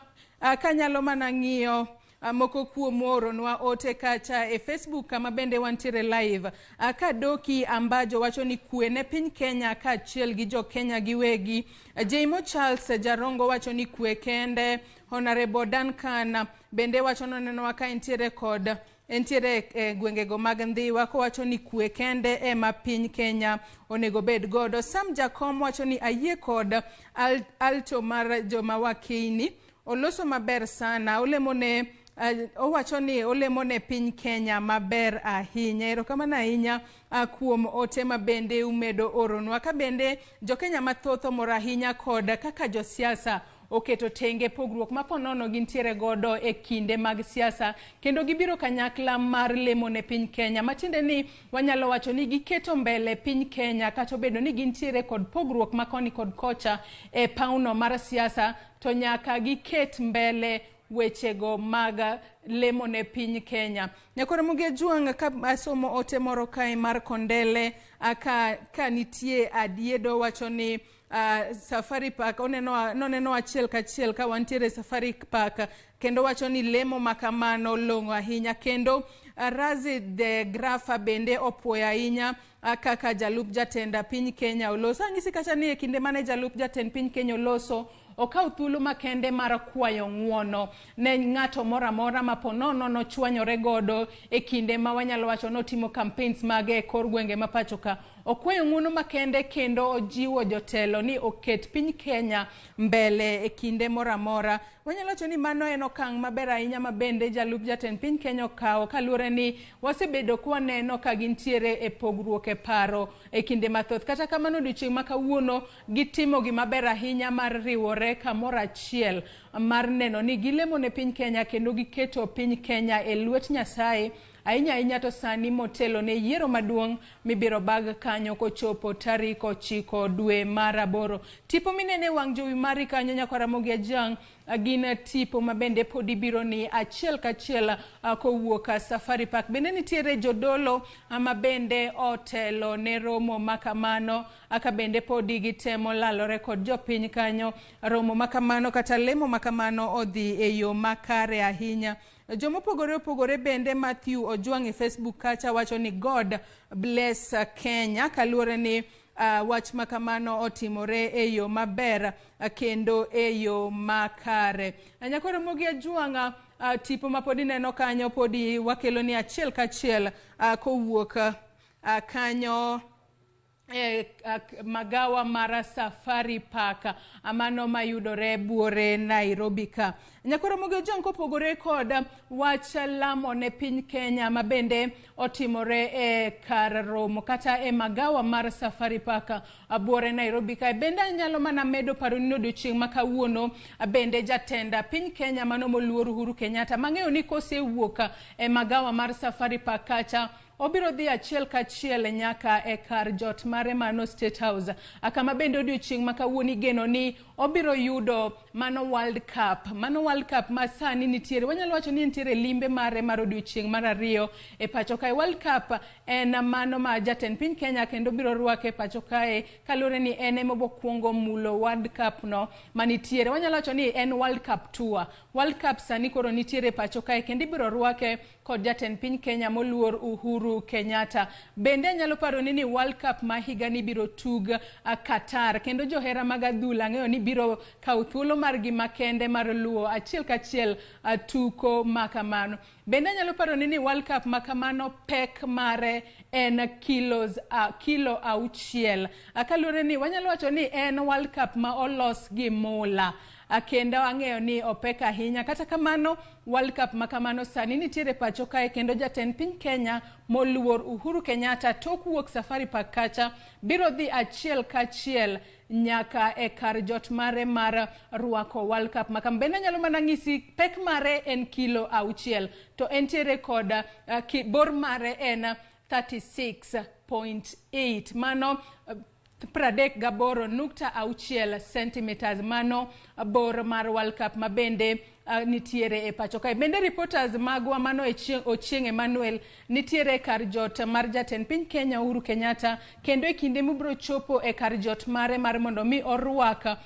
kanyalo mana ng'iyo moko kuom oronwa ote kacha e Facebook kama bende wantiere live. Kadoki Ambajo wacho ni kwe ne piny Kenya ka achiel gi jo Kenya giwegi. Jaimo Charles Jarongo wacho ni kwe kende. Honorable Duncan bende wacho nonenwa ka entiere gwengego mag Ndhiwa ko wacho ni kwe kende ema piny Kenya onego bed godo. Sam Jakom wacho ni ayie kod alto mar joma wakini oloso maber sana, olemone owacho ni olemone piny Kenya maber ahinya. Erokamano ahinya kuom ote ma bende umedo oronwa. Ka bende jo Kenya mathoth omor ahinya kod kaka josiasa oketo tenge pogruok ma ponono gintiere godo e kinde mag siasa, kendo gibiro kanyakla mar lemo ne piny Kenya, matiende ni wanyalo wacho ni giketo mbele piny Kenya kata obedo ni gintiere kod pogruok makoni kod kocha e pauno mar siasa, to nyaka giket mbele wechego mag lemo ne piny Kenya. Nyakwa Ramogi Juang ka asomo ote moro kae mar Kondele ka nitie adiedo wacho ni Safari Park noneno achiel kachiel ka wantiere Safari Park, kendo wacho ni lemo makamano long'o ahinya, kendo Razi de Grafa bende opuoyo ahinya kaka jalup jatend piny Kenya oloso. Ang'isi kacha ni e kinde mane jalup jatend piny Kenya oloso, okaw thuolo makende mar kwayo ng'uono ne ng'ato mora mora ma ponono nochwanyore godo e kinde ma wanyalo wacho notimo campaigns mage e kor gwenge ma pacho ka. Okwayo ng'uono makende kendo ojiwo jotelo ni oket piny Kenya mbele e kinde mora mora. Wanyalo wacho ni mano en okang' maber ahinya ma bende jalup jatend piny Kenya okawo, kaluwore ni wasebedo kwaneno ka gintiere e pogruok e paro e kinde mathoth. Kata kamano odiochieng' ma kawuono gitimo gimaber ahinya mar riwore kamoro achiel mar neno ni gilemo ne piny Kenya kendo giketo piny Kenya e lwet Nyasaye, ahinya to sani motelo ne yiero maduong' mibiro bag kanyo kochopo tarik 9 dwe mar 8. Tipo minene wang' jowi mari kanyo nyakwa Ramogi Juang gin tipo ma bende pod ibiro ni achiel kachiel kowuok Safari Park. Bende nitiere jodolo ma bende otelo ne romo makamano, aka bende podi gitemo lalore kod jopiny kanyo. Romo makamano kata lemo makamano odhi e yo makare ahinya. Jomo opogore bende Matthew Ojuang e Facebook kacha wacho ni God bless Kenya, kaluwore ni wach makamano otimore e yo maber kendo e yo makare. Nyakwa Ramogi Juang tipo ma podi neno kanyo podi wakelo ni achiel kachiel kowuok kanyo magawa mar Safari Park amano mayudore buore Nairobi ka. Nyakwa Ramogi Juang kopogore kod wach lamo ne piny Kenya ma bende otimore e kar romo kata e magawa mar Safari Park buore Nairobi ka, bende anyalo mana medo paro ni odiochieng' ma kawuono bende jatend piny Kenya mano moluor Uhuru Kenyatta mang'eyo ni kosewuok e magawa mar Safari Park kacha obiro dhi achiel kachiel nyaka e kar jot mare mano State House, kama bende odiochieng' ma kawuono igeno ni obiro yudo mano World Cup ma sani nitiere, wanyalo wacho ni nitiere limbe mare mar odiochieng' mar 2 e pacho kae. World Cup en mano ma jatend piny Kenya kendo biro rwake pacho kae, kaluwore ni en ema okwongo mulo World Cup no manitiere. Wanyalo wacho ni en World Cup tour. World Cup sani koro nitiere pacho kae kendo ibiro rwake kod jatend piny Kenya moluor Uhuru Kenyatta. Bende nyalo paro ni World Cup ma higa ni biro tug Qatar, kendo johera mag adhula ng'eyo ni biro kawo thuolo margi makende mar luwo achiel kachiel tuko makamano. Bende nyalo paro ni World Cup makamano pek mare en kilo 6. Kaluwore ni wanyalo wacho ni en World Cup ma olos gi mula. kendo ang'eyo ni opek ahinya. Kata kamano World Cup makamano sani nitiere pacho kae, kendo jatend piny Kenya moluor Uhuru Kenyatta tok wuok safari park kacha biro dhi achiel kachiel nyaka e kar jot mare mar ruako World Cup makam. Bende nyalo mana ng'isi pek mare en kilo 6 to entiere kod bor mare en 36.8, mano 38.6 centimeters, mano bor mar World Cup mabende nitiere e pacho kae. Bende reporters magwa mano Ochieng Emmanuel nitiere kar jot mar jatend piny Kenya Uhuru Kenyatta, kendo e kinde mibro chopo e kar jot mare mar mondo mi orwak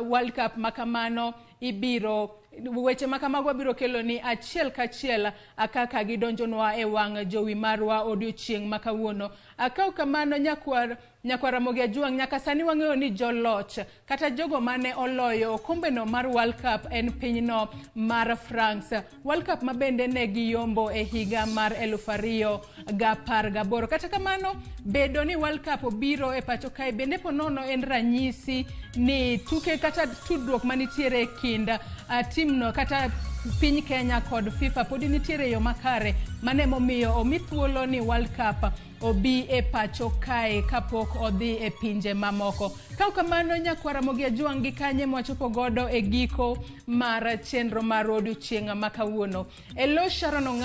World Cup makamano ibiro weche makamago biro kelo ni achiel kachiel kaka gidonjonwa e wang' jowi marwa odiochieng' makawuono. Akaw kamano nyakwar Ramogi Ajuang, nyaka sani wang'eyo ni joloch kata jogo mane oloyo okombeno mar World Cup en pinyno mar France. World Cup mabende ne giyombo e higa mar 2018. Kata kamano bedo ni World Cup obiro e pacho kae bende ponono en ranyisi ni tuke kata tudruok manitiere e kind timno kata piny Kenya kod FIFA podi nitiere yo makare, mane momiyo omi thuolo ni World Cup obi e pacho kae kapok odhi e pinje mamoko. Kaw kamano nyakwara Ramogi Ajuang gi kanye mwachopo godo e giko mar chenro mar odiochieng' makawuono. Elo Sharon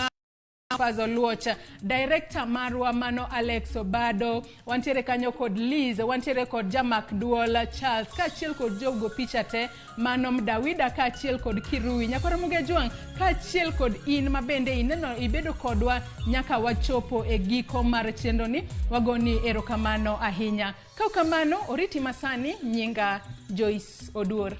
Pazo Luocha, director marwa mano Alex Obado, wantiere kanyo kod Liz, wantiere kod Jamak Duola Charles, kachiel kod jogo picha te mano Dawida, kachiel kod Kirui. Nyakwara Ramogi Ajuang kachiel kod in mabende ineno ibedo kodwa nyaka wachopo e giko mar chenro ni, wagoni erokamano ahinya. Kaw kamano oriti masani, nyinga Joyce Oduor.